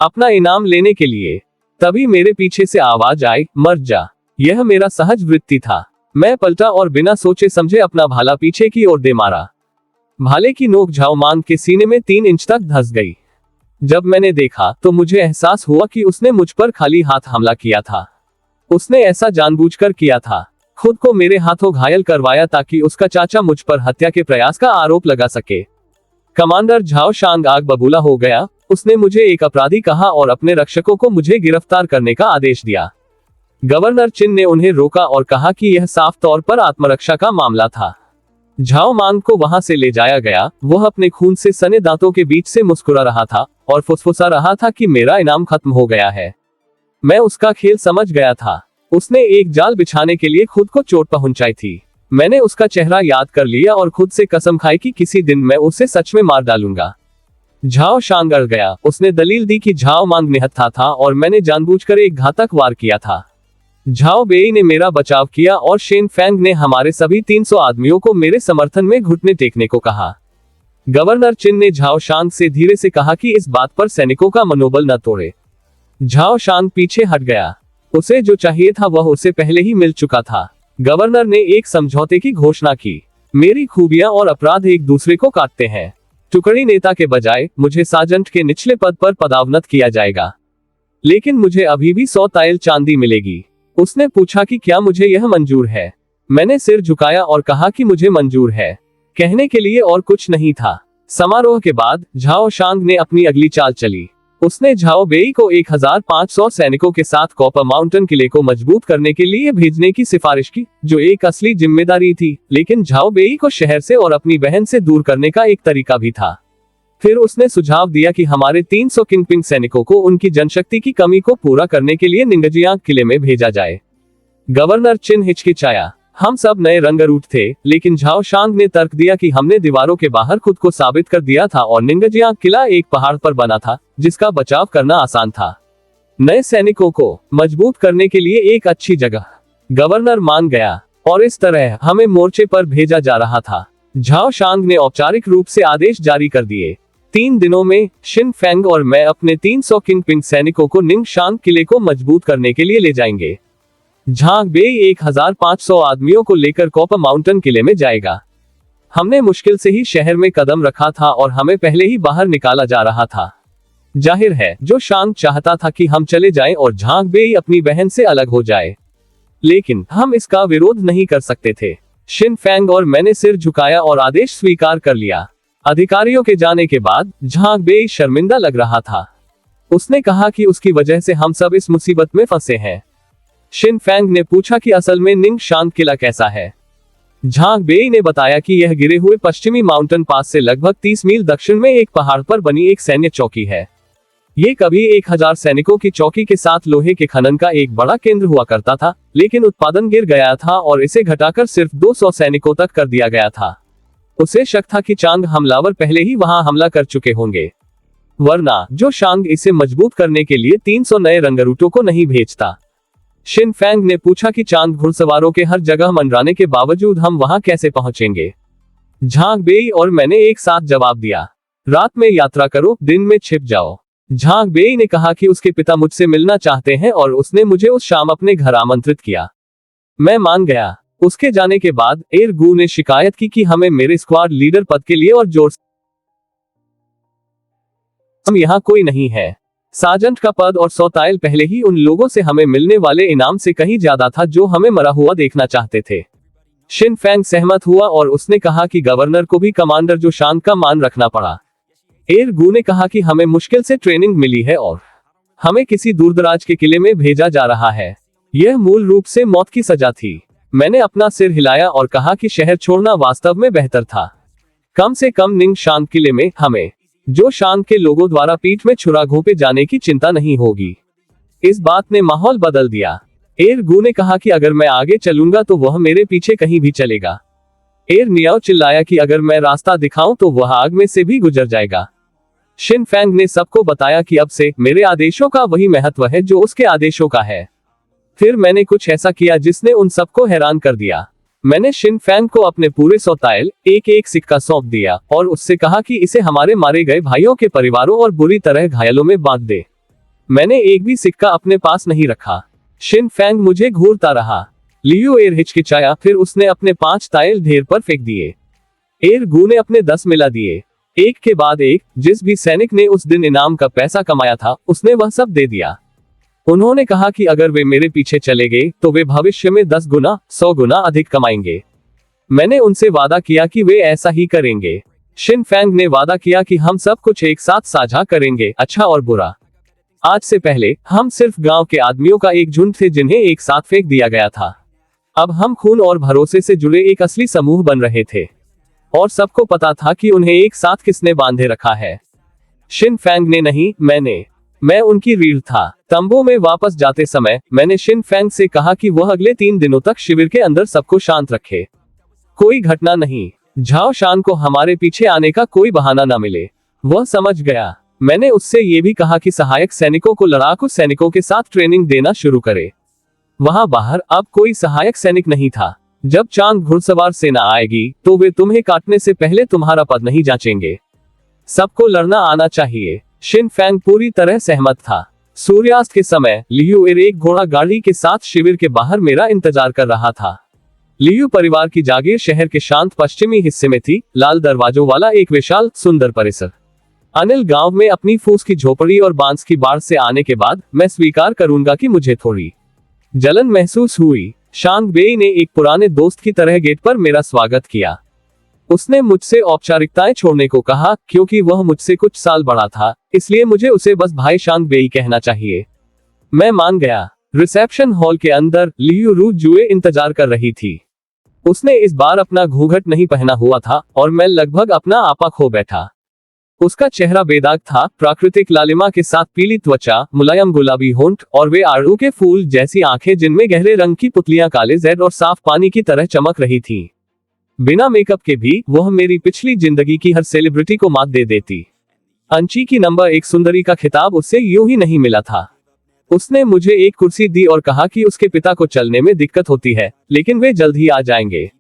अपना इनाम लेने के लिए। तभी मेरे पीछे से आवाज आई, मर जा। यह मेरा सहज वृत्ति था। मैं पलटा और बिना सोचे समझे अपना भाला पीछे की ओर दे मारा। भाले की नोक झाओ मांग के सीने में 3 इंच तक धंस गई। जब मैंने देखा तो मुझे एहसास हुआ कि उसने मुझ पर खाली हाथ हमला किया था। उसने ऐसा जानबूझकर किया था, खुद को मेरे हाथों घायल करवाया ताकि उसका चाचा मुझ पर हत्या के प्रयास का आरोप लगा सके। कमांडर झाओ शांग आग बबूला हो गया। उसने मुझे एक अपराधी कहा और अपने रक्षकों को मुझे गिरफ्तार करने का आदेश दिया। गवर्नर चिन ने उन्हें रोका और कहा कि यह साफ तौर पर आत्मरक्षा का मामला था। झाओ मांग को वहां से ले जाया गया। वह अपने खून से सने दांतों के बीच से मुस्कुरा रहा था और फुसफुसा रहा था कि मेरा इनाम खत्म हो गया है। मैं उसका खेल समझ गया था। उसने एक जाल बिछाने के लिए खुद को चोट पहुंचाई थी। मैंने उसका चेहरा याद कर लिया और खुद से कसम खाई कि किसी दिन मैं उसे सच में मार डालूंगा। झाओ शांग अड़ गया। उसने दलील दी कि झाओ मांग निहत्था था और मैंने जानबूझकर एक घातक वार किया था। झाओ बेई ने मेरा बचाव किया और शेन फैंग ने हमारे सभी 300 आदमियों को मेरे समर्थन में घुटने टेकने को कहा। गवर्नर चिन ने झाओ शांग से धीरे से कहा कि इस बात पर सैनिकों का मनोबल न तोड़े। झाओ शांग पीछे हट गया। उसे जो चाहिए था वह उसे पहले ही मिल चुका था। गवर्नर ने एक समझौते की घोषणा की। मेरी खूबियां और अपराध एक दूसरे को काटते हैं। टुकड़ी नेता के बजाय मुझे सार्जेंट के निचले पद पर पदोन्नत किया जाएगा, लेकिन मुझे अभी भी 100 ताइल चांदी मिलेगी। उसने पूछा कि क्या मुझे यह मंजूर है। मैंने सिर झुकाया और कहा कि मुझे मंजूर है। कहने के लिए और कुछ नहीं था। समारोह के बाद झाओ शांग ने अपनी अगली चाल चली। उसने झाओ बेई को 1500 सैनिकों के साथ कॉपर माउंटेन किले को मजबूत करने के लिए भेजने की सिफारिश की, जो एक असली जिम्मेदारी थी, लेकिन झाओ बेई को शहर से और अपनी बहन से दूर करने का एक तरीका भी था। फिर उसने सुझाव दिया कि हमारे 300 किंगपिंग सैनिकों को उनकी जनशक्ति की कमी को पूरा करने के लिए निंगजियांग किले में भेजा जाए। गवर्नर चिन हिचकिचाया। हम सब नए रंगरूट थे, लेकिन झाओ शांग ने तर्क दिया कि हमने दीवारों के बाहर खुद को साबित कर दिया था और निंगजियांग किला एक पहाड़ पर बना था जिसका बचाव करना आसान था। नए सैनिकों को मजबूत करने के लिए एक अच्छी जगह। गवर्नर मान गया और इस तरह हमें मोर्चे पर भेजा जा रहा था। झाओ शांग ने औपचारिक रूप से आदेश जारी कर दिए। 3 दिनों में शिन फैंग और मैं अपने 300 किंगपिंग सैनिकों को निंगशांग किले को मजबूत करने के लिए ले जाएंगे। झांग बेई 1500 आदमियों को लेकर कॉपर माउंटेन किले में जाएगा। हमने मुश्किल से ही शहर में कदम रखा था और हमें पहले ही बाहर निकाला जा रहा था। जाहिर है जो शांग चाहता था कि हम चले जाएं और झांग बेई अपनी बहन से अलग हो जाए, लेकिन हम इसका विरोध नहीं कर सकते थे। शिन फैंग और मैंने सिर झुकाया और आदेश स्वीकार कर लिया। अधिकारियों के जाने के बाद झांग बेई शर्मिंदा लग रहा था। उसने कहा कि उसकी वजह से हम सब इस मुसीबत में फंसे हैं। शिन फैंग ने पूछा कि असल में निंगशांग किला कैसा है। झांग बेई ने बताया कि यह गिरे हुए पश्चिमी माउंटेन पास से लगभग 30 मील दक्षिण में एक पहाड़ पर बनी एक सैन्य चौकी है। ये कभी 1000 सैनिकों की चौकी के साथ लोहे के खनन का एक बड़ा केंद्र हुआ करता था, लेकिन उत्पादन गिर गया था और इसे घटाकर सिर्फ 200 सैनिकों तक कर दिया गया था। उसे शक था कि चांग हमलावर पहले ही वहां हमला कर चुके होंगे, वरना जो शांग इसे मजबूत करने के लिए 300 नए रंगरूटों को नहीं भेजता। शिन फैंग ने पूछा कि चांग घुड़सवारों के हर जगह मंडराने के बावजूद हम वहां कैसे पहुंचेंगे। झांग बेई और मैंने एक साथ जवाब दिया, रात में यात्रा करो, दिन में छिप जाओ। झांग बेई ने कहा कि उसके पिता मुझसे मिलना चाहते हैं और उसने मुझे उस शाम अपने घर आमंत्रित किया। मैं मान गया। उसके जाने के बाद एर गू ने शिकायत की कि हमें मेरे स्क्वाड लीडर पद के लिए और जोर से हम यहाँ कोई नहीं है। सार्जेंट का पद और 100 ताइल पहले ही उन लोगों से हमें मिलने वाले इनाम से कहीं ज्यादा था जो हमें मरा हुआ देखना चाहते थे। शिन फैंग सहमत हुआ और उसने कहा कि गवर्नर को भी कमांडर जो शांग का मान रखना पड़ा। एर गू ने कहा कि हमें मुश्किल से ट्रेनिंग मिली है और हमें किसी दूरदराज के किले में भेजा जा रहा है। यह मूल रूप से मौत की सजा थी। मैंने अपना सिर हिलाया और कहा कि शहर छोड़ना वास्तव में बेहतर था। कम से कम निंगशांग किले में हमें जो शांग के लोगों द्वारा पीठ में छुरा घोंपे जाने की चिंता नहीं होगी। इस बात ने माहौल बदल दिया। एर गू ने कहा कि अगर मैं आगे चलूंगा तो वह मेरे पीछे कहीं भी चलेगा। एर नियाओ चिल्लाया कि अगर मैं रास्ता दिखाऊं तो वह आग में से भी गुजर जाएगा। शिन फैंग ने सबको बताया कि अब से मेरे आदेशों का वही महत्व है जो उसके आदेशों का है। फिर मैंने कुछ ऐसा किया जिसने उन सबको हैरान कर दिया। मैंने शिन फैंग को अपने पूरे 100 ताइल एक सिक्का सौंप दिया और उससे कहा कि इसे हमारे मारे गए भाइयों के परिवारों और बुरी तरह घायलों में बांट दे। मैंने एक भी सिक्का अपने पास नहीं रखा। शिन फैंग मुझे घूरता रहा। लियू एर हिचकिचाया, फिर उसने अपने 5 ताइल ढेर पर फेंक दिए। एर गू ने अपने 10 मिला दिए, एक के बाद एक। जिस भी सैनिक ने उस दिन इनाम का पैसा कमाया था, उसने वह सब दे दिया। उन्होंने कहा कि अगर वे मेरे पीछे चले गए तो वे भविष्य में 10 गुना 100 गुना अधिक कमाएंगे। मैंने उनसे वादा किया कि वे ऐसा ही करेंगे। शिन फैंग ने वादा किया कि हम सब कुछ एक साथ साझा करेंगे, अच्छा और बुरा। आज से पहले हम सिर्फ गांव के आदमियों का एक झुंड थे जिन्हें एक साथ फेंक दिया गया था। अब हम खून और भरोसे से जुड़े एक असली समूह बन रहे थे, और सबको पता था कि उन्हें एक साथ किसने बांधे रखा है। शिन फैंग ने नहीं, मैं उनकी रीढ़ था। तंबू में वापस जाते समय मैंने शिन फैंग से कहा कि वह अगले 3 दिनों तक शिविर के अंदर सबको शांत रखे। कोई घटना नहीं, झाओ शान को हमारे पीछे आने का कोई बहाना न मिले। वह समझ गया। मैंने उससे ये भी कहा कि सहायक सैनिकों को लड़ाकू सैनिकों के साथ ट्रेनिंग देना शुरू करे। वहां बाहर अब कोई सहायक सैनिक नहीं था। जब चांद घुड़सवार सेना आएगी तो वे तुम्हें काटने से पहले तुम्हारा पद नहीं जांचेंगे। सबको लड़ना आना चाहिए। शिन फैंग पूरी तरह सहमत था। सूर्यास्त के समय लियू एर एक घोड़ा गाड़ी के साथ शिविर के बाहर मेरा इंतजार कर रहा था। लियू परिवार की जागीर शहर के शांत पश्चिमी हिस्से में थी, लाल दरवाजों वाला एक विशाल सुंदर परिसर। अनिल गांव में अपनी फूस की झोपड़ी और बांस की बाढ़ से आने के बाद मैं स्वीकार करूंगा कि मुझे थोड़ी जलन महसूस हुई। शांग बेई ने एक पुराने दोस्त की तरह गेट पर मेरा स्वागत किया। उसने मुझसे औपचारिकताएं छोड़ने को कहा, क्योंकि वह मुझसे कुछ साल बड़ा था, इसलिए मुझे उसे बस भाई शांग बेई कहना चाहिए। मैं मान गया। रिसेप्शन हॉल के अंदर लियू रू जुए इंतजार कर रही थी। उसने इस बार अपना घूंघट नहीं पहना हुआ था और मैं लगभग अपना आपा खो बैठा। उसका चेहरा बेदाग था, प्राकृतिक लालिमा के साथ पीली त्वचा, मुलायम गुलाबी होंठ और वे आड़ू के फूल जैसी आंखें जिनमें गहरे रंग की पुतलियां काले जेड और साफ पानी की तरह चमक रही थीं। बिना मेकअप के भी वह मेरी पिछली जिंदगी की हर सेलिब्रिटी को मात दे देती। अंची की नंबर 1 सुंदरी का खिताब उससे यूं ही नहीं मिला था। उसने मुझे एक कुर्सी दी और कहा कि उसके पिता को चलने में दिक्कत होती है, लेकिन वे जल्द ही आ जाएंगे।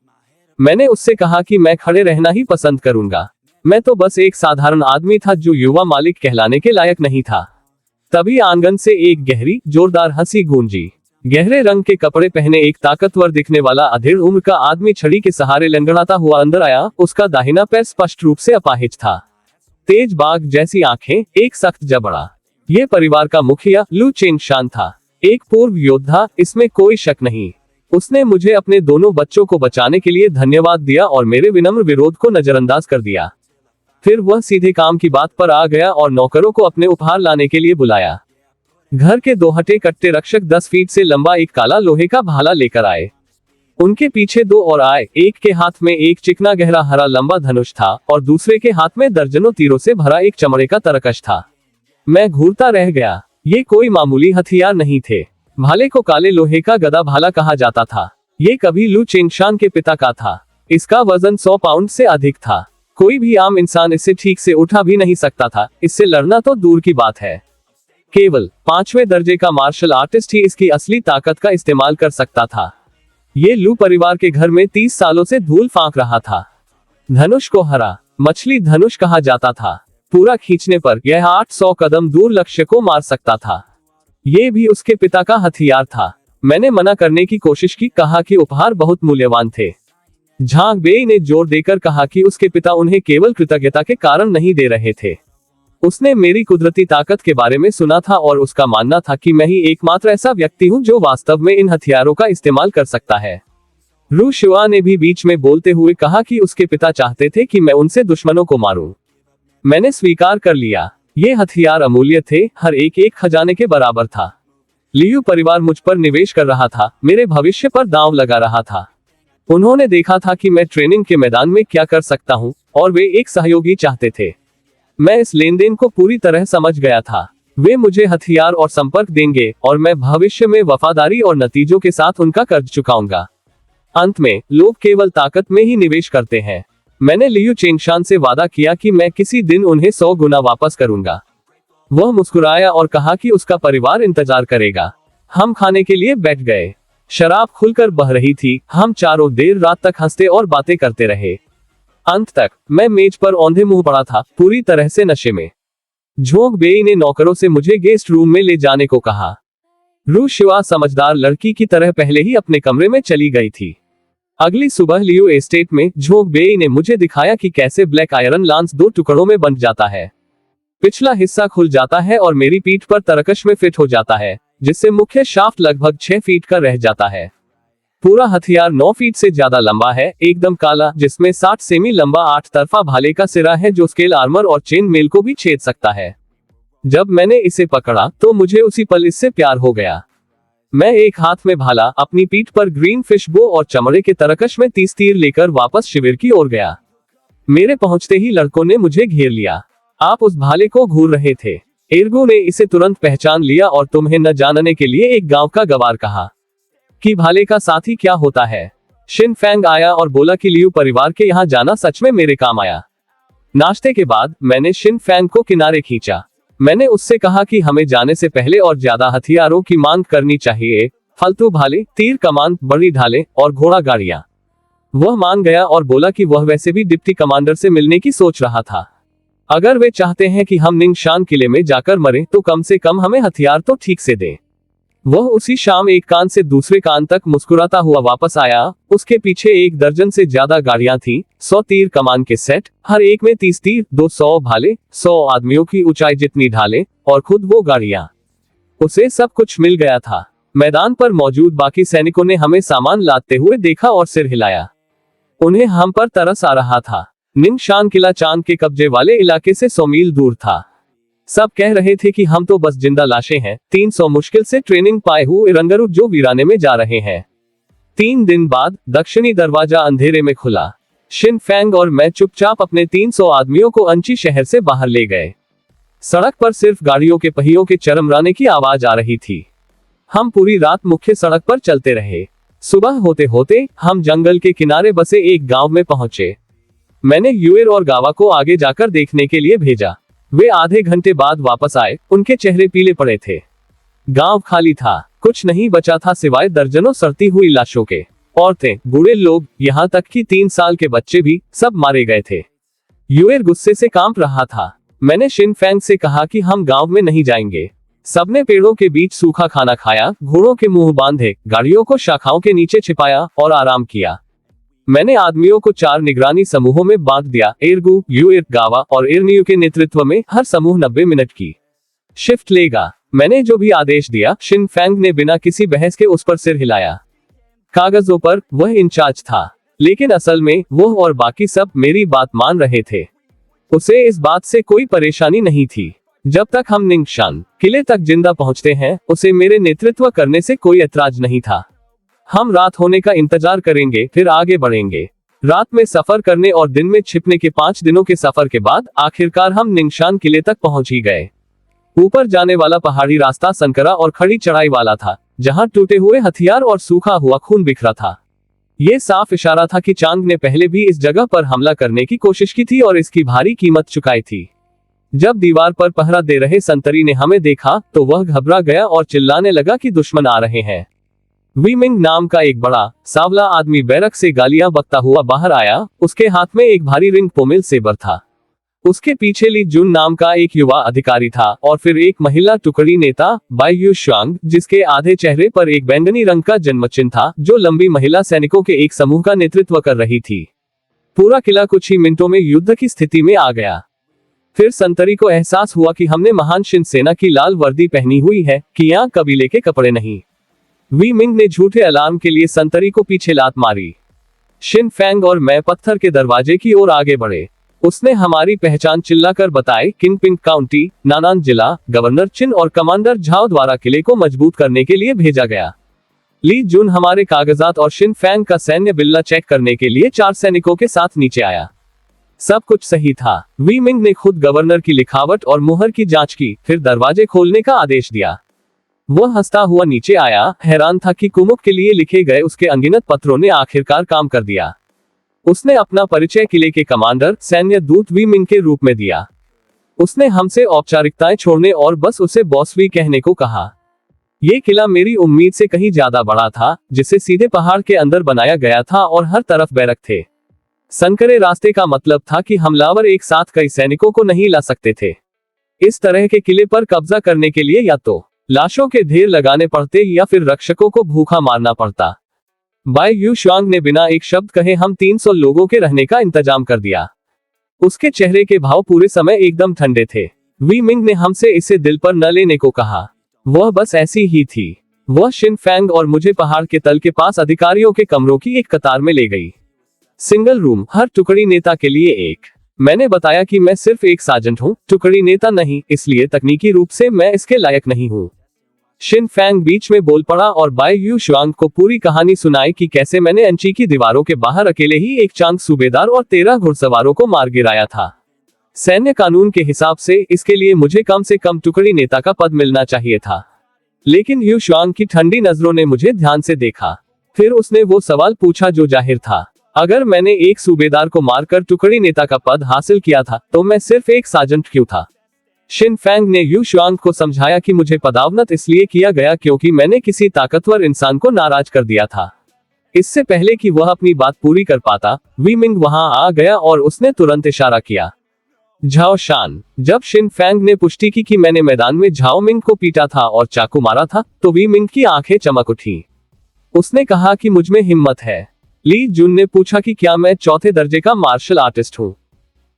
मैंने उससे कहा कि मैं खड़े रहना ही पसंद करूंगा। मैं तो बस एक साधारण आदमी था जो युवा मालिक कहलाने के लायक नहीं था। तभी आंगन से एक गहरी, जोरदार हंसी गूंजी। गहरे रंग के कपड़े पहने एक ताकतवर दिखने वाला अधेड़ उम्र का आदमी छड़ी के सहारे लंगड़ाता हुआ अंदर आया। उसका दाहिना पैर स्पष्ट रूप से अपाहिज था। तेज बाघ जैसी आंखें, एक सख्त जबड़ा। ये परिवार का मुखिया लू चेंगशान था, एक पूर्व योद्धा, इसमें कोई शक नहीं। उसने मुझे अपने दोनों बच्चों को बचाने के लिए धन्यवाद दिया और मेरे विनम्र विरोध को नजरअंदाज कर दिया। फिर वह सीधे काम की बात पर आ गया और नौकरों को अपने उपहार लाने के लिए बुलाया। घर के 2 हटे कट्टे रक्षक 10 फीट से लंबा एक काला लोहे का भाला लेकर आए। उनके पीछे 2 और आए। एक के हाथ में एक चिकना गहरा हरा लंबा धनुष था और दूसरे के हाथ में दर्जनों तीरों से भरा एक चमड़े का तरकश था। मैं घूरता रह गया। ये कोई मामूली हथियार नहीं थे। भाले को काले लोहे का गदा भाला कहा जाता था। ये कभी लू चेंगशान के पिता का था। इसका वजन 100 पाउंड से अधिक था। कोई भी आम इंसान इसे ठीक से उठा भी नहीं सकता था, इससे लड़ना तो दूर की बात है। केवल 5वें दर्जे का मार्शल आर्टिस्ट ही इसकी असली ताकत का इस्तेमाल कर सकता था। ये लू परिवार के घर में 30 सालों से धूल फांक रहा था। धनुष को हरा मछली धनुष कहा जाता था। पूरा खींचने पर यह 800 कदम दूर लक्ष्य को मार सकता था। ये भी उसके पिता का हथियार था। मैंने मना करने की कोशिश की, कहा कि उपहार बहुत मूल्यवान थे। झांग बेई ने जोर देकर कहा कि उसके पिता उन्हें केवल कृतज्ञता के कारण नहीं दे रहे थे। उसने मेरी कुदरती ताकत के बारे में सुना था और उसका मानना था कि मैं ही एकमात्र ऐसा व्यक्ति हूं जो वास्तव में इन हथियारों का इस्तेमाल कर सकता है। रू शिवा ने भी बीच में बोलते हुए कहा कि उसके पिता चाहते थे कि मैं उनसे दुश्मनों को मारूं। मैंने स्वीकार कर लिया। ये हथियार अमूल्य थे, हर एक खजाने के बराबर था। लियू परिवार मुझ पर निवेश कर रहा था, मेरे भविष्य पर दांव लगा रहा था। उन्होंने देखा था कि मैं ट्रेनिंग के मैदान में क्या कर सकता हूं और वे एक सहयोगी चाहते थे। मैं इस लेनदेन को पूरी तरह समझ गया था। वे मुझे हथियार और संपर्क देंगे और मैं भविष्य में वफादारी और नतीजों के साथ उनका कर्ज चुकाऊंगा। अंत में लोग केवल ताकत में ही निवेश करते हैं। मैंने लियू चेंगशान से वादा किया कि मैं किसी दिन उन्हें 100 गुना वापस करूंगा। वह मुस्कुराया और कहा कि उसका परिवार इंतजार करेगा। हम खाने के लिए बैठ गए। शराब खुलकर बह रही थी। हम चारों देर रात तक हंसते और बातें करते रहे। अंत तक मैं मेज पर औंधे मुंह पड़ा था, पूरी तरह से नशे में। झोंक बेई ने नौकरों से मुझे गेस्ट रूम में ले जाने को कहा। रू शिवा समझदार लड़की की तरह पहले ही अपने कमरे में चली गई थी। अगली सुबह लियो एस्टेट में झोंक बेई ने मुझे दिखाया कि कैसे ब्लैक आयरन लांस 2 टुकड़ों में बंट जाता है। पिछला हिस्सा खुल जाता है और मेरी पीठ पर तरकश में फिट हो जाता है, जिससे मुख्य शाफ्ट लगभग 6 फीट का रह जाता है। पूरा हथियार 9 फीट से ज्यादा लंबा है, एकदम काला, जिसमें 60 सेमी लंबा 8 तरफा भाले का सिरा है जो स्केल आर्मर और चेन मेल को भी छेद सकता है। जब मैंने इसे पकड़ा तो मुझे उसी पल इससे प्यार हो गया। मैं एक हाथ में भाला, अपनी पीठ पर ग्रीन फिश बो और चमड़े के तरकश में 30 तीर लेकर वापस शिविर की ओर गया। मेरे पहुंचते ही लड़कों ने मुझे घेर लिया। आप उस भाले को घूर रहे थे। एर्गो ने इसे तुरंत पहचान लिया और तुम्हें न जानने के लिए एक गांव का गवार कहा कि भाले का साथी क्या होता है। शिन फैंग आया और बोला कि लियू परिवार के यहाँ जाना सच में मेरे काम आया। नाश्ते के बाद मैंने शिन फैंग को किनारे खींचा। मैंने उससे कहा कि हमें जाने से पहले और ज्यादा हथियारों की मांग करनी चाहिए, फालतू भाले, तीर कमान, बड़ी ढालें और घोड़ा गाड़ियां। वह मान गया और बोला कि वह वैसे भी डिप्टी कमांडर से मिलने की सोच रहा था। अगर वे चाहते हैं कि हम निंगशान किले में जाकर मरें तो कम से कम हमें हथियार तो ठीक से दें। वह उसी शाम एक कान से दूसरे कान तक मुस्कुराता हुआ वापस आया। उसके पीछे 1 दर्जन से ज्यादा गाड़ियां थीं, 100 तीर कमान के सेट, हर एक में 30 तीर, 200 भाले, 100 आदमियों की ऊंचाई जितनी ढालें और खुद वो गाड़ियां। उसे सब कुछ मिल गया था। मैदान पर मौजूद बाकी सैनिकों ने हमें सामान लादते हुए देखा और सिर हिलाया। उन्हें हम पर तरस आ रहा था। निंगशान किला चांद के कब्जे वाले इलाके से 100 मील दूर था। सब कह रहे थे कि हम तो बस जिंदा लाशें हैं, 300 मुश्किल से ट्रेनिंग पाए हुए रंगरू जो वीराने में जा रहे हैं। 3 दिन बाद दक्षिणी दरवाजा अंधेरे में खुला। शिन फैंग और मैं चुपचाप अपने 300 आदमियों को अंची शहर से बाहर ले गए। सड़क पर सिर्फ गाड़ियों के पहियों के चरमराने की आवाज आ रही थी। हम पूरी रात मुख्य सड़क पर चलते रहे। सुबह होते होते हम जंगल के किनारे बसे एक गांव में पहुंचे। मैंने यूएर और गावा को आगे जाकर देखने के लिए भेजा। वे आधे घंटे बाद वापस आए। उनके चेहरे पीले पड़े थे। गांव खाली था, कुछ नहीं बचा था सिवाय दर्जनों सड़ती हुई लाशों के। औरतें, बूढ़े लोग, यहाँ तक कि 3 साल के बच्चे भी, सब मारे गए थे। यूएर गुस्से से कांप रहा था। मैंने शिन फैंग से कहा कि हम गांव में नहीं जाएंगे। सबने पेड़ों के बीच सूखा खाना खाया, घोड़ों के मुंह बांधे, गाड़ियों को शाखाओं के नीचे छिपाया और आराम किया। मैंने आदमियों को 4 निगरानी समूहों में बांट दिया। एर्गू, यूएर, गावा और एर्नियू के नेतृत्व में हर समूह 90 मिनट की शिफ्ट लेगा। मैंने जो भी आदेश दिया, शिन फैंग ने बिना किसी बहस के उस पर सिर हिलाया। कागजों पर वह इंचार्ज था, लेकिन असल में वो और बाकी सब मेरी बात मान रहे थे। उसे इस बात से कोई परेशानी नहीं थी। जब तक हम निंगशान किले तक जिंदा पहुंचते हैं, उसे मेरे नेतृत्व करने से कोई ऐतराज नहीं था। हम रात होने का इंतजार करेंगे, फिर आगे बढ़ेंगे। रात में सफर करने और दिन में छिपने के 5 दिनों के सफर के बाद आखिरकार हम निंगशान किले तक पहुंच ही गए। ऊपर जाने वाला पहाड़ी रास्ता संकरा और खड़ी चढ़ाई वाला था, जहां टूटे हुए हथियार और सूखा हुआ खून बिखरा था। यह साफ इशारा था कि चांग ने पहले भी इस जगह पर हमला करने की कोशिश की थी और इसकी भारी कीमत चुकाई थी। जब दीवार पर पहरा दे रहे संतरी ने हमें देखा तो वह घबरा गया और चिल्लाने लगा कि दुश्मन आ रहे हैं। वीमिंग नाम का एक बड़ा सांवला आदमी बैरक से गालियां बकता हुआ बाहर आया। उसके हाथ में एक भारी रिंग पोमिल सेबर था। उसके पीछे ली जुन नाम का एक युवा अधिकारी था और फिर एक महिला टुकड़ी नेता बाई यू शुआंग, जिसके आधे चेहरे पर एक बैंगनी रंग का जन्मचिन्ह था, जो लंबी महिला सैनिकों के एक समूह का नेतृत्व कर रही थी। पूरा किला कुछ ही मिनटों में युद्ध की स्थिति में आ गया। फिर संतरी को एहसास हुआ कि हमने महान शिन सेना की लाल वर्दी पहनी हुई है, कि यहाँ कबीले के कपड़े नहीं। वी मिंग ने झूठे अलार्म के लिए संतरी को पीछे लात मारी। शिन फैंग और मैं पत्थर के दरवाजे की ओर आगे बढ़े। उसने हमारी पहचान चिल्लाकर बताई। किंगपिंग काउंटी, नानान जिला, गवर्नर चिन और कमांडर झाओ द्वारा किले को मजबूत करने के लिए भेजा गया। ली जुन हमारे कागजात और शिन फैंग का सैन्य बिल्ला चेक करने के लिए 4 सैनिकों के साथ नीचे आया। सब कुछ सही था। वी मिंग ने खुद गवर्नर की लिखावट और मुहर की जांच की, फिर दरवाजे खोलने का आदेश दिया। वह हंसता हुआ नीचे आया, हैरान था कि कुमुक के लिए लिखे गए उसके अनगिनत पत्रों ने आखिरकार काम कर दिया। उसने अपना परिचय किले के कमांडर, सैन्य दूत वी मिंग के रूप में दिया। उसने हमसे औपचारिकताएं छोड़ने और बस उसे बॉस वी कहने को कहा। यह किला मेरी उम्मीद से कहीं ज्यादा बड़ा था, जिसे सीधे पहाड़ के अंदर बनाया गया था और हर तरफ बैरक थे। संकरे रास्ते का मतलब था कि हमलावर एक साथ कई सैनिकों को नहीं ला सकते थे। इस तरह के किले पर कब्जा करने के लिए या तो लाशों के ढेर लगाने पड़ते या फिर रक्षकों को भूखा मारना पड़ता। बाई यू शुआंग ने बिना एक शब्द कहे हम 300 लोगों के रहने का इंतजाम कर दिया। उसके चेहरे के भाव पूरे समय एकदम ठंडे थे। वी मिंग ने हमसे इसे दिल पर न लेने को कहा। वह बस ऐसी ही थी। वह शिन फैंग और मुझे पहाड़ के तल के पास अधिकारियों के कमरों की एक कतार में ले गई। सिंगल रूम, हर टुकड़ी नेता के लिए एक। मैंने बताया कि मैं सिर्फ एक सार्जेंट हूँ, टुकड़ी नेता नहीं, इसलिए तकनीकी रूप से मैं इसके लायक नहीं हूँ। शिन फैंग बीच में बोल पड़ा और बाई यू शुआंग को पूरी कहानी सुनाई कि कैसे मैंने अंची की दीवारों के बाहर अकेले ही एक चांग सूबेदार और 13 घुड़सवारों को मार गिराया था। सैन्य कानून के हिसाब से इसके लिए मुझे कम से कम टुकड़ी नेता का पद मिलना चाहिए था। लेकिन यू शुआंग की ठंडी नजरों ने मुझे ध्यान से देखा। फिर उसने वो सवाल पूछा जो जाहिर था, अगर मैंने एक सूबेदार को मारकर टुकड़ी नेता का पद हासिल किया था तो मैं सिर्फ एक सार्जेंट क्यों था? शिन फैंग ने यू शुआंग को समझाया कि मुझे पदोन्नत इसलिए किया गया क्योंकि मैंने किसी ताकतवर इंसान को नाराज कर दिया था। इससे पहले कि वह अपनी बात पूरी कर पाता, वी मिंग वहां आ गया और उसने तुरंत इशारा किया, झाओ शान। जब शिन फैंग ने पुष्टि की कि मैंने मैदान में झाओ मिंग को पीटा था और चाकू मारा था तो वी मिंग की आंखें चमक उठी। उसने कहा कि मुझ में हिम्मत है। ली जुन ने पूछा कि क्या मैं चौथे दर्जे का मार्शल आर्टिस्ट हूँ।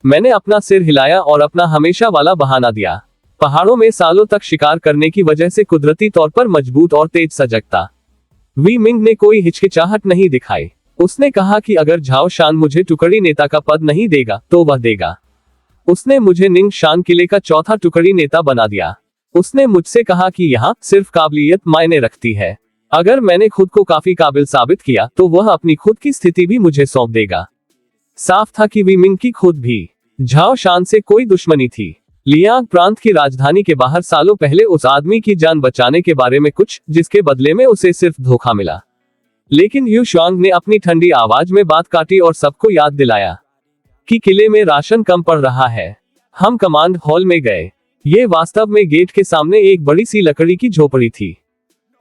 मैंने अपना सिर हिलाया और अपना हमेशा वाला बहाना दिया, पहाड़ों में सालों तक शिकार करने की वजह से कुदरती तौर पर मजबूत और तेज सजगता। वी मिंग ने कोई हिचकिचाहट नहीं दिखाई। उसने कहा कि अगर झाओ शान मुझे टुकड़ी नेता का पद नहीं देगा तो वह देगा। उसने मुझे निंग शान किले का चौथा टुकड़ी नेता बना दिया। उसने मुझसे कहा कि यहाँ सिर्फ काबिलियत मायने रखती है। अगर मैंने खुद को काफी काबिल साबित किया तो वह अपनी खुद की स्थिति भी मुझे सौंप देगा। साफ था कि वी मिंग की खुद भी झाओ शान से कोई दुश्मनी थी। लियांग प्रांत की राजधानी के बाहर सालों पहले उस आदमी की जान बचाने के बारे में कुछ, जिसके बदले में उसे सिर्फ धोखा मिला। लेकिन यू शुआंग ने अपनी ठंडी आवाज में बात काटी और सबको याद दिलाया कि किले में राशन कम पड़ रहा है। हम कमांड हॉल में गए। ये वास्तव में गेट के सामने एक बड़ी सी लकड़ी की झोपड़ी थी।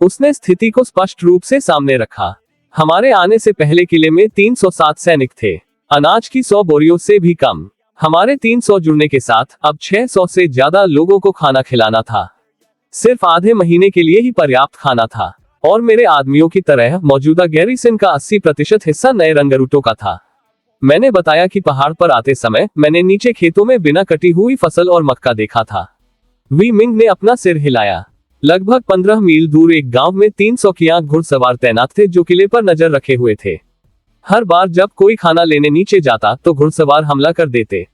उसने स्थिति को स्पष्ट रूप से सामने रखा। हमारे आने से पहले किले में 307 सैनिक थे, अनाज की 100 बोरियों से भी कम। हमारे 300 जुड़ने के साथ अब 600 से ज्यादा लोगों को खाना खिलाना था। सिर्फ आधे महीने के लिए ही पर्याप्त खाना था और मेरे आदमियों की तरह मौजूदा गैरिसन का 80% हिस्सा नए रंगरूटों का था। मैंने बताया कि पहाड़ पर आते समय मैंने नीचे खेतों में बिना कटी हुई फसल और मक्का देखा था। वी मिंग ने अपना सिर हिलाया। लगभग 15 मील दूर एक गांव में 300 कियांग घुड़सवार तैनात थे जो किले पर नजर रखे हुए थे। हर बार जब कोई खाना लेने नीचे जाता तो घुड़सवार हमला कर देते।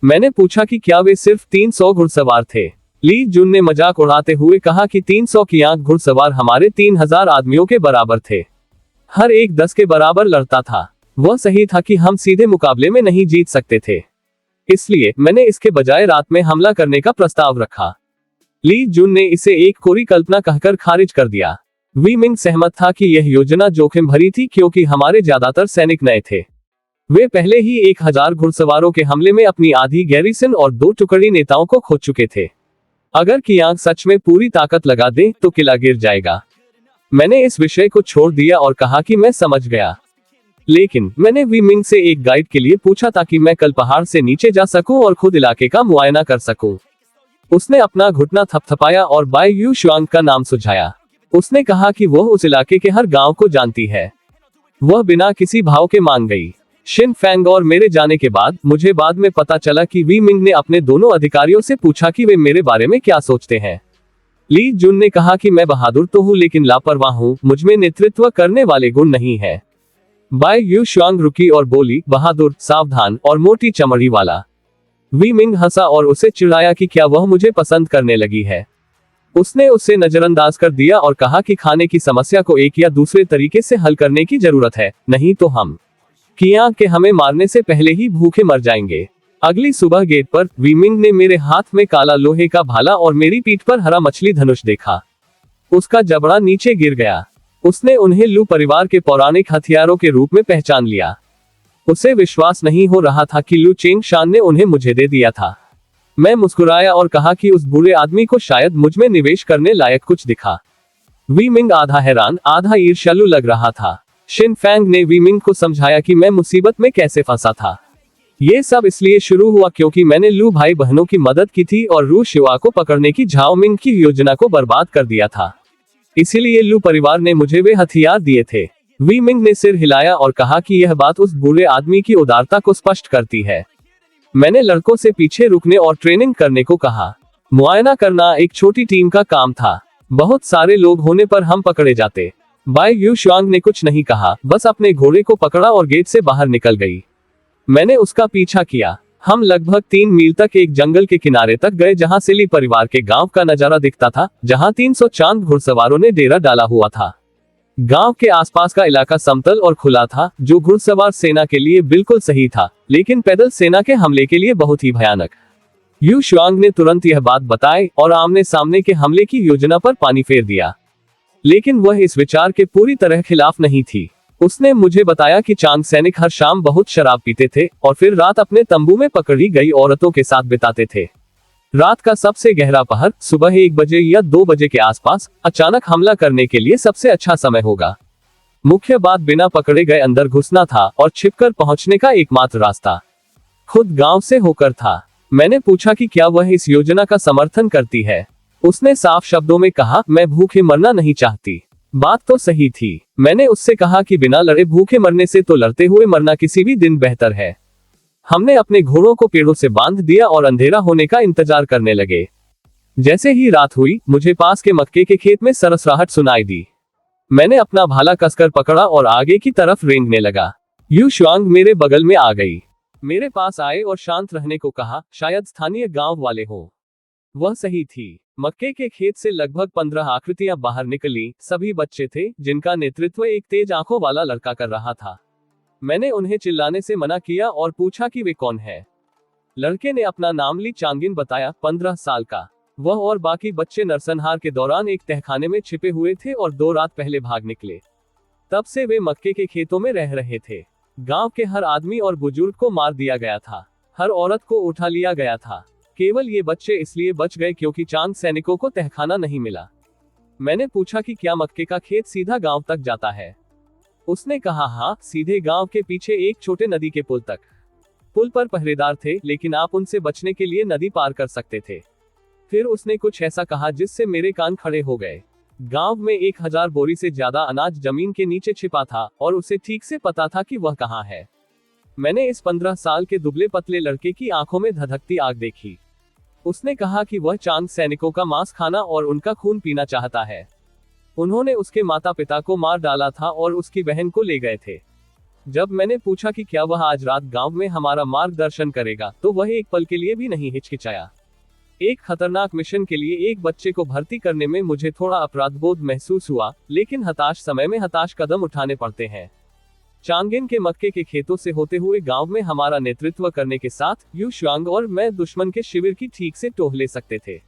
मैंने पूछा कि क्या वे सिर्फ 300 घुड़सवार थे। ली जुन ने मजाक उड़ाते हुए कहा कि 300 कियांग घुड़सवार हमारे 3000 आदमियों के बराबर थे। हर एक 10 के बराबर लड़ता था। वह सही था कि हम सीधे मुकाबले में नहीं जीत सकते थे, इसलिए मैंने इसके बजाय रात में हमला करने का प्रस्ताव रखा। ली जुन ने इसे एक कोरी कल्पना कहकर खारिज कर दिया। वी मिंग सहमत था कि यह योजना जोखिम भरी थी क्योंकि हमारे ज्यादातर सैनिक नए थे। वे पहले ही 1000 घुड़सवारों के हमले में अपनी आधी गैरिसन और 2 टुकड़ी नेताओं को खो चुके थे। अगर कियांग सच में पूरी ताकत लगा दे तो किला गिर जाएगा। मैंने इस विषय को छोड़ दिया और कहा कि मैं समझ गया। लेकिन मैंने वी मिंग से एक गाइड के लिए पूछा ताकि मैं कल पहाड़ से नीचे जा सकूं और खुद इलाके का मुआयना कर सकूं। उसने अपना घुटना थपथपाया और बाई यू शुआंग का नाम सुझाया। उसने कहा कि वह उस इलाके के हर गांव को जानती है। वह बिना किसी भाव के मान गई। शिन फैंग और मेरे जाने के बाद मुझे बाद में पता चला कि वी मिंग ने अपने दोनों अधिकारियों से पूछा कि वे मेरे बारे में क्या सोचते हैं। ली जुन ने कहा कि मैं बहादुर तो हूं लेकिन लापरवाह हूं, मुझमें नेतृत्व करने वाले गुण नहीं है। बाई यू शुआंग रुकी और बोली, बहादुर, सावधान और मोटी चमड़ी वाला। वी मिंग हंसा और उसे चिढ़ाया कि क्या वह मुझे पसंद करने लगी है। उसने उसे नजरअंदाज कर दिया और कहा कि खाने की समस्या को एक या दूसरे तरीके से हल करने की जरूरत है, नहीं तो हम कियांग के हमें मारने से पहले ही भूखे मर जाएंगे। अगली सुबह गेट पर वी मिंग ने मेरे हाथ में काला लोहे का भाला और मेरी पीठ पर हरा मछली धनुष देखा। उसका जबड़ा नीचे गिर गया। उसने उन्हें लू परिवार के पौराणिक हथियारों के रूप में पहचान लिया। उसे विश्वास नहीं हो रहा था कि लू चेंग शान ने उन्हें मुझे दे दिया था। मैं मुस्कुराया और कहा कि उस बुरे आदमी को शायद मुझमें निवेश करने लायक कुछ दिखा। वी मिंग आधा हैरान आधा ईर्ष्यालु लग रहा था। शिन फैंग ने वी मिंग को समझाया कि मैं मुसीबत में कैसे फंसा था। ये सब इसलिए शुरू हुआ क्योंकि मैंने लू भाई बहनों की मदद की थी और रू शिवा को पकड़ने की झाओ मिंग की योजना को बर्बाद कर दिया था। इसीलिए लू परिवार ने मुझे वे हथियार दिए थे। वी मिंग ने सिर हिलाया और कहा कि यह बात उस बुरे आदमी की उदारता को स्पष्ट करती है। मैंने लड़कों से पीछे रुकने और ट्रेनिंग करने को कहा। मुआयना करना एक छोटी टीम का काम था। बहुत सारे लोग होने पर हम पकड़े जाते। बाई यू शुआंग ने कुछ नहीं कहा, बस अपने घोड़े को पकड़ा और गेट से बाहर निकल गई। मैंने उसका पीछा किया। हम लगभग 3 मील तक एक जंगल के किनारे तक गए जहां सिली परिवार के गांव का नजारा दिखता था, जहां 300 चांद घुड़सवारों ने डेरा डाला हुआ था। गांव के आसपास का इलाका समतल और खुला था, जो घुड़सवार सेना के लिए बिल्कुल सही था, लेकिन पैदल सेना के हमले के लिए बहुत ही भयानक। यू शुआंग ने तुरंत यह बात बताई और आमने सामने के हमले की योजना पर पानी फेर दिया, लेकिन वह इस विचार के पूरी तरह खिलाफ नहीं थी। उसने मुझे बताया कि चांग सैनिक हर शाम बहुत शराब पीते थे और फिर रात अपने तंबू में पकड़ी गई औरतों के साथ बिताते थे। रात का सबसे गहरा पहर, सुबह 1 बजे या 2 बजे के आसपास, अचानक हमला करने के लिए सबसे अच्छा समय होगा। मुख्य बात बिना पकड़े गए अंदर घुसना था और छिपकर पहुंचने का एकमात्र रास्ता खुद गांव से होकर था। मैंने पूछा कि क्या वह इस योजना का समर्थन करती है। उसने साफ शब्दों में कहा, मैं भूखे मरना नहीं चाहती। बात तो सही थी। मैंने उससे कहा कि बिना लड़े भूखे मरने से तो लड़ते हुए मरना किसी भी दिन बेहतर है। हमने अपने घोड़ों को पेड़ों से बांध दिया और अंधेरा होने का इंतजार करने लगे। जैसे ही रात हुई, मुझे पास के मक्के के खेत में सरसराहट सुनाई दी। मैंने अपना भाला कसकर पकड़ा और आगे की तरफ रेंगने लगा। यू शुआंग मेरे बगल में आ गई, मेरे पास आए और शांत रहने को कहा, शायद स्थानीय गांव वाले हो। वह सही थी। मक्के के खेत से लगभग 15 आकृतियां बाहर निकली। सभी बच्चे थे, जिनका नेतृत्व एक तेज आंखों वाला लड़का कर रहा था। मैंने उन्हें चिल्लाने से मना किया और पूछा कि वे कौन है। लड़के ने अपना नाम ली चांगिन बताया, 15 साल का। वह और बाकी बच्चे नरसंहार के दौरान एक तहखाने में छिपे हुए थे और 2 रात पहले भाग निकले। तब से वे मक्के के खेतों में रह रहे थे। गांव के हर आदमी और बुजुर्ग को मार दिया गया था। हर औरत को उठा लिया गया था। केवल ये बच्चे इसलिए बच गए क्योंकि चांग सैनिकों को तहखाना नहीं मिला। मैंने पूछा कि क्या मक्के का खेत सीधा गांव तक जाता है। उसने कहा, हाँ, सीधे गांव के पीछे एक छोटे नदी के पुल तक। पुल पर पहरेदार थे, लेकिन आप उनसे बचने के लिए नदी पार कर सकते थे। फिर उसने कुछ ऐसा कहा जिससे मेरे कान खड़े हो गए। गांव में 1000 बोरी से ज्यादा अनाज जमीन के नीचे छिपा था और उसे ठीक से पता था कि वह कहाँ है। मैंने इस 15 साल के दुबले पतले लड़के की आंखों में धधकती आग देखी। उसने कहा कि वह चांग सैनिकों का मांस खाना और उनका खून पीना चाहता है। उन्होंने उसके माता पिता को मार डाला था और उसकी बहन को ले गए थे। जब मैंने पूछा कि क्या वह आज रात गांव में हमारा मार्गदर्शन करेगा, तो वह एक पल के लिए भी नहीं हिचकिचाया। एक खतरनाक मिशन के लिए एक बच्चे को भर्ती करने में मुझे थोड़ा अपराधबोध महसूस हुआ, लेकिन हताश समय में हताश कदम उठाने पड़ते हैं। चांगिन के मक्के के खेतों से होते हुए गांव में हमारा नेतृत्व करने के साथ यू शुआंग और मैं दुश्मन के शिविर की ठीक से टोह ले सकते थे।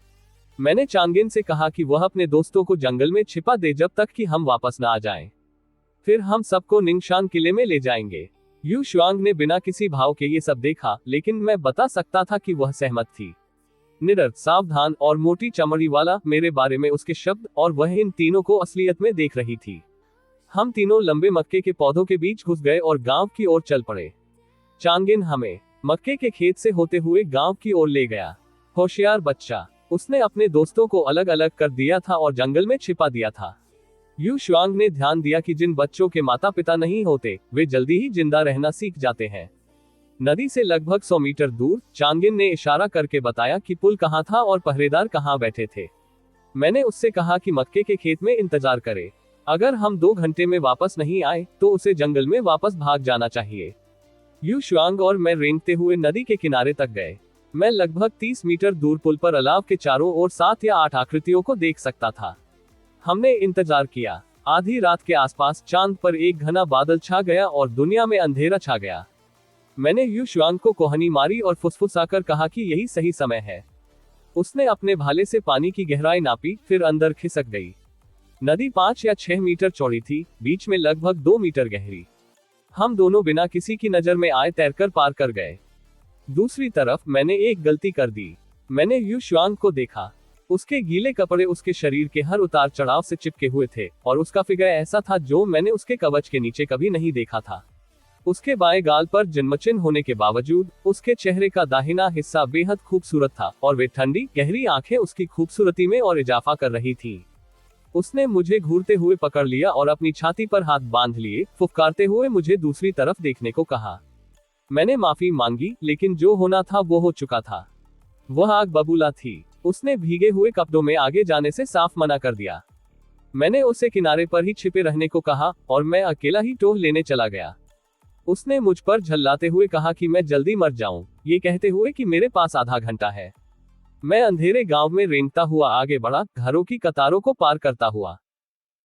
मैंने चांगिन से कहा कि वह अपने दोस्तों को जंगल में छिपा दे जब तक कि हम वापस न आ जाएं। फिर हम सबको निंगशान किले में ले जाएंगे। यू शुआंग ने बिना किसी भाव के ये सब देखा, लेकिन मैं बता सकता था कि वह सहमत थी। निडर, सावधान और मोटी चमड़ी वाला, मेरे बारे में उसके शब्द, और वह इन तीनों को असलियत में देख रही थी। हम तीनों लंबे मक्के के पौधों के बीच घुस गए और गांव की ओर चल पड़े। चांगिन हमें मक्के के खेत से होते हुए गांव की ओर ले गया। होशियार बच्चा, उसने अपने दोस्तों को अलग अलग कर दिया था और जंगल में छिपा दिया था। यू शुआंग ने ध्यान दिया कि जिन बच्चों के माता पिता नहीं होते, वे जल्दी ही जिंदा रहना सीख जाते हैं। नदी से लगभग 100 मीटर दूर चांगिन ने इशारा करके बताया कि पुल कहाँ था और पहरेदार कहाँ बैठे थे। मैंने उससे कहा कि मक्के के खेत में इंतजार करे। अगर हम 2 घंटे में वापस नहीं आए तो उसे जंगल में वापस भाग जाना चाहिए। यू शुआंग और मैं रेंगते हुए नदी के किनारे तक गए। मैं लगभग 30 मीटर दूर पुल पर अलाव के चारों ओर 7 या 8 आकृतियों को देख सकता था। हमने इंतजार किया। आधी रात के आसपास चांद पर एक घना बादल छा गया और दुनिया में अंधेरा छा गया। मैंने यू शुआंग को कोहनी मारी और फुसफुसाकर कहा कि यही सही समय है। उसने अपने भाले से पानी की गहराई नापी, फिर अंदर खिसक गई। नदी 5 या 6 मीटर चौड़ी थी, बीच में लगभग 2 मीटर गहरी। हम दोनों बिना किसी की नजर में आए तैरकर पार कर गए। दूसरी तरफ मैंने एक गलती कर दी। मैंने यू शुआंग को देखा। उसके गीले कपड़े उसके शरीर के हर उतार चढ़ाव से चिपके हुए थे और उसका फिगर ऐसा था जो मैंने उसके कवच के नीचे कभी नहीं देखा था। उसके बाएं गाल पर जन्मचिन्ह होने के बावजूद उसके चेहरे का दाहिना हिस्सा बेहद खूबसूरत था और वे ठंडी गहरी आंखें उसकी खूबसूरती में और इजाफा कर रही थीं। उसने मुझे घूरते हुए पकड़ लिया और अपनी छाती पर हाथ बांध लिए, फुफकारते हुए मुझे दूसरी तरफ देखने को कहा। मैंने माफी मांगी, लेकिन जो होना था वो हो चुका था। वह आग बबूला थी। उसने भीगे हुए कपड़ों में आगे जाने से साफ मना कर दिया। मैंने उसे किनारे पर ही छिपे रहने को कहा और मैं अकेला ही टोह लेने चला गया। उसने मुझ पर झल्लाते हुए कहा कि मैं जल्दी मर जाऊं, ये कहते हुए कि मेरे पास आधा घंटा है। मैं अंधेरे गांव में रेंगता हुआ आगे बढ़ा, घरों की कतारों को पार करता हुआ।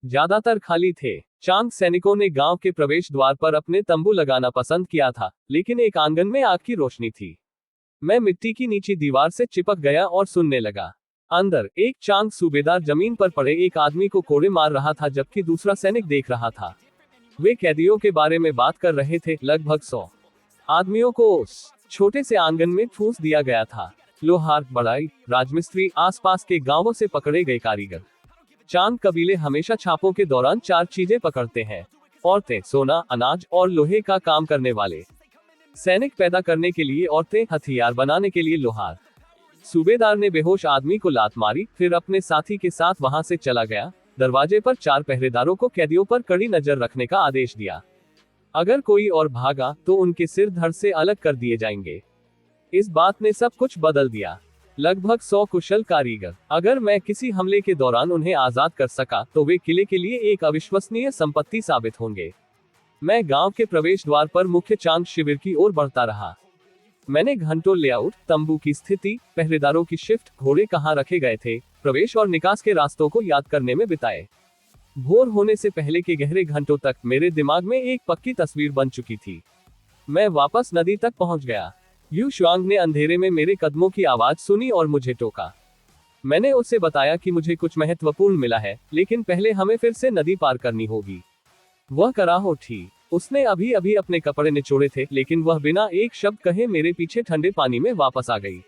ज्यादातर खाली थे। चांग सैनिकों ने गांव के प्रवेश द्वार पर अपने तंबू लगाना पसंद किया था, लेकिन एक आंगन में आग की रोशनी थी। मैं मिट्टी की नीची दीवार से चिपक गया और सुनने लगा। अंदर एक चांग सूबेदार जमीन पर पड़े एक आदमी को कोड़े मार रहा था, जबकि दूसरा सैनिक देख रहा था। वे कैदियों के बारे में बात कर रहे थे। लगभग 100 आदमियों को उस छोटे से आंगन में ठूंस दिया गया था। लोहार, बढ़ई, राजमिस्त्री, आसपास के गांवों से पकड़े गए कारीगर। चांग कबीले हमेशा छापों के दौरान 4 चीजें पकड़ते हैं: औरतें, सोना, अनाज और लोहे का काम करने वाले। सैनिक पैदा करने के लिए औरतें, हथियार बनाने के लिए लोहार। सूबेदार ने बेहोश आदमी को लात मारी, फिर अपने साथी के साथ वहां से चला गया। दरवाजे पर 4 पहरेदारों को कैदियों पर कड़ी नजर रखने का आदेश दिया। अगर कोई और भागा तो उनके सिर धड़ से अलग कर दिए जाएंगे। इस बात ने सब कुछ बदल दिया। लगभग 100 कुशल कारीगर। अगर मैं किसी हमले के दौरान उन्हें आजाद कर सका तो वे किले के लिए एक अविश्वसनीय संपत्ति साबित होंगे। मैं गांव के प्रवेश द्वार पर मुख्य चांग शिविर की ओर बढ़ता रहा। मैंने घंटों लेआउट, तंबू की स्थिति, पहरेदारों की शिफ्ट, घोड़े कहाँ रखे गए थे, प्रवेश और निकास के रास्तों को याद करने में बिताए। भोर होने से पहले के गहरे घंटों तक मेरे दिमाग में एक पक्की तस्वीर बन चुकी थी। मैं वापस नदी तक पहुंच गया। यू शुआंग ने अंधेरे में मेरे कदमों की आवाज सुनी और मुझे टोका। मैंने उसे बताया कि मुझे कुछ महत्वपूर्ण मिला है, लेकिन पहले हमें फिर से नदी पार करनी होगी। वह कराह उठी। उसने अभी अभी अपने कपड़े निचोड़े थे, लेकिन वह बिना एक शब्द कहे मेरे पीछे ठंडे पानी में वापस आ गई।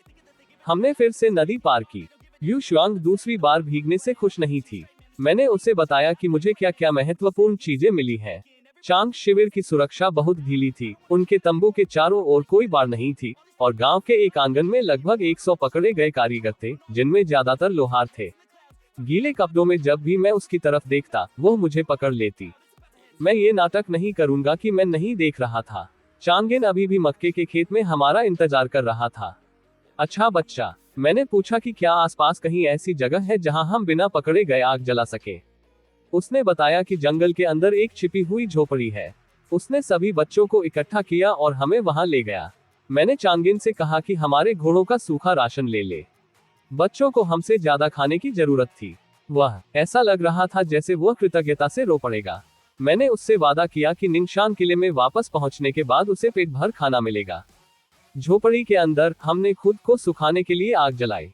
हमने फिर से नदी पार की। यू शुआंग दूसरी बार भीगने से खुश नहीं थी। मैंने उसे बताया कि मुझे क्या क्या महत्वपूर्ण चीजें मिली हैं। चांग शिविर की सुरक्षा बहुत ढीली थी। उनके तंबू के चारों ओर कोई बाड़ नहीं थी और गांव के एक आंगन में लगभग 100 पकड़े गए कारीगर थे, जिनमें ज्यादातर लोहार थे। गीले कपड़ों में जब भी मैं उसकी तरफ देखता, वो मुझे पकड़ लेती। मैं ये नाटक नहीं करूंगा कि मैं नहीं देख रहा था। चांगेन अभी भी मक्के के खेत में हमारा इंतजार कर रहा था। अच्छा बच्चा, मैंने पूछा कि क्या आसपास कहीं ऐसी जगह है जहां हम बिना पकड़े गए आग जला सके। उसने बताया कि जंगल के अंदर एक छिपी हुई झोपड़ी है। उसने सभी बच्चों को इकट्ठा किया और हमें वहां ले गया। मैंने चांगेन से कहा कि हमारे घोड़ों का सूखा राशन ले ले। बच्चों को हमसे ज्यादा खाने की जरूरत थी। वह ऐसा लग रहा था जैसे वह कृतज्ञता से रो पड़ेगा। मैंने उससे वादा किया कि निंगशान किले में वापस पहुंचने के बाद उसे पेट भर खाना मिलेगा। झोपड़ी के अंदर हमने खुद को सुखाने के लिए आग जलाई।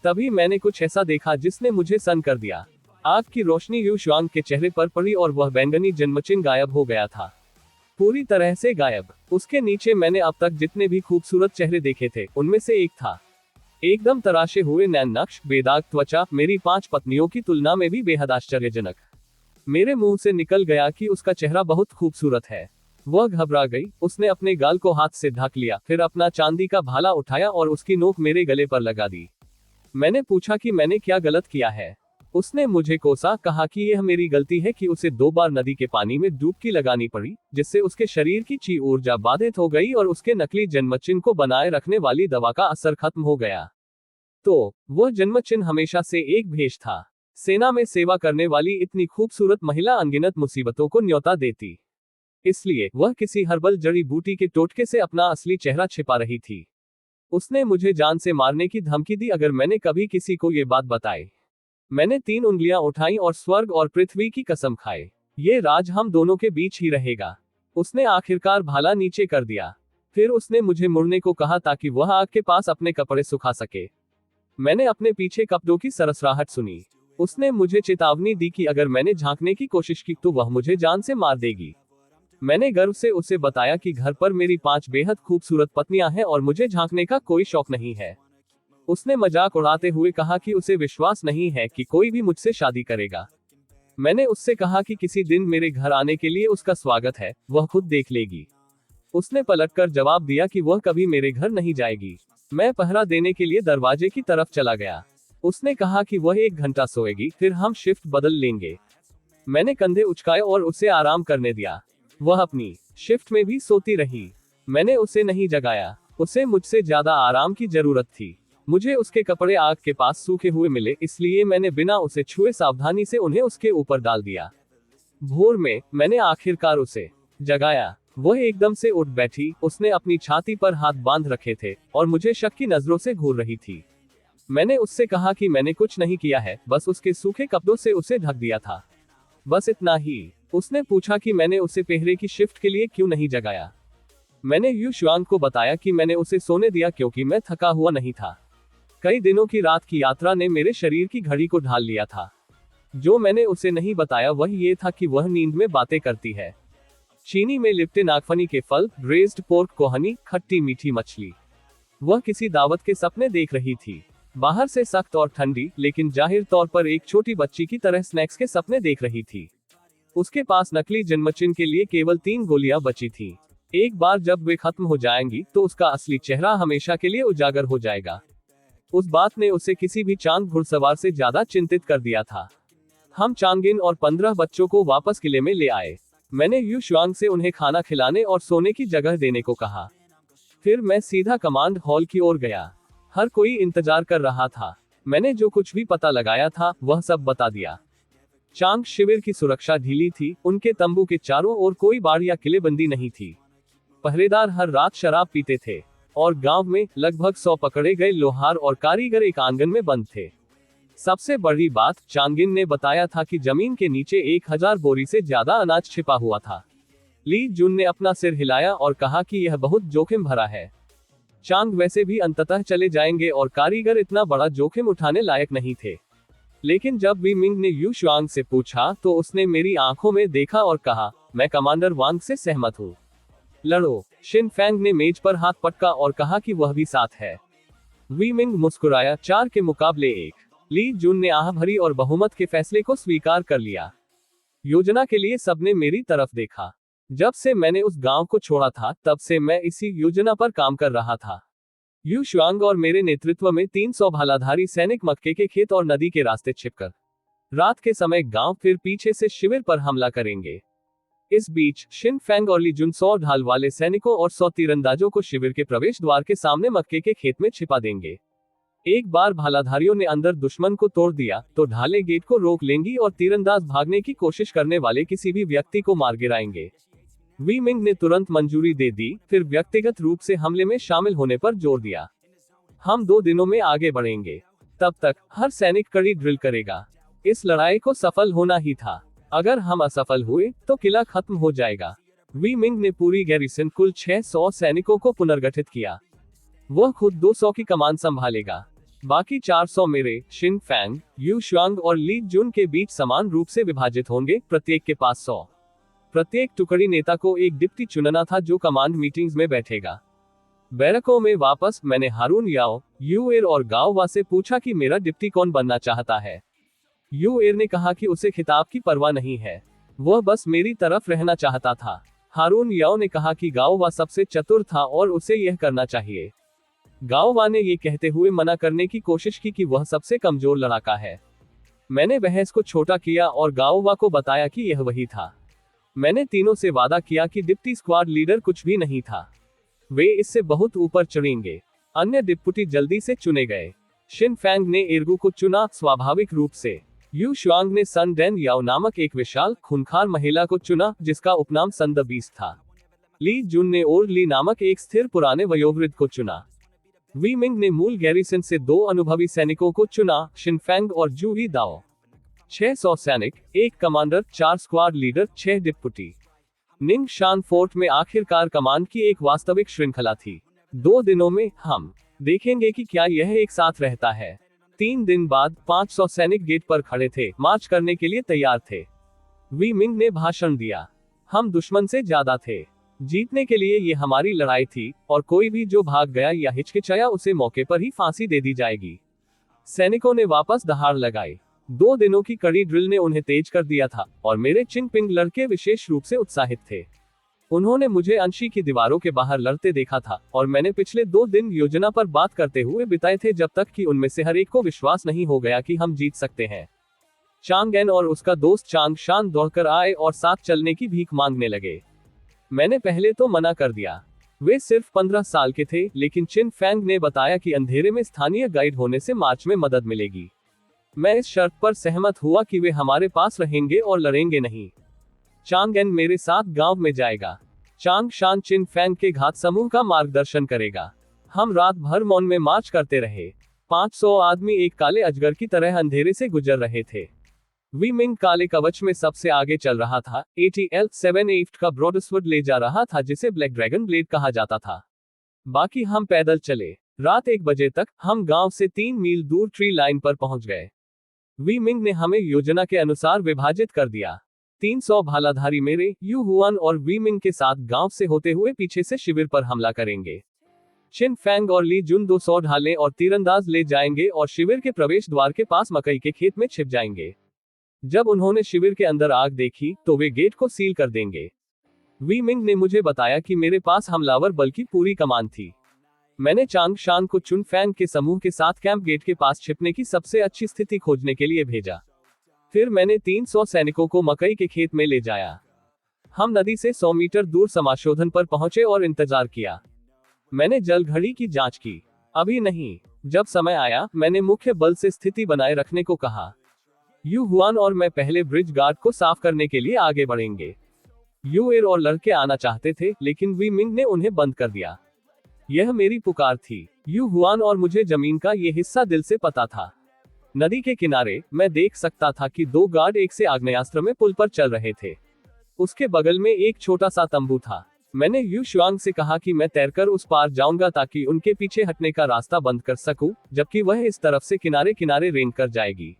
तभी मैंने कुछ ऐसा देखा जिसने मुझे सन्न कर दिया। आग की रोशनी यू शुआंग के चेहरे पर पड़ी और वह बैंगनी जन्मचिन्ह गायब हो गया था। पूरी तरह से गायब। उसके नीचे मैंने अब तक जितने भी खूबसूरत चेहरे देखे थे, उनमें से एक था। एकदम तराशे हुए नैन नक्श, बेदाग त्वचा, मेरी 5 पत्नियों की तुलना में भी बेहद आश्चर्यजनक। मेरे मुंह से निकल गया कि उसका चेहरा बहुत खूबसूरत है। वह घबरा गई। उसने अपने गाल को हाथ से ढक लिया, फिर अपना चांदी का भाला उठाया और उसकी नोक मेरे गले पर लगा दी। मैंने पूछा कि मैंने क्या गलत किया है। उसने मुझे कोसा, कहा कि यह मेरी गलती है कि उसे 2 बार नदी के पानी में डुबकी लगानी पड़ी, जिससे उसके शरीर की ची ऊर्जा बाधित हो गई और उसके नकली जन्मचिन्ह को बनाए रखने वाली दवा का असर खत्म हो गया। तो वह जन्मचिन्ह हमेशा से एक भेष था। सेना में सेवा करने वाली इतनी खूबसूरत महिला अनगिनत मुसीबतों को न्योता देती, इसलिए वह किसी हर्बल जड़ी बूटी के टोटके से अपना असली चेहरा छिपा रही थी। उसने मुझे जान से मारने की धमकी दी अगर मैंने कभी किसी को ये बात बताई। मैंने 3 उंगलियां उठाई और स्वर्ग और पृथ्वी की कसम खाई, ये राज हम दोनों के बीच ही रहेगा। उसने आखिरकार भाला नीचे कर दिया। फिर उसने मुझे मुड़ने को कहा ताकि वह आग के पास अपने कपड़े सुखा सके। मैंने अपने पीछे कपड़ों की सरसराहट सुनी। उसने मुझे चेतावनी दी कि अगर मैंने झांकने की कोशिश की तो वह मुझे जान से मार देगी। मैंने गर्व से उसे बताया कि घर पर मेरी 5 बेहद खूबसूरत पत्नियां हैं और मुझे झांकने का कोई शौक नहीं है। उसने मजाक उड़ाते हुए कहा कि उसे विश्वास नहीं है कि कोई भी मुझसे शादी करेगा। मैंने उससे कहा कि किसी दिन मेरे घर आने के लिए उसका स्वागत है, वह खुद देख लेगी। उसने पलटकर जवाब दिया कि वह कभी मेरे घर नहीं जाएगी। मैं पहरा देने के लिए दरवाजे की तरफ चला गया। उसने कहा कि वह 1 घंटा सोएगी, फिर हम शिफ्ट बदल लेंगे। मैंने कंधे उचकाए और उसे आराम करने दिया। वह अपनी शिफ्ट में भी सोती रही। मैंने उसे नहीं जगाया। उसे मुझसे ज्यादा आराम की जरूरत थी। मुझे उसके कपड़े आग के पास सूखे हुए मिले, इसलिए मैंने बिना उसे छुए सावधानी से उन्हें उसके ऊपर डाल दिया। भोर में मैंने आखिरकार उसे जगाया। वह एकदम से उठ बैठी। उसने अपनी छाती पर हाथ बांध रखे थे और मुझे शक की नजरों से घूर रही थी। मैंने उससे कहा कि मैंने कुछ नहीं किया है, बस उसके सूखे कपड़ों से उसे ढक दिया था। बस इतना ही। उसने पूछा कि मैंने उसे पहरे की शिफ्ट के लिए क्यों नहीं जगाया। मैंने यू शुआंग को बताया कि मैंने उसे सोने दिया क्योंकि मैं थका हुआ नहीं था। कई दिनों की रात की यात्रा ने मेरे शरीर की घड़ी को ढाल लिया था। जो मैंने उसे नहीं बताया वह ये था कि वह नींद में बातें करती है। चीनी में लिपटे नागफनी के फल, ब्रेज्ड पोर्क कोहनी, खट्टी मीठी मछली। वह किसी दावत के सपने देख रही थी। बाहर से सख्त और ठंडी, लेकिन जाहिर तौर पर एक छोटी बच्ची की तरह स्नैक्स के सपने देख रही थी। उसके पास नकली जन्मचिन्ह के लिए केवल 3 गोलियां बची थी। एक बार जब वे खत्म हो जाएंगी तो उसका असली चेहरा हमेशा के लिए उजागर हो जाएगा। उस बात ने उसे किसी भी चांद घुड़सवार से ज्यादा चिंतित कर दिया था। हम चांगिन और 15 बच्चों को वापस किले में ले आए। मैंने यू शुआंग से उन्हें खाना खिलाने और सोने की जगह देने को कहा। फिर मैं सीधा कमांड हॉल की ओर गया। हर कोई इंतजार कर रहा था। मैंने जो कुछ भी पता लगाया था वह सब बता दिया। चांग शिविर की सुरक्षा ढीली थी। उनके तंबू के चारों ओर कोई बाड़ या किलेबंदी नहीं थी। पहरेदार हर रात शराब पीते थे और गांव में लगभग 100 पकड़े गए लोहार और कारीगर एक आंगन में बंद थे। सबसे बड़ी बात, चांगिन ने बताया था कि जमीन के नीचे 1000 बोरी से ज्यादा अनाज छिपा हुआ था। ली जुन ने अपना सिर हिलाया और कहा कि यह बहुत जोखिम भरा है। चांग वैसे भी अंततः चले जाएंगे और कारीगर इतना बड़ा जोखिम उठाने लायक नहीं थे। लेकिन जब वी मिंग ने यू शुआंग से पूछा तो उसने मेरी आंखों में देखा और कहा, मैं कमांडर वांग से सहमत हूँ। लड़ो। शिन फैंग ने मेज पर हाथ पटका और कहा कि वह भी साथ है। वी मिंग मुस्कुराया। 4 के मुकाबले 1। ली जुन ने आह भरी और बहुमत के फैसले को स्वीकार कर लिया। योजना के लिए सबने मेरी तरफ देखा। जब से मैंने उस गांव को छोड़ा था तब से मैं इसी योजना पर काम कर रहा था। यू शुआंग और मेरे नेतृत्व में 300 भालाधारी सैनिक मक्के के खेत और नदी के रास्ते छिपकर रात के समय गांव फिर पीछे से शिविर पर हमला करेंगे। इस बीच शिन फैंग और ली जुन 100 ढाल वाले सैनिकों और 100 तीरंदाजों को शिविर के प्रवेश द्वार के सामने मक्के के खेत में छिपा देंगे। एक बार भालाधारियों ने अंदर दुश्मन को तोड़ दिया तो ढाले गेट को रोक लेंगी और तीरंदाज भागने की कोशिश करने वाले किसी भी व्यक्ति को मार गिराएंगे। वी मिंग ने तुरंत मंजूरी दे दी, फिर व्यक्तिगत रूप से हमले में शामिल होने पर जोर दिया। हम 2 दिनों में आगे बढ़ेंगे। तब तक हर सैनिक कड़ी ड्रिल करेगा। इस लड़ाई को सफल होना ही था। अगर हम असफल हुए तो किला खत्म हो जाएगा। वी मिंग ने पूरी गैरिसन कुल 600 सैनिकों को पुनर्गठित किया। वह खुद 200 की कमान संभालेगा। बाकी 400 मेरे, शिन फैंग, यू शुआंग और ली जुन के बीच समान रूप से विभाजित होंगे, प्रत्येक के पास 100। प्रत्येक टुकड़ी नेता को एक डिप्टी चुनना था जो कमांड मीटिंग्स में बैठेगा। बैरकों में वापस मैंने हारून याओ, यू एर और गाओ वा से पूछा कि मेरा डिप्टी कौन बनना चाहता है। यू एर ने कहा कि उसे खिताब की परवाह नहीं है, वह बस मेरी तरफ रहना चाहता था। हारून याओ ने कहा कि गाओ वा सबसे चतुर था और उसे यह करना चाहिए। गाओवा ने यह कहते हुए मना करने की कोशिश की कि वह सबसे कमजोर लड़ाका है। मैंने बहस को छोटा किया और गाओवा को बताया कि यह वही था। मैंने तीनों से वादा किया कि डिप्टी स्क्वाड लीडर कुछ भी नहीं था, वे इससे बहुत ऊपर चढ़ेंगे। अन्य डिप्टी जल्दी से चुने गए। शिन फैंग ने इर्गू को चुना, स्वाभाविक रूप से। यू शुआंग ने सन डेन याओ नामक एक विशाल खूंखार महिला को चुना जिसका उपनाम सन द बीस्ट था। ली जुन ने ओर ली नामक एक स्थिर पुराने वयोवृद्ध को चुना। वी मिंग ने मूल गैरिसन से 2 अनुभवी सैनिकों को चुना, शिन फैंग और जू ही दाओ। 600 सैनिक, 1 कमांडर, 4 स्क्वाड लीडर, 6 डिप्टी। निंग शान फोर्ट में आखिरकार कमांड की एक वास्तविक श्रृंखला थी। 2 दिनों में हम देखेंगे कि क्या यह एक साथ रहता है। 3 दिन बाद 500 सैनिक गेट पर खड़े थे, मार्च करने के लिए तैयार थे। वी मिंग ने भाषण दिया। हम दुश्मन से ज्यादा थे। जीतने के लिए ये हमारी लड़ाई थी और कोई भी जो भाग गया या हिचकिचाया उसे मौके पर ही फांसी दे दी जाएगी। सैनिकों ने वापस दहाड़ लगाई। 2 दिनों की कड़ी ड्रिल ने उन्हें तेज कर दिया था और मेरे चिंगपिंग लड़के विशेष रूप से उत्साहित थे। उन्होंने मुझे अंशी की दीवारों के बाहर लड़ते देखा था और मैंने पिछले 2 दिन योजना पर बात करते हुए बिताए थे जब तक कि उनमें से हर एक को विश्वास नहीं हो गया कि हम जीत सकते हैं। चांगेन और उसका दोस्त चांग शान दौड़कर आए और साथ चलने की भीख मांगने लगे। मैंने पहले तो मना कर दिया। वे सिर्फ 15 साल के थे, लेकिन चिन फैंग ने बताया कि अंधेरे में स्थानीय गाइड होने से मार्च में मदद मिलेगी। मैं इस शर्त पर सहमत हुआ कि वे हमारे पास रहेंगे और लड़ेंगे नहीं। चांगेन मेरे साथ गांव में जाएगा। चांग शान चिन फैंग के घात समूह का मार्गदर्शन करेगा। हम रात भर मौन में मार्च करते रहे। 500 आदमी एक काले अजगर की तरह अंधेरे से गुजर रहे थे। वी मिंग काले कवच में सबसे आगे चल रहा था। ATL-78 का ब्रॉडस्वर्ड ले जा रहा था जिसे ब्लैक ड्रैगन ब्लेड कहा जाता था। बाकी हम पैदल चले। रात 1 बजे तक हम गांव से 3 मील दूर ट्री लाइन पर पहुंच गए। वी मिंग ने हमें योजना के अनुसार विभाजित कर दिया। 300 भालाधारी मेरे, यू हुआन और वी मिंग के साथ गांव से होते हुए पीछे से शिविर पर हमला करेंगे। चिन फैंग और ली जुन 200 ढालें और तीरंदाज ले जाएंगे और शिविर के प्रवेश द्वार के पास मकई के खेत में छिप जाएंगे। जब उन्होंने शिविर के अंदर आग देखी तो वे गेट को सील कर देंगे। वी मिंग ने मुझे बताया कि मेरे पास हमलावर बल की पूरी कमान थी। मैंने चांग शान को चुन फैंग के समूह के साथ कैंप गेट के पास छिपने की सबसे अच्छी स्थिति खोजने के लिए भेजा। फिर मैंने 300 सैनिकों को मकई के खेत में ले जाया। हम नदी से 100 मीटर दूर समाशोधन पर पहुंचे और इंतजार किया। मैंने जल घड़ी की जांच की। अभी नहीं। जब समय आया, मैंने मुख्य बल से स्थिति बनाए रखने को कहा। यू हुआन और मैं पहले ब्रिज गार्ड को साफ करने के लिए आगे बढ़ेंगे। यू एर और लड़के आना चाहते थे, लेकिन वी मिंग ने उन्हें बंद कर दिया। यह मेरी पुकार थी। यू हुआन और मुझे जमीन का यह हिस्सा दिल से पता था। नदी के किनारे मैं देख सकता था कि 2 गार्ड एक से आग्नेयास्त्र में पुल पर चल रहे थे। उसके बगल में एक छोटा सा तंबू था। मैंने यू शुआंग से कहा कि मैं तैरकर उस पार जाऊंगा ताकि उनके पीछे हटने का रास्ता बंद कर सकूं, जबकि वह इस तरफ से किनारे किनारे रेंग कर जाएगी।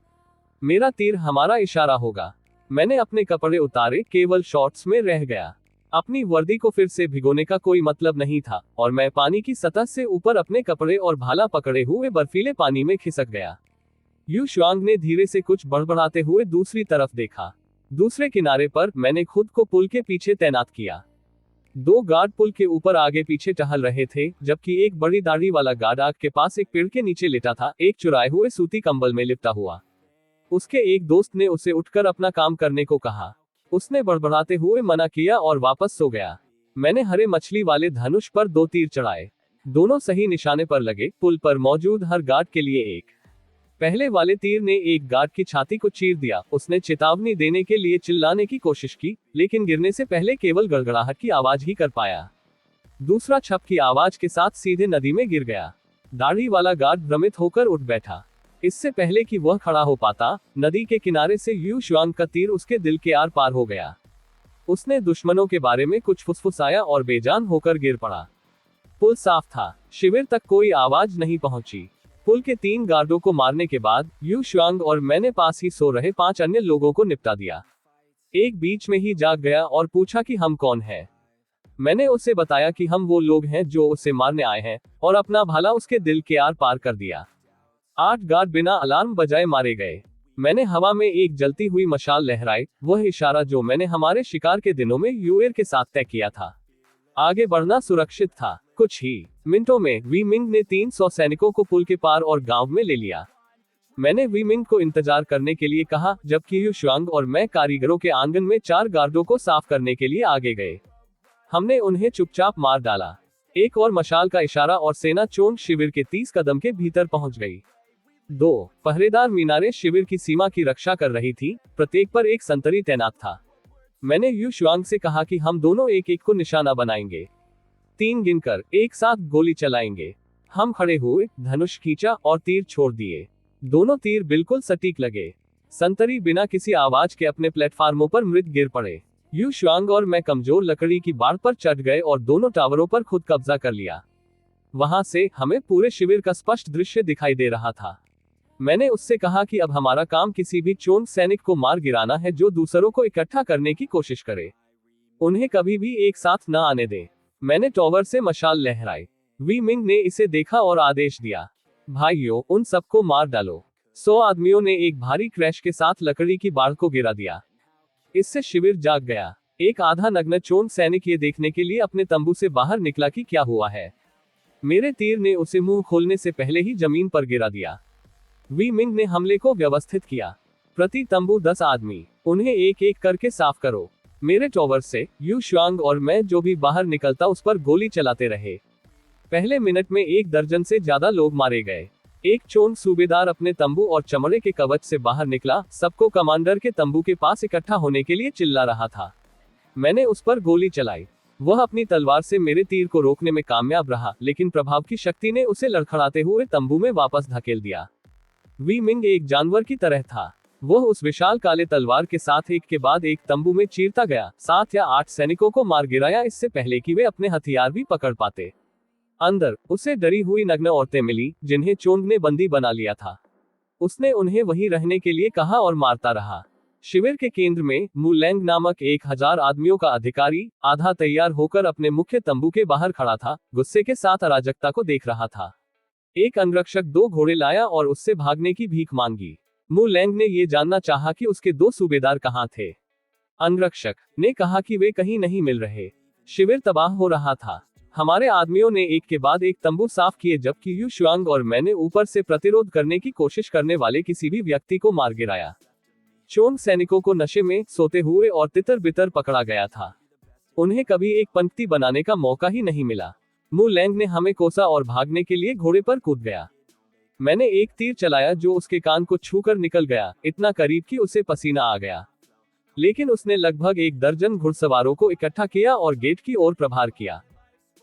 मेरा तीर हमारा इशारा होगा। मैंने अपने कपड़े उतारे, केवल शॉर्ट्स में रह गया। अपनी वर्दी को फिर से भिगोने का कोई मतलब नहीं था और मैं पानी की सतह से ऊपर अपने कपड़े और भाला पकड़े हुए बर्फीले पानी में खिसक गया। यू शुआंग ने धीरे से कुछ बड़बड़ाते हुए दूसरी तरफ देखा। दूसरे किनारे पर मैंने खुद को पुल के पीछे तैनात किया। 2 गार्ड पुल के ऊपर आगे पीछे टहल रहे थे, जबकि एक बड़ी दाढ़ी वाला गार्ड आग के पास एक पेड़ के नीचे लेटा था, एक चुराए हुए सूती कंबल में लिपटा हुआ। उसके एक दोस्त ने उसे उठकर अपना काम करने को कहा। उसने बड़बड़ाते हुए मना किया और वापस सो गया। मैंने हरे मछली वाले धनुष पर 2 तीर चढ़ाए। दोनों सही निशाने पर लगे। पुल पर मौजूद हर गार्ड के लिए एक। पहले वाले तीर ने एक गार्ड की छाती को चीर दिया। उसने चेतावनी देने के लिए चिल्लाने की कोशिश की, लेकिन गिरने से पहले केवल गड़गड़ाहट की आवाज ही कर पाया। दूसरा छप की आवाज के साथ सीधे नदी में गिर गया। दाढ़ी वाला गार्ड भ्रमित होकर उठ बैठा। इससे पहले कि वह खड़ा हो पाता, नदी के किनारे से यू शुआंग का तीर उसके दिल के आर पार हो गया। उसने दुश्मनों के बारे में कुछ फुसफुसाया और बेजान होकर गिर पड़ा। पुल साफ था। शिविर तक कोई आवाज नहीं पहुंची। पुल के 3 गार्डों को मारने के बाद यू शुआंग और मैंने पास ही सो रहे 5 अन्य लोगों को निपटा दिया। एक बीच में ही जाग गया और पूछा कि हम कौन हैं। मैंने उसे बताया कि हम वो लोग हैं जो उसे मारने आए हैं, और अपना भाला उसके दिल के आर पार कर दिया। 8 गार्ड बिना अलार्म बजाए मारे गए। मैंने हवा में एक जलती हुई मशाल लहराई, वह इशारा जो मैंने हमारे शिकार के दिनों में यूएर के साथ तय किया था। आगे बढ़ना सुरक्षित था। कुछ ही मिनटों में वी मिंग ने 300 सैनिकों को पुल के पार और गांव में ले लिया। मैंने वी मिंग को इंतजार करने के लिए कहा, जबकि यू शुआंग और मैं कारीगरों के आंगन में 4 गार्डों को साफ करने के लिए आगे गए। हमने उन्हें चुपचाप मार डाला। एक और मशाल का इशारा और सेना चोंग शिविर के 30 कदम के भीतर पहुंच गई। 2 पहरेदार मीनारें शिविर की सीमा की रक्षा कर रही थी, प्रत्येक पर एक संतरी तैनात था। मैंने यू शुआंग से कहा कि हम दोनों एक एक को निशाना बनाएंगे। 3 गिनकर एक साथ गोली चलाएंगे। हम खड़े हुए, धनुष खींचा और तीर छोड़ दिए। दोनों तीर बिल्कुल सटीक लगे। संतरी बिना किसी आवाज के अपने प्लेटफार्मों पर मृत गिर पड़े। यू शुआंग और मैं कमजोर लकड़ी की बाड़ पर चढ़ गए और दोनों टावरों पर खुद कब्जा कर लिया। वहां से हमें पूरे शिविर का स्पष्ट दृश्य दिखाई दे रहा था। मैंने उससे कहा कि अब हमारा काम किसी भी चोंग सैनिक को मार गिराना है जो दूसरों को इकट्ठा करने की कोशिश करे। उन्हें कभी भी एक साथ न आने दें। मैंने टॉवर से मशाल लहराई। वी मिंग ने इसे देखा और आदेश दिया, भाइयों, उन सबको मार डालो। 100 आदमियों ने एक भारी क्रैश के साथ लकड़ी की बाड़ को गिरा दिया। इससे शिविर जाग गया। एक आधा नग्न चोन सैनिक ये देखने के लिए अपने तंबू से बाहर निकला कि क्या हुआ है। मेरे तीर ने उसे मुंह खोलने से पहले ही जमीन पर गिरा दिया। वी मिंग ने हमले को व्यवस्थित किया। प्रति तंबू 10 आदमी, उन्हें एक एक करके साफ करो। मेरे टॉवर से यू शुआंग और मैं जो भी बाहर निकलता उस पर गोली चलाते रहे। पहले मिनट में 1 दर्जन से ज्यादा लोग मारे गए। एक चोन सूबेदार अपने तंबू और चमड़े के कवच से बाहर निकला, सबको कमांडर के तंबू के पास इकट्ठा होने के लिए चिल्ला रहा था। मैंने उस पर गोली चलाई। वह अपनी तलवार से मेरे तीर को रोकने में कामयाब रहा, लेकिन प्रभाव की शक्ति ने उसे लड़खड़ाते हुए तंबू में वापस धकेल दिया। वी मिंग एक जानवर की तरह था। वह उस विशाल काले तलवार के साथ एक के बाद एक तंबू में चीरता गया, 7 या 8 सैनिकों को मार गिराया, इससे पहले कि वे अपने हथियार भी पकड़ पाते। अंदर उसे डरी हुई नग्न औरतें मिली, जिन्हें चोंग ने बंदी बना लिया था। उसने उन्हें वहीं रहने के लिए कहा और मारता रहा। शिविर के केंद्र में मू लैंग नामक 1000 आदमियों का अधिकारी आधा तैयार होकर अपने मुख्य तंबू के बाहर खड़ा था, गुस्से के साथ अराजकता को देख रहा था। एक अंगरक्षक 2 घोड़े लाया और उससे भागने की भीख मांगी। मू लैंग ने यह जानना चाहा कि उसके 2 सूबेदार कहाँ थे। अंगरक्षक ने कहा कि वे कहीं नहीं मिल रहे। शिविर तबाह हो रहा था। हमारे आदमियों ने एक के बाद एक तंबू साफ किए, जबकि यू शुआंग और मैंने ऊपर से प्रतिरोध करने की कोशिश करने वाले किसी भी व्यक्ति को मार गिराया। चोंग सैनिकों को नशे में सोते हुए और तितर बितर पकड़ा गया था। उन्हें कभी एक पंक्ति बनाने का मौका ही नहीं मिला। मू लैंग ने हमें कोसा और भागने के लिए घोड़े पर कूद गया। मैंने एक तीर चलाया जो उसके कान को छूकर निकल गया, इतना करीब कि उसे पसीना आ गया। लेकिन उसने लगभग 1 दर्जन घुड़सवारों को इकट्ठा किया और गेट की ओर प्रहार किया।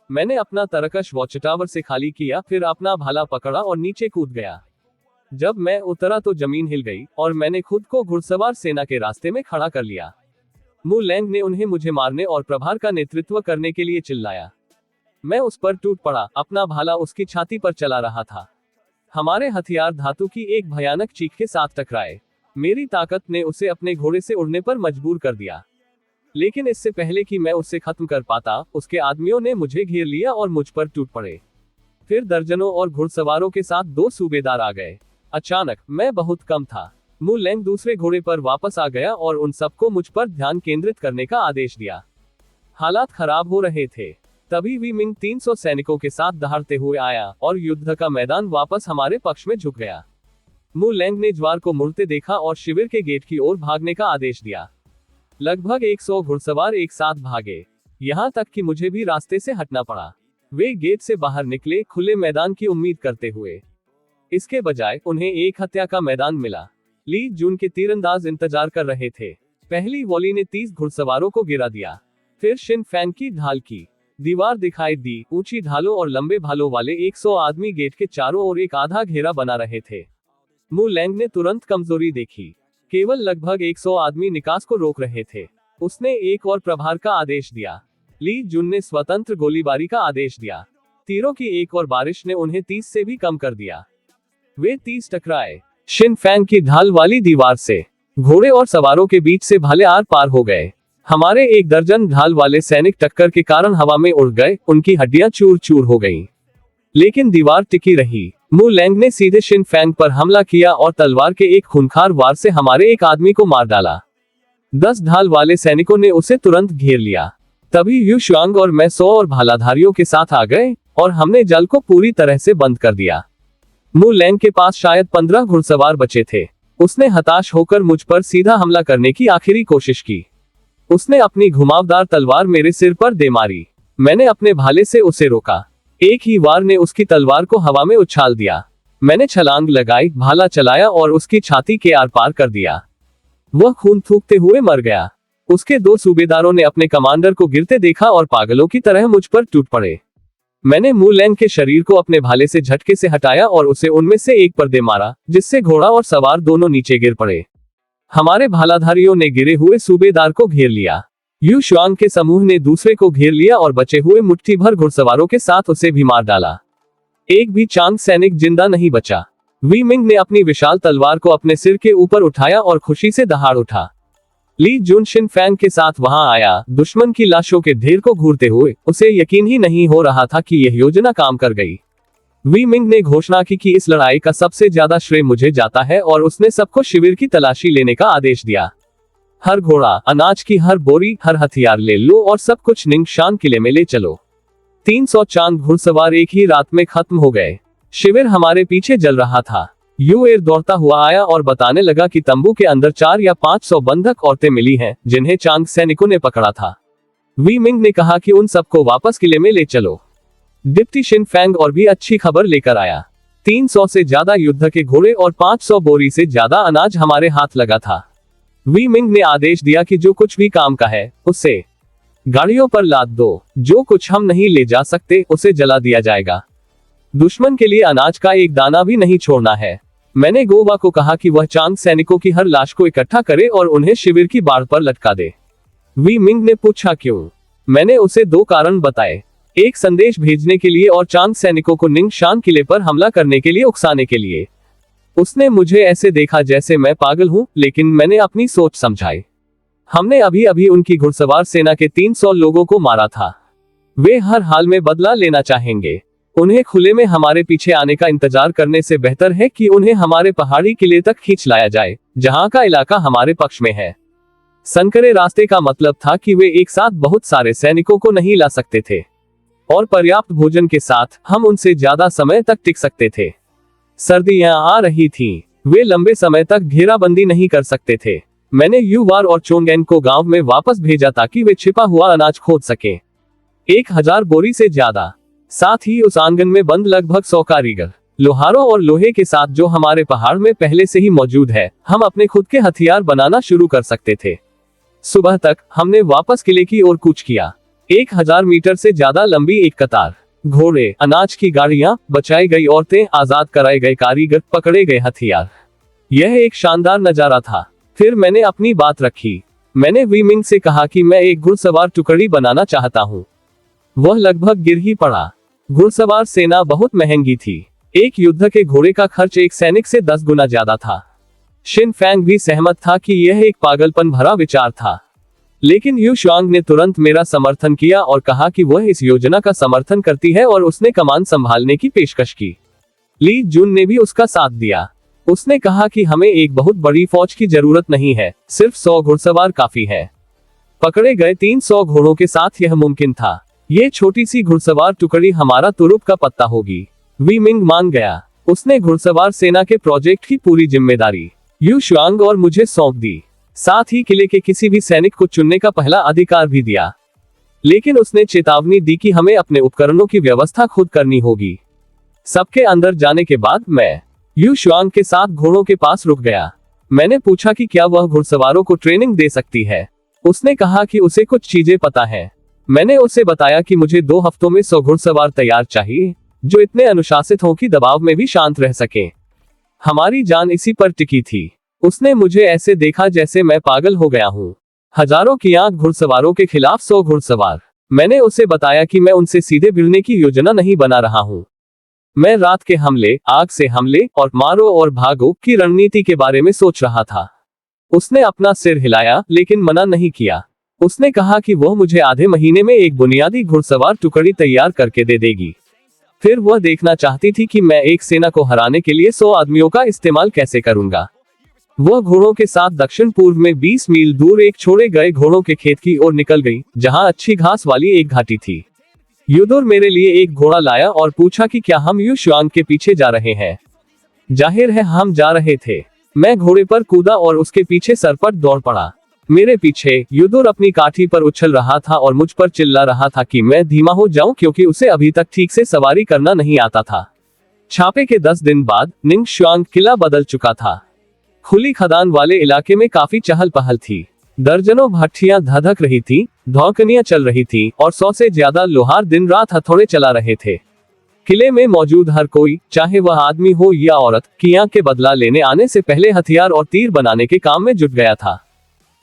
मैंने अपना तरकश वॉच टावर से खाली किया, फिर अपना भाला पकड़ा और नीचे कूद गया। जब मैं उतरा तो जमीन हिल गई और मैंने खुद को घुड़सवार सेना के रास्ते में खड़ा कर लिया। मू लैंग ने उन्हें मुझे मारने और प्रहार का नेतृत्व करने के लिए चिल्लाया। मैं उस पर टूट पड़ा, अपना भाला उसकी छाती पर चला रहा था। हमारे हथियार धातु की एक भयानक चीख के साथ टकराए। मेरी ताकत ने उसे अपने घोड़े से उड़ने पर मजबूर कर दिया। लेकिन इससे पहले कि मैं उसे खत्म कर पाता, उसके आदमियों ने मुझे घेर लिया और मुझ पर टूट पड़े। फिर दर्जनों और घुड़सवारों के साथ 2 सूबेदार आ गए। अचानक मैं बहुत कम था। मू लैंग दूसरे घोड़े पर वापस आ गया और उन सबको मुझ पर ध्यान केंद्रित करने का आदेश दिया। हालात खराब हो रहे थे। तभी वी मिंग 300 सैनिकों के साथ दहाड़ते हुए आया और युद्ध का मैदान वापस हमारे पक्ष में झुक गया। मू लैंग ने ज्वार को मुड़ते देखा और शिविर के गेट की ओर भागने का आदेश दिया। लगभग 100 घुड़सवार एक साथ भागे, यहाँ तक कि मुझे भी रास्ते से हटना पड़ा। वे गेट से बाहर निकले, खुले मैदान की उम्मीद करते हुए। इसके बजाय उन्हें एक हत्या का मैदान मिला। ली जून के तीरंदाज इंतजार कर रहे थे। पहली वॉली ने 30 घुड़सवारों को गिरा दिया। फिर शिन फैंग की ढाल की दीवार दिखाई दी। ऊंची ढालों और लंबे भालों वाले 100 आदमी गेट के चारों ओर एक आधा घेरा बना रहे थे। मू लैंग ने तुरंत कमजोरी देखी। केवल लगभग 100 आदमी निकास को रोक रहे थे। उसने एक और प्रहार का आदेश दिया। ली जुन ने स्वतंत्र गोलीबारी का आदेश दिया। तीरों की एक और बारिश ने उन्हें 30 से भी कम कर दिया। वे 30 टकराए। शिन फैंग की ढाल वाली दीवार से घोड़े और सवारों के बीच से भाले आर पार हो गए। हमारे 1 दर्जन ढाल वाले सैनिक टक्कर के कारण हवा में उड़ गए, उनकी हड्डियां चूर चूर हो गईं। लेकिन दीवार टिकी रही। मू लैंग ने सीधे शिन फैंग पर हमला किया और तलवार के एक खूंखार वार से हमारे एक आदमी को मार डाला। 10 ढाल वाले सैनिकों ने उसे तुरंत घेर लिया। तभी यू शुआंग और मैं 100 और भालाधारियों के साथ आ गए और हमने जल को पूरी तरह से बंद कर दिया। मू लैंग के पास शायद 15 घुड़सवार बचे थे। उसने हताश होकर मुझ पर सीधा हमला करने की आखिरी कोशिश की। उसने अपनी घुमावदार तलवार मेरे सिर पर दे मारी। मैंने अपने भाले से उसे रोका। एक ही वार ने उसकी तलवार को हवा में उछाल दिया। मैंने छलांग लगाई, भाला चलाया और उसकी छाती के आर पार कर दिया। वह खून थूकते हुए मर गया। उसके 2 सूबेदारों ने अपने कमांडर को गिरते देखा और पागलों की तरह मुझ पर टूट पड़े। मैंने मू लैंग के शरीर को अपने भाले से झटके से हटाया और उसे उनमें से एक पर दे मारा, जिससे घोड़ा और सवार दोनों नीचे गिर पड़े। हमारे भालाधारियों ने गिरे हुए सूबेदार को घेर लिया। यू शुआंग के समूह ने दूसरे को घेर लिया और बचे हुए मुट्ठी भर घुड़सवारों के साथ उसे भी मार डाला। एक भी चांग सैनिक जिंदा नहीं बचा। वी मिंग ने अपनी विशाल तलवार को अपने सिर के ऊपर उठाया और खुशी से दहाड़ उठा। ली जुन शिन फैंग के साथ वहां आया, दुश्मन की लाशों के ढेर को घूरते हुए। उसे यकीन ही नहीं हो रहा था कि यह योजना काम कर गई। वी मिंग ने घोषणा की कि इस लड़ाई का सबसे ज्यादा श्रेय मुझे जाता है और उसने सबको शिविर की तलाशी लेने का आदेश दिया। हर घोड़ा, अनाज की हर बोरी, हर हथियार ले लो और सब कुछ निंगशान किले में ले चलो। 300 चांद घुड़सवार एक ही रात में खत्म हो गए। शिविर हमारे पीछे जल रहा था। यूएर दौड़ता हुआ आया और बताने लगा कि तंबू के अंदर 4 या 500 बंधक औरतें मिली हैं, जिन्हें चांग सैनिकों ने पकड़ा था। वी मिंग ने कहा कि उन सबको वापस किले में ले चलो। डिप्टी शिन फैंग और भी अच्छी खबर लेकर आया। 300 से ज्यादा युद्ध के घोड़े और 500 बोरी से ज्यादा अनाज हमारे हाथ लगा था। वी मिंग ने आदेश दिया कि जो कुछ भी काम का है उसे गाड़ियों पर लाद दो। जो कुछ हम नहीं ले जा सकते उसे जला दिया जाएगा। दुश्मन के लिए अनाज का एक दाना भी नहीं छोड़ना है। मैंने गोवा को कहा कि वह चांग सैनिकों की हर लाश को इकट्ठा करे और उन्हें शिविर की बाड़ पर लटका दे। वी मिंग ने पूछा क्यों। मैंने उसे 2 कारण बताए, एक संदेश भेजने के लिए और चांग सैनिकों को निंगशान किले पर हमला करने के लिए उकसाने के लिए। उसने मुझे ऐसे देखा जैसे मैं पागल हूं, लेकिन मैंने अपनी सोच समझाई। हमने अभी अभी उनकी घुड़सवार सेना के 300 लोगों को मारा था। वे हर हाल में बदला लेना चाहेंगे। उन्हें खुले में हमारे पीछे आने का इंतजार करने से बेहतर है कि उन्हें हमारे पहाड़ी किले तक खींच लाया जाए, जहां का इलाका हमारे पक्ष में है। संकरे रास्ते का मतलब था कि वे एक साथ बहुत सारे सैनिकों को नहीं ला सकते थे और पर्याप्त भोजन के साथ हम उनसे ज्यादा समय तक टिक सकते थे। सर्दियां आ रही थीं। वे लंबे समय तक घेराबंदी नहीं कर सकते थे। मैंने युवार और चोंगेन को गांव में वापस भेजा ताकि वे छिपा हुआ अनाज खोद सकें। 1000 बोरी से ज्यादा। साथ ही उस आंगन में बंद लगभग 100 कारीगर, लोहारों और लोहे के साथ जो हमारे पहाड़ में पहले से ही मौजूद है, हम अपने खुद के हथियार बनाना शुरू कर सकते थे। सुबह तक हमने वापस किले की ओर कूच किया। 1000 मीटर से ज्यादा लंबी एक कतार, घोड़े, अनाज की गाड़ियां, बचाई गई औरतें, आजाद कराए गए कारीगर, पकड़े गए हथियार। यह एक शानदार नजारा था। फिर मैंने अपनी बात रखी। मैंने वी मिंग से कहा कि मैं एक घुड़सवार टुकड़ी बनाना चाहता हूं। वह लगभग गिर ही पड़ा। घुड़सवार सेना बहुत महंगी थी। एक युद्ध के घोड़े का खर्च एक सैनिक से 10 गुना ज्यादा था। शिन फैंग भी सहमत था कि यह एक पागलपन भरा विचार था, लेकिन यू शुआंग ने तुरंत मेरा समर्थन किया और कहा कि वह इस योजना का समर्थन करती है और उसने कमान संभालने की पेशकश की। ली जुन ने भी उसका साथ दिया। उसने कहा कि हमें एक बहुत बड़ी फौज की जरूरत नहीं है, सिर्फ 100 घुड़सवार काफी है। पकड़े गए 300 घोड़ों के साथ यह मुमकिन था। ये छोटी सी घुड़सवार टुकड़ी हमारा तुरुप का पत्ता होगी। वी मिंग मान गया। उसने घुड़सवार सेना के प्रोजेक्ट की पूरी जिम्मेदारी यू शुआंग और मुझे सौंप दी। साथ ही किले के किसी भी सैनिक को चुनने का पहला अधिकार भी दिया। लेकिन उसने चेतावनी दी कि हमें अपने उपकरणों की व्यवस्था खुद करनी होगी। सबके अंदर जाने के बाद मैं यू शुआंग के साथ घोड़ों के पास रुक गया। मैंने पूछा कि क्या वह घुड़सवारों को ट्रेनिंग दे सकती है। उसने कहा कि उसे कुछ चीजें पता है। मैंने उसे बताया कि मुझे 2 हफ्तों में 100 घुड़सवार तैयार चाहिए, जो इतने अनुशासित हों कि दबाव में भी शांत रह सकें। हमारी जान इसी पर टिकी थी। उसने मुझे ऐसे देखा जैसे मैं पागल हो गया हूँ। हजारों की आंख घुड़सवारों के खिलाफ 100 घुड़सवार। मैंने उसे बताया कि मैं उनसे सीधे भिड़ने की योजना नहीं बना रहा हूँ। मैं रात के हमले, आग से हमले और मारो और भागो की रणनीति के बारे में सोच रहा था। उसने अपना सिर हिलाया, लेकिन मना नहीं किया। उसने कहा कि वह मुझे आधे महीने में एक बुनियादी घुड़सवार टुकड़ी तैयार करके दे देगी। फिर वह देखना चाहती थी कि मैं एक सेना को हराने के लिए 100 आदमियों का इस्तेमाल कैसे करूंगा। वह घोड़ों के साथ दक्षिण पूर्व में 20 मील दूर एक छोड़े गए घोड़ों के खेत की ओर निकल गई, जहां अच्छी घास वाली एक घाटी थी। युदोर मेरे लिए एक घोड़ा लाया और पूछा कि क्या हम यू शुआंग के पीछे जा रहे हैं। जाहिर है हम जा रहे थे। मैं घोड़े पर कूदा और उसके पीछे सरपट दौड़ पड़ा। मेरे पीछे युदोर अपनी काठी पर उछल रहा था और मुझ पर चिल्ला रहा था कि मैं धीमा हो जाऊं, क्योंकि उसे अभी तक ठीक से सवारी करना नहीं आता था। छापे के 10 दिन बाद निंग शुआंग किला बदल चुका था। खुली खदान वाले इलाके में काफी चहल पहल थी। दर्जनों भट्ठियां धधक रही थी, धौकनियां चल रही थी और 100 से ज्यादा लोहार दिन रात हथौड़े चला रहे थे। किले में मौजूद हर कोई, चाहे वह आदमी हो या औरत, कियां के बदला लेने आने से पहले हथियार और तीर बनाने के काम में जुट गया था।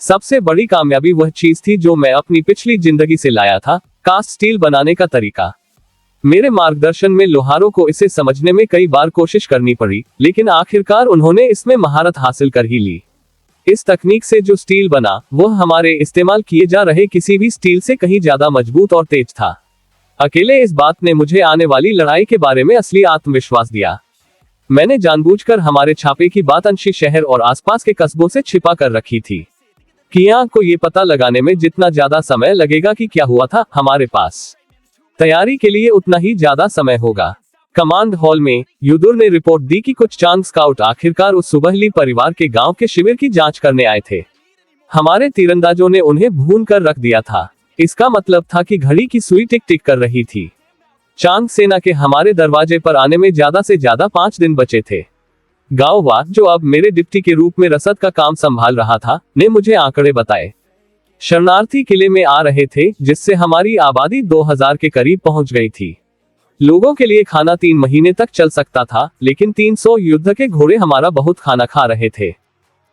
सबसे बड़ी कामयाबी वह चीज थी जो मैं अपनी पिछली जिंदगी से लाया था, कास्ट स्टील बनाने का तरीका। मेरे मार्गदर्शन में लोहारों को इसे समझने में कई बार कोशिश करनी पड़ी, लेकिन आखिरकार उन्होंने इसमें महारत हासिल कर ही ली। इस तकनीक से जो स्टील बना, वह हमारे इस्तेमाल किए जा रहे किसी भी स्टील से कहीं ज्यादा मजबूत और तेज था। अकेले इस बात ने मुझे आने वाली लड़ाई के बारे में असली आत्मविश्वास दिया। मैंने जानबूझकर हमारे छापे की बात अंशी शहर और आसपास के कस्बों से छिपा कर रखी थी। कियांग को ये पता लगाने में जितना ज्यादा समय लगेगा कि क्या हुआ था, हमारे पास तैयारी के लिए उतना ही ज्यादा समय होगा। कमांड हॉल में युदुर ने रिपोर्ट दी कि कुछ चांग स्काउट आखिरकार उस सुबह ली परिवार के गांव के शिविर की जांच करने आए थे। हमारे तीरंदाजों ने उन्हें भून कर रख दिया था। इसका मतलब था कि घड़ी की सुई टिक टिक कर रही थी। चांग सेना के हमारे दरवाजे पर आने में ज्यादा से ज्यादा 5 दिन बचे थे। गाओवा, जो अब मेरे डिप्टी के रूप में रसद का काम संभाल रहा था, ने मुझे आंकड़े बताए। शरणार्थी किले में आ रहे थे, जिससे हमारी आबादी 2000 के करीब पहुंच गई थी। लोगों के लिए खाना 3 महीने तक चल सकता था, लेकिन 300 युद्ध के घोड़े हमारा बहुत खाना खा रहे थे।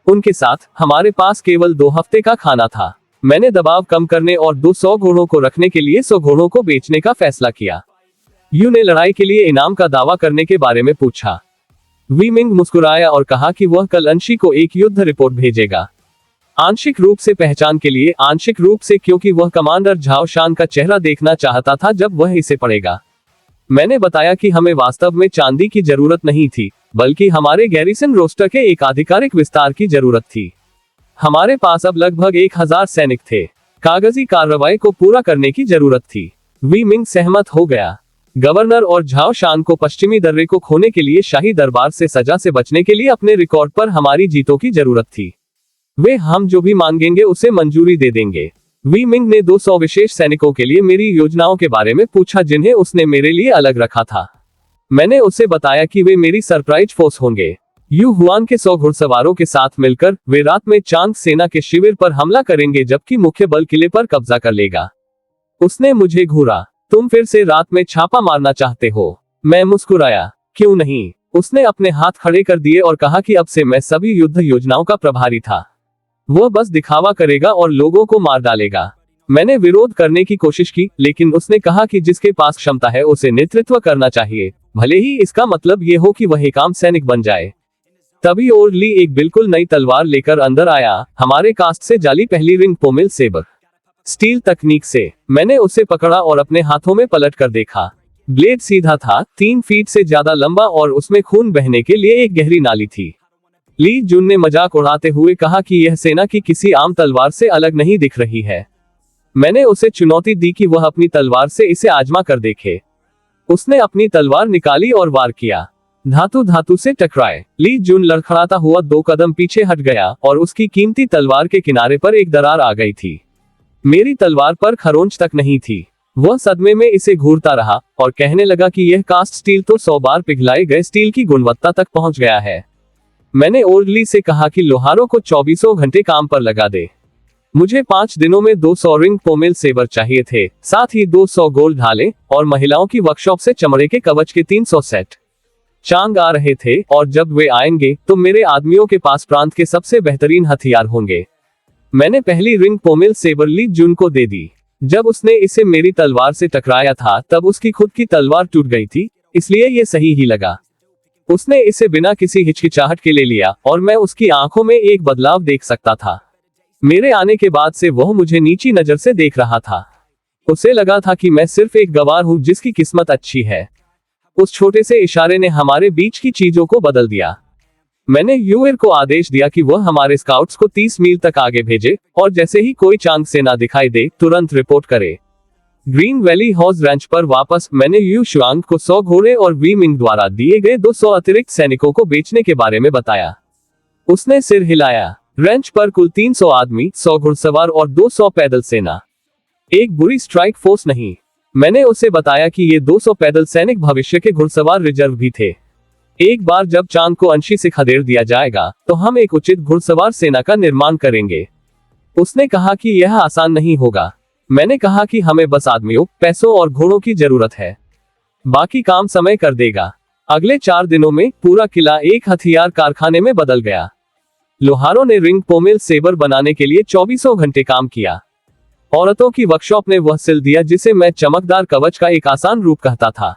उनके साथ हमारे पास केवल 2 हफ्ते का खाना था। मैंने दबाव कम करने और 200 घोड़ों को रखने के लिए 100 घोड़ों को बेचने का फैसला किया। यू ने लड़ाई के लिए इनाम का दावा करने के बारे में पूछा। वी मिंग मुस्कुराया और कहा कि वह कल अंशी को एक युद्ध रिपोर्ट भेजेगा। आंशिक रूप से पहचान के लिए, आंशिक रूप से क्योंकि वह कमांडर झाओ शान का चेहरा देखना चाहता था जब वह इसे पढ़ेगा। मैंने बताया कि हमें वास्तव में चांदी की जरूरत नहीं थी, बल्कि हमारे गैरिसन रोस्टर के एक आधिकारिक विस्तार की जरूरत थी। हमारे पास अब लगभग 1000 सैनिक थे। कागजी कार्रवाई को पूरा करने की जरूरत थी। वी मिंग सहमत हो गया। गवर्नर और झाओ शान को पश्चिमी दर्रे को खोने के लिए शाही दरबार से सजा से बचने के लिए अपने रिकॉर्ड पर हमारी जीतों की जरूरत थी। वे हम जो भी मांगेंगे उसे मंजूरी दे देंगे। वी मिंग ने 200 विशेष सैनिकों के लिए मेरी योजनाओं के बारे में पूछा, जिन्हें उसने मेरे लिए अलग रखा था। मैंने उसे बताया कि वे मेरी सरप्राइज फोर्स होंगे। यू हुआन के 100 घुड़सवारों के साथ मिलकर वे रात में चांग सेना के शिविर पर हमला करेंगे, जबकि मुख्य बल किले पर कब्जा कर लेगा। उसने मुझे घूरा। तुम फिर से रात में छापा मारना चाहते हो? मैं मुस्कुराया। क्यों नहीं? उसने अपने हाथ खड़े कर दिए और कहा कि अब से मैं सभी युद्ध योजनाओं का प्रभारी था। वह बस दिखावा करेगा और लोगों को मार डालेगा। मैंने विरोध करने की कोशिश की, लेकिन उसने कहा कि जिसके पास क्षमता है उसे नेतृत्व करना चाहिए, भले ही इसका मतलब ये हो कि वह एक आम सैनिक बन जाए। तभी ओरली एक बिल्कुल नई तलवार लेकर अंदर आया, हमारे कास्ट से जाली पहली रिंग पोमिल सेबर स्टील तकनीक से। मैंने उसे पकड़ा और अपने हाथों में पलट कर देखा। ब्लेड सीधा था, 3 फीट से ज्यादा लंबा, और उसमें खून बहने के लिए एक गहरी नाली थी। ली जुन ने मजाक उड़ाते हुए कहा कि यह सेना की किसी आम तलवार से अलग नहीं दिख रही है। मैंने उसे चुनौती दी कि वह अपनी तलवार से इसे आजमा कर देखे। उसने अपनी तलवार निकाली और वार किया। धातु धातु से टकराए। ली जुन लड़खड़ाता हुआ 2 कदम पीछे हट गया और उसकी कीमती तलवार के किनारे पर एक दरार आ गई थी। मेरी तलवार पर खरोंच तक नहीं थी। वह सदमे में इसे घूरता रहा और कहने लगा कि यह कास्ट स्टील तो 100 बार पिघलाए गए स्टील की गुणवत्ता तक पहुंच गया है। मैंने ओरली से कहा कि लोहारों को 24 घंटे काम पर लगा दे। मुझे 5 दिनों में 200 रिंग पोमिल सेबर चाहिए थे, साथ ही 200 गोल्ड ढाले और महिलाओं की वर्कशॉप से चमड़े के कवच के 300 सेट। चांग आ रहे थे, और जब वे आएंगे तो मेरे आदमियों के पास प्रांत के सबसे बेहतरीन हथियार होंगे। मैंने पहली रिंग पोमिल सेबर ली जुन को दे दी। जब उसने इसे मेरी तलवार से टकराया था तब उसकी खुद की तलवार टूट गई थी, इसलिए ये सही ही लगा। उसने इसे बिना किसी हिचकिचाहट के ले लिया और मैं उसकी आंखों में एक बदलाव देख सकता था। मेरे आने के बाद से वह मुझे नीची नजर से देख रहा था। उसे लगा था कि मैं सिर्फ एक गवार हूं जिसकी किस्मत अच्छी है। उस छोटे से इशारे ने हमारे बीच की चीजों को बदल दिया। मैंने यूएर को आदेश दिया कि वह हमारे स्काउट्स को 30 मील तक आगे भेजे, और जैसे ही कोई चांग सेना दिखाई दे तुरंत रिपोर्ट करे। ग्रीन वैली हॉर्स रैंच पर वापस मैंने यू शुआंग को 100 घोड़े और वी मिंग द्वारा दिए गए 200 अतिरिक्त सैनिकों को बेचने के बारे में बताया। उसने सिर हिलाया। रैंच पर कुल 300 आदमी, 100 घुड़सवार और 200 पैदल सेना। एक बुरी स्ट्राइक फोर्स नहीं। मैंने उसे बताया कि ये 200 पैदल सैनिक भविष्य के घुड़सवार रिजर्व भी थे। एक बार जब चांद को अंशी से खदेड़ दिया जाएगा तो हम एक उचित घुड़सवार सेना का निर्माण करेंगे। उसने कहा कि यह आसान नहीं होगा। मैंने कहा कि हमें बस आदमियों, पैसों और घोड़ों की जरूरत है। बाकी काम समय कर देगा। अगले 4 दिनों में पूरा किला एक हथियार कारखाने में बदल गया। लोहारों ने रिंग पोमिल सेबर बनाने के लिए 24 घंटे काम किया। औरतों की वर्कशॉप ने वह सिल दिया जिसे मैं चमकदार कवच का एक आसान रूप कहता था।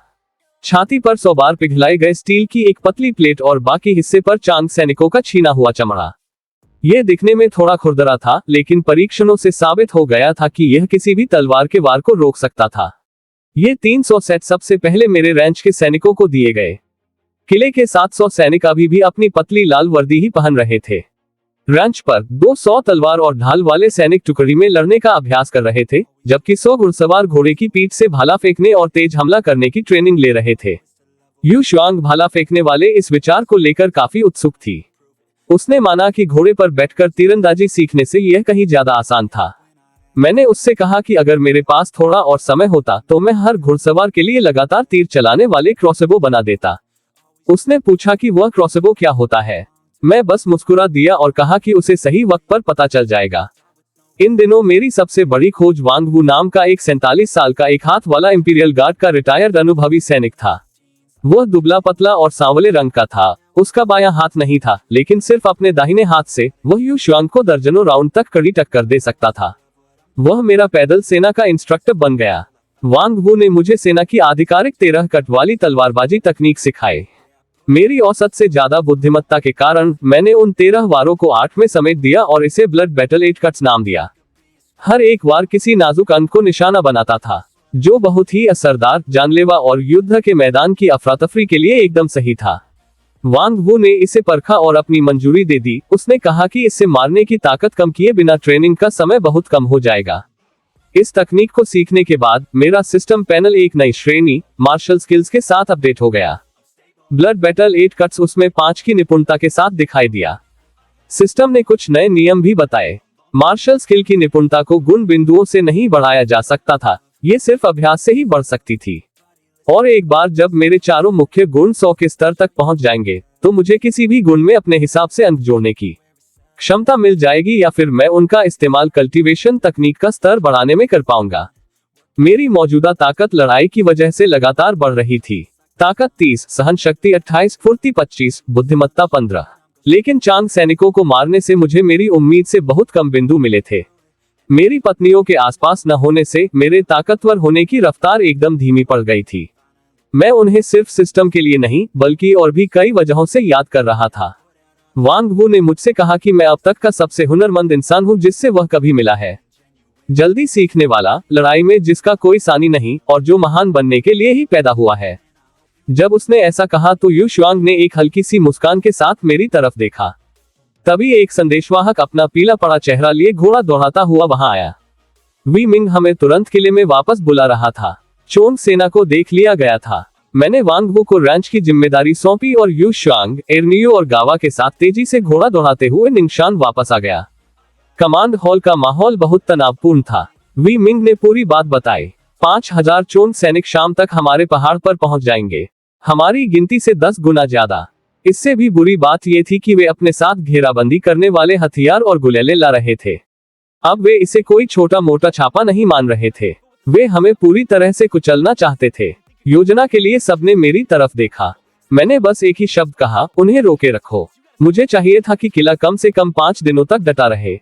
छाती पर 100 बार पिघलाए गए स्टील की एक पतली प्लेट और बाकी हिस्से पर चांग सैनिकों का छीना हुआ चमड़ा। यह दिखने में थोड़ा खुरदरा था, लेकिन परीक्षणों से साबित हो गया था कि यह किसी भी तलवार के वार को रोक सकता था। ये 300 सेट सबसे पहले मेरे रैंच के सैनिकों को दिए गए। किले के 700 सैनिक अभी भी अपनी पतली लाल वर्दी ही पहन रहे थे। रंच पर 200 तलवार और ढाल वाले सैनिक टुकड़ी में लड़ने का अभ्यास कर रहे थे, जबकि 100 घुड़सवार घोड़े की पीठ से भाला फेंकने और तेज हमला करने की ट्रेनिंग ले रहे थे। यू शुआंग भाला फेंकने वाले इस विचार को लेकर काफी उत्सुक थी। उसने माना कि घोड़े पर बैठकर तीरंदाजी सीखने से यह कहीं ज्यादा आसान था। मैंने उससे कहा कि अगर मेरे पास थोड़ा और समय होता तो मैं हर घुड़सवार के लिए लगातार तीर चलाने वाले क्रॉसबो बना देता। उसने पूछा कि वह क्रॉसबो क्या होता है। मैं बस मुस्कुरा दिया और कहा कि उसे सही वक्त पर पता चल जाएगा। इन दिनों मेरी सबसे बड़ी खोज वांग वू नाम का एक 47 साल का एक हाथ वाला इंपीरियल गार्ड का रिटायर्ड अनुभवी सैनिक था। वह दुबला पतला और सांवले रंग का था। उसका बायां हाथ नहीं था, लेकिन सिर्फ अपने दाहिने हाथ से वह यू शुआंग को दर्जनों राउंड तक कड़ी टक्कर दे सकता था। वह मेरा पैदल सेना का इंस्ट्रक्टर बन गया। वांग वू ने मुझे सेना की आधिकारिक 13 कट वाली तलवारबाजी तकनीक सिखाई। मेरी औसत से ज्यादा बुद्धिमत्ता के कारण मैंने उन 13 वारों को 8 में समेट दिया और इसे ब्लड बैटल 8 कट्स नाम दिया। हर एक वार किसी नाजुक अंग को निशाना बनाता था, जो बहुत ही असरदार, जानलेवा और युद्ध के मैदान की अफरा-तफरी के लिए एकदम सही था। वांग वू ने इसे परखा और अपनी मंजूरी दे दी। उसने कहा कि इससे मारने की ताकत कम किए बिना ट्रेनिंग का समय बहुत कम हो जाएगा। इस तकनीक को सीखने के बाद मेरा सिस्टम पैनल एक नई श्रेणी मार्शल स्किल्स के साथ अपडेट हो गया। ब्लड बैटल 8 कट्स उसमें 5 की निपुणता के साथ दिखाई दिया। सिस्टम ने कुछ नए नियम भी बताए। मार्शल स्किल की निपुणता को गुण बिंदुओं से नहीं बढ़ाया जा सकता था, ये सिर्फ अभ्यास से ही बढ़ सकती थी। और एक बार जब मेरे चारों मुख्य गुण 100 के स्तर तक पहुंच जाएंगे, तो मुझे किसी भी गुण में अपने हिसाब से अंक जोड़ने की क्षमता मिल जाएगी, या फिर मैं उनका इस्तेमाल कल्टीवेशन तकनीक का स्तर बढ़ाने में कर पाऊंगा। मेरी मौजूदा ताकत लड़ाई की वजह से लगातार बढ़ रही थी। ताकत 30, सहन शक्ति 28, फुर्ती 25, बुद्धिमत्ता 15। लेकिन चांग सैनिकों को मारने से मुझे मेरी उम्मीद से बहुत कम बिंदु मिले थे। मेरी पत्नियों के आसपास न होने से मेरे ताकतवर होने की रफ्तार एकदम धीमी पड़ गई थी। मैं उन्हें सिर्फ सिस्टम के लिए नहीं, बल्कि और भी कई वजहों से याद कर रहा था। वांग वू ने मुझसे कहा कि मैं अब तक का सबसे हुनरमंद इंसान हूं जिससे वह कभी मिला है। जल्दी सीखने वाला, लड़ाई में जिसका कोई सानी नहीं, और जो महान बनने के लिए ही पैदा हुआ है। जब उसने ऐसा कहा तो यू शुआंग ने एक हल्की सी मुस्कान के साथ मेरी तरफ देखा। तभी एक संदेशवाहक अपना पीला पड़ा चेहरा लिए घोड़ा दौड़ाता हुआ वहां आया। वी मिंग हमें तुरंत किले में वापस बुला रहा था। चोंग सेना को देख लिया गया था। मैंने वांग वू को रैंच की जिम्मेदारी सौंपी और यू शुआंग, एर्नियो और गावा के साथ तेजी से घोड़ा दौड़ाते हुए निंगशान वापस आ गया। कमांड हॉल का माहौल बहुत तनावपूर्ण था। वी मिंग ने पूरी बात बताई। 5000 चोंग सैनिक शाम तक हमारे पहाड़ पर पहुंच जाएंगे, हमारी गिनती से 10 गुना ज्यादा। इससे भी बुरी बात यह थी कि वे अपने साथ घेराबंदी करने वाले हथियार और गुलेले ला रहे थे। अब वे इसे कोई छोटा मोटा छापा नहीं मान रहे थे। वे हमें पूरी तरह से कुचलना चाहते थे। योजना के लिए सबने मेरी तरफ देखा। मैंने बस एक ही शब्द कहा, उन्हें रोके रखो। मुझे चाहिए था कि किला कम से कम 5 दिनों तक डटा रहे।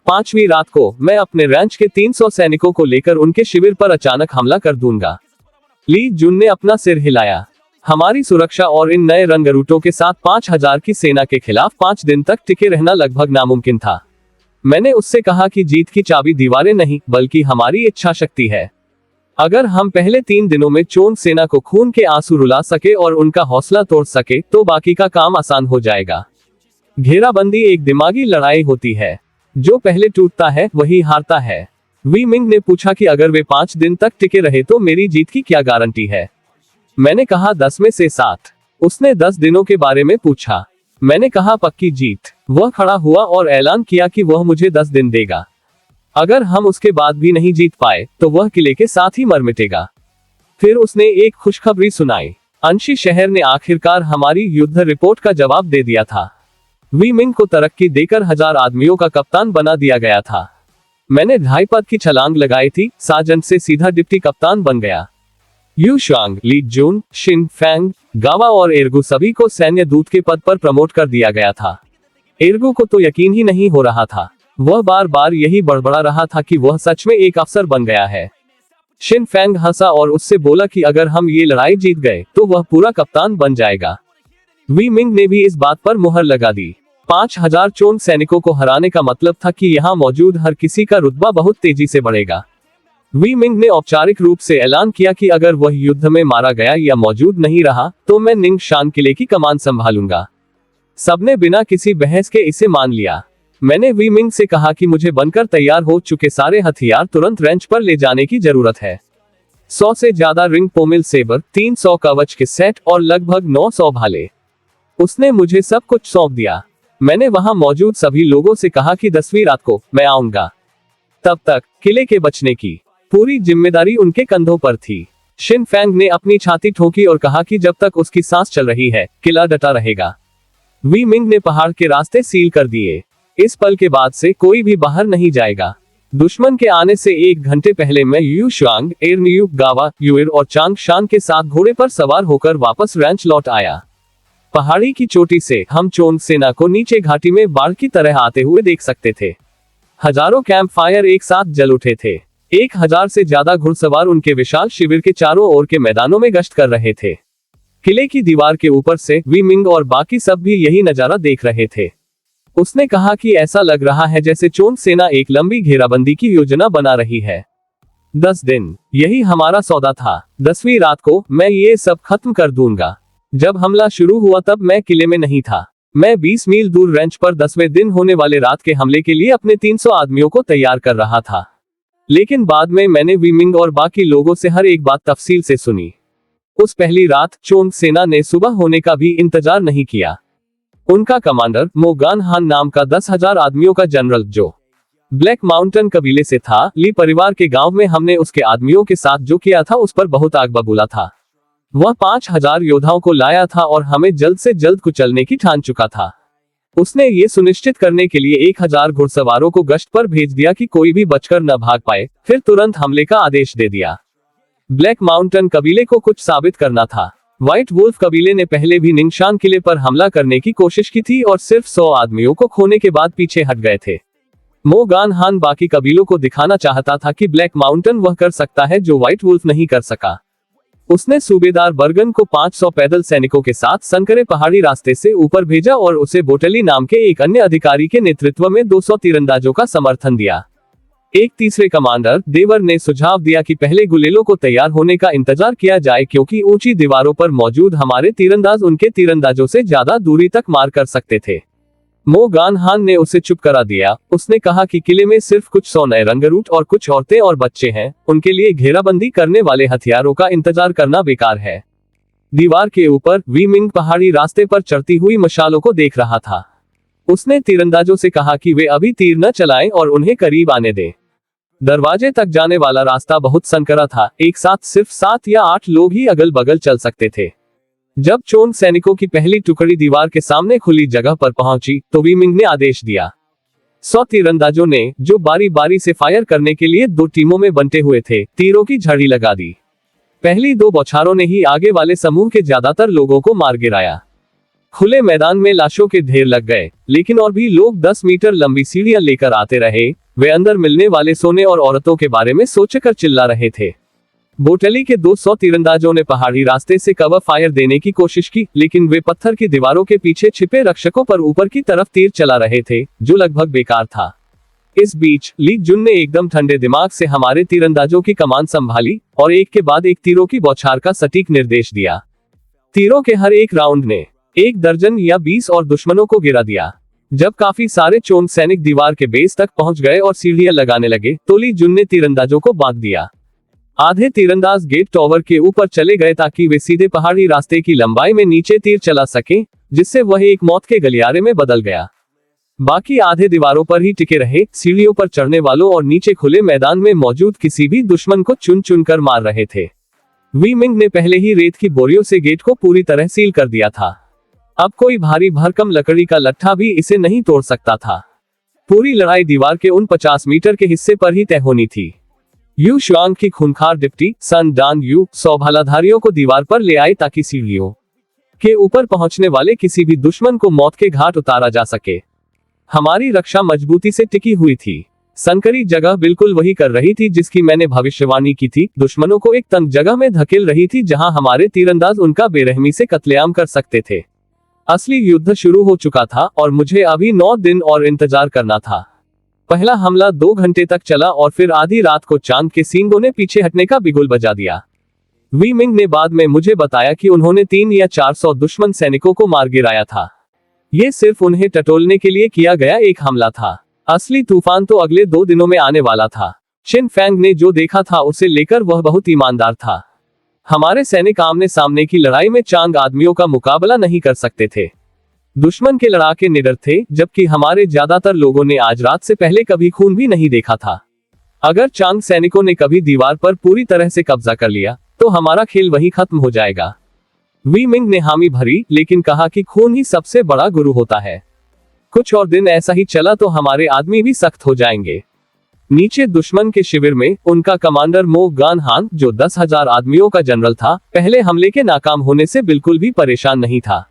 5वीं रात को मैं अपने रैंच के 300 सैनिकों को लेकर उनके शिविर पर अचानक हमला कर दूंगा। ली जुन ने अपना सिर हिलाया। हमारी सुरक्षा और इन नए रंगरूटों के साथ 5000 की सेना के खिलाफ 5 दिन तक टिके रहना लगभग नामुमकिन था। मैंने उससे कहा कि जीत की चाबी दीवारें नहीं, बल्कि हमारी इच्छा शक्ति है। अगर हम पहले 3 दिनों में चोंग सेना को खून के आंसू रुला सके और उनका हौसला तोड़ सके, तो बाकी का काम आसान हो जाएगा। घेराबंदी एक दिमागी लड़ाई होती है। जो पहले टूटता है वही हारता है। वी मिंग ने पूछा कि अगर वे 5 दिन तक टिके रहे तो मेरी जीत की क्या गारंटी है। मैंने कहा 10 में से 7। उसने 10 दिनों के बारे में पूछा। मैंने कहा पक्की जीत। वह खड़ा हुआ और ऐलान किया कि वह मुझे 10 दिन देगा। अगर हम उसके बाद भी नहीं जीत पाए तो वह किले के साथ ही मर मिटेगा। फिर उसने एक खुशखबरी सुनाई। अंशी शहर ने आखिरकार हमारी युद्ध रिपोर्ट का जवाब दे दिया था। वी मिंग को तरक्की देकर 1000 आदमियों का कप्तान बना दिया गया था। मैंने 2.5 पद की छलांग लगाई थी, सार्जेंट से सीधा डिप्टी कप्तान बन गया। Yu Shuang, Li Jun, Xin Fang, Gawa और एर्गू सभी को सैन्य दूत के पद पर प्रमोट कर दिया गया था। एर्गू को तो यकीन ही नहीं हो रहा था। वह बार बार यही बड़बड़ा रहा था कि वह सच में एक अफसर बन गया है। शिन फैंग हंसा और उससे बोला कि अगर हम ये लड़ाई जीत गए तो वह पूरा कप्तान बन जाएगा। वी मिंग ने भी इस बात पर मुहर लगा दी। 5000 चोंग सैनिकों को हराने का मतलब था कि यहाँ मौजूद हर किसी का रुतबा बहुत तेजी से बढ़ेगा। वी मिंग ने औपचारिक रूप से ऐलान किया कि अगर वह युद्ध में मारा गया या मौजूद नहीं रहा तो मैं निंगशान किले की कमान संभालूंगा। सबने बिना किसी बहस के इसे मान लिया। मैंने वी मिंग से कहा कि मुझे बनकर तैयार हो चुके सारे हथियार तुरंत रेंच पर ले जाने की जरूरत है। 100 से ज्यादा रिंग पोमिल सेबर, 300 कवच के सेट और लगभग 900 भाले। उसने मुझे सब कुछ सौंप दिया। मैंने वहां मौजूद सभी लोगों से कहा कि 10वीं रात को मैं आऊंगा। तब तक किले के बचने की पूरी जिम्मेदारी उनके कंधों पर थी। शिन फैंग ने अपनी छाती ठोकी और कहा कि जब तक उसकी सांस चल रही है, किला डटा रहेगा। वी मिंग ने पहाड़ के रास्ते सील कर दिए। इस पल के बाद से कोई भी बाहर नहीं जाएगा। दुश्मन के आने से 1 घंटे पहले मैं यू शुआंग, एर्नयू, गावा, युएर और चांग शान के साथ घोड़े पर सवार होकर वापस रैंच लौट आया। पहाड़ी की चोटी से हम चोंग सेना को नीचे घाटी में बाढ़ की तरह आते हुए देख सकते थे। हजारों कैंप फायर एक साथ जल उठे थे। 1000 से ज्यादा घुड़सवार उनके विशाल शिविर के चारों ओर के मैदानों में गश्त कर रहे थे। किले की दीवार के ऊपर से वी मिंग और बाकी सब भी यही नजारा देख रहे थे। उसने कहा कि ऐसा लग रहा है जैसे चोंग सेना एक लंबी घेराबंदी की योजना बना रही है। 10 दिन, यही हमारा सौदा था। 10वीं रात को मैं ये सब खत्म कर दूंगा। जब हमला शुरू हुआ तब मैं किले में नहीं था। मैं 20 मील दूर रेंच पर 10वें दिन होने वाले रात के हमले के लिए अपने 300 आदमियों को तैयार कर रहा था। लेकिन बाद में मैंने वी मिंग और बाकी लोगों से हर एक बात तफसील से सुनी। उस पहली रात चोंग सेना ने सुबह होने का भी इंतजार नहीं किया। उनका कमांडर मो गानहान नाम का 10,000 आदमियों का जनरल, जो ब्लैक माउंटेन कबीले से था, ली परिवार के गांव में हमने उसके आदमियों के साथ जो किया था उस पर बहुत आग बबूला था। वह 5000 योद्धाओं को लाया था और हमें जल्द से जल्द कुचलने की ठान चुका था। उसने ये सुनिश्चित करने के लिए 1000 घुड़सवारों को गश्त पर भेज दिया कि कोई भी बचकर न भाग पाए, फिर तुरंत हमले का आदेश दे दिया। ब्लैक माउंटेन कबीले को कुछ साबित करना था। व्हाइट वुल्फ कबीले ने पहले भी निंगशान किले पर हमला करने की कोशिश की थी और सिर्फ 100 आदमियों को खोने के बाद पीछे हट गए थे। मो गानहान बाकी कबीलों को दिखाना चाहता था कि ब्लैक माउंटेन वह कर सकता है जो व्हाइट वुल्फ नहीं कर सका। उसने सूबेदार बर्गन को 500 पैदल सैनिकों के साथ संकरे पहाड़ी रास्ते से ऊपर भेजा और उसे बोटेली नाम के एक अन्य अधिकारी के नेतृत्व में 200 तीरंदाजों का समर्थन दिया। एक तीसरे कमांडर देवर ने सुझाव दिया कि पहले गुलेलों को तैयार होने का इंतजार किया जाए, क्योंकि ऊंची दीवारों पर मौजूद हमारे तीरंदाज उनके तीरंदाजों से ज्यादा दूरी तक मार कर सकते थे। मो गानहान ने उसे चुप करा दिया। उसने कहा कि किले में सिर्फ कुछ 100 नए रंगरूट और कुछ औरतें और बच्चे हैं। उनके लिए घेराबंदी करने वाले हथियारों का इंतजार करना बेकार है। दीवार के ऊपर वी मिंग पहाड़ी रास्ते पर चढ़ती हुई मशालों को देख रहा था। उसने तीरंदाजों से कहा कि वे अभी तीर न चलाएं और उन्हें करीब आने दें। दरवाजे तक जाने वाला रास्ता बहुत संकरा था। एक साथ सिर्फ 7 या 8 लोग ही अगल बगल चल सकते थे। जब चोंग सैनिकों की पहली टुकड़ी दीवार के सामने खुली जगह पर पहुंची तो वी मिंग ने आदेश दिया। 100 तीरंदाजों ने, जो बारी बारी से फायर करने के लिए 2 टीमों में बंटे हुए थे, तीरों की झड़ी लगा दी। पहली 2 बौछारों ने ही आगे वाले समूह के ज्यादातर लोगों को मार गिराया। खुले मैदान में लाशों के ढेर लग गए, लेकिन और भी लोग 10 मीटर लंबी सीढ़ियां लेकर आते रहे। वे अंदर मिलने वाले सोने और औरतों के बारे में सोचकर चिल्ला रहे थे। बोटेली के 200 तीरंदाजों ने पहाड़ी रास्ते से कवर फायर देने की कोशिश की, लेकिन वे पत्थर की दीवारों के पीछे छिपे रक्षकों पर ऊपर की तरफ तीर चला रहे थे, जो लगभग बेकार था। इस बीच ली जुन ने एकदम ठंडे दिमाग से हमारे तीरंदाजों की कमान संभाली और एक के बाद एक तीरों की बौछार का सटीक निर्देश दिया। तीरों के हर एक राउंड ने 1 दर्जन या 20 और दुश्मनों को गिरा दिया। जब काफी सारे चोंग सैनिक दीवार के बेस तक पहुंच गए और सीढ़ियां लगाने लगे तो ली जुन ने तीरंदाजों को बांध दिया। आधे तीरंदाज गेट टॉवर के ऊपर चले गए ताकि वे सीधे पहाड़ी रास्ते की लंबाई में नीचे तीर चला सकें, जिससे वह एक मौत के गलियारे में बदल गया। बाकी आधे दीवारों पर ही टिके रहे, सीढ़ियों पर चढ़ने वालों और नीचे खुले मैदान में मौजूद किसी भी दुश्मन को चुन चुन कर मार रहे थे। वी मिंग ने पहले ही रेत की बोरियों से गेट को पूरी तरह सील कर दिया था। अब कोई भारी भरकम लकड़ी का लट्ठा भी इसे नहीं तोड़ सकता था। पूरी लड़ाई दीवार के उन 50 मीटर के हिस्से पर ही तय होनी थी। यू शुआंग की खूंखार डिप्टी सन डान यू 100 भालाधारियों को दीवार पर ले आए ताकि सीढ़ियों के ऊपर पहुंचने वाले किसी भी दुश्मन को मौत के घाट उतारा जा सके। हमारी रक्षा मजबूती से टिकी हुई थी। संकरी जगह बिल्कुल वही कर रही थी जिसकी मैंने भविष्यवाणी की थी। दुश्मनों को एक तंग जगह में धकेल रही थी जहां हमारे तीरंदाज उनका बेरहमी से कत्लेआम कर सकते थे। असली युद्ध शुरू हो चुका था और मुझे अभी 9 दिन और इंतजार करना था। पहला हमला 2 घंटे तक चला और फिर आधी रात को चांद के सींगों ने पीछे हटने का बिगुल बजा दिया। वी मिंग ने बाद में मुझे बताया कि उन्होंने 3 या 400 दुश्मन सैनिकों को मार गिराया था। ये सिर्फ उन्हें टटोलने के लिए किया गया एक हमला था। असली तूफान तो अगले 2 दिनों में आने वाला था। चिन फैंग ने जो देखा था उसे लेकर वह बहुत ईमानदार था। हमारे सैनिक आमने सामने की लड़ाई में चांग आदमियों का मुकाबला नहीं कर सकते थे। दुश्मन के लड़ाके निडर थे, जबकि हमारे ज्यादातर लोगों ने आज रात से पहले कभी खून भी नहीं देखा था। अगर चांग सैनिकों ने कभी दीवार पर पूरी तरह से कब्जा कर लिया तो हमारा खेल वहीं खत्म हो जाएगा। वी मिंग ने हामी भरी, लेकिन कहा कि खून ही सबसे बड़ा गुरु होता है। कुछ और दिन ऐसा ही चला तो हमारे आदमी भी सख्त हो जाएंगे। नीचे दुश्मन के शिविर में उनका कमांडर मो गान हान, जो 10,000 आदमियों का जनरल था, पहले हमले के नाकाम होने से बिल्कुल भी परेशान नहीं था।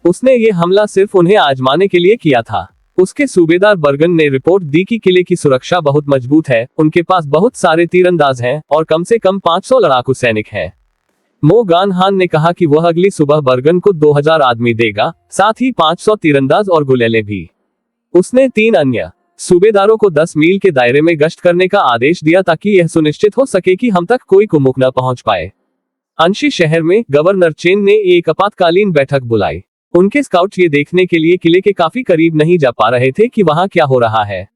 उसने ये हमला सिर्फ उन्हें आजमाने के लिए किया था। उसके सूबेदार बर्गन ने रिपोर्ट दी कि किले की सुरक्षा बहुत मजबूत है, उनके पास बहुत सारे तीरंदाज हैं और कम से कम 500 लड़ाकू सैनिक हैं। मो गान हान ने कहा कि वह अगली सुबह बर्गन को 2000 आदमी देगा, साथ ही 500 तीरंदाज और गुलेले भी। उसने 3 अन्य सूबेदारों को 10 मील के दायरे में गश्त करने का आदेश दिया ताकि यह सुनिश्चित हो सके कि हम तक कोई कुमुक न पहुंच पाए। अंशी शहर में गवर्नर चेन ने एक आपातकालीन बैठक बुलाई। उनके स्काउट ये देखने के लिए किले के काफी करीब नहीं जा पा रहे थे कि वहां क्या हो रहा है।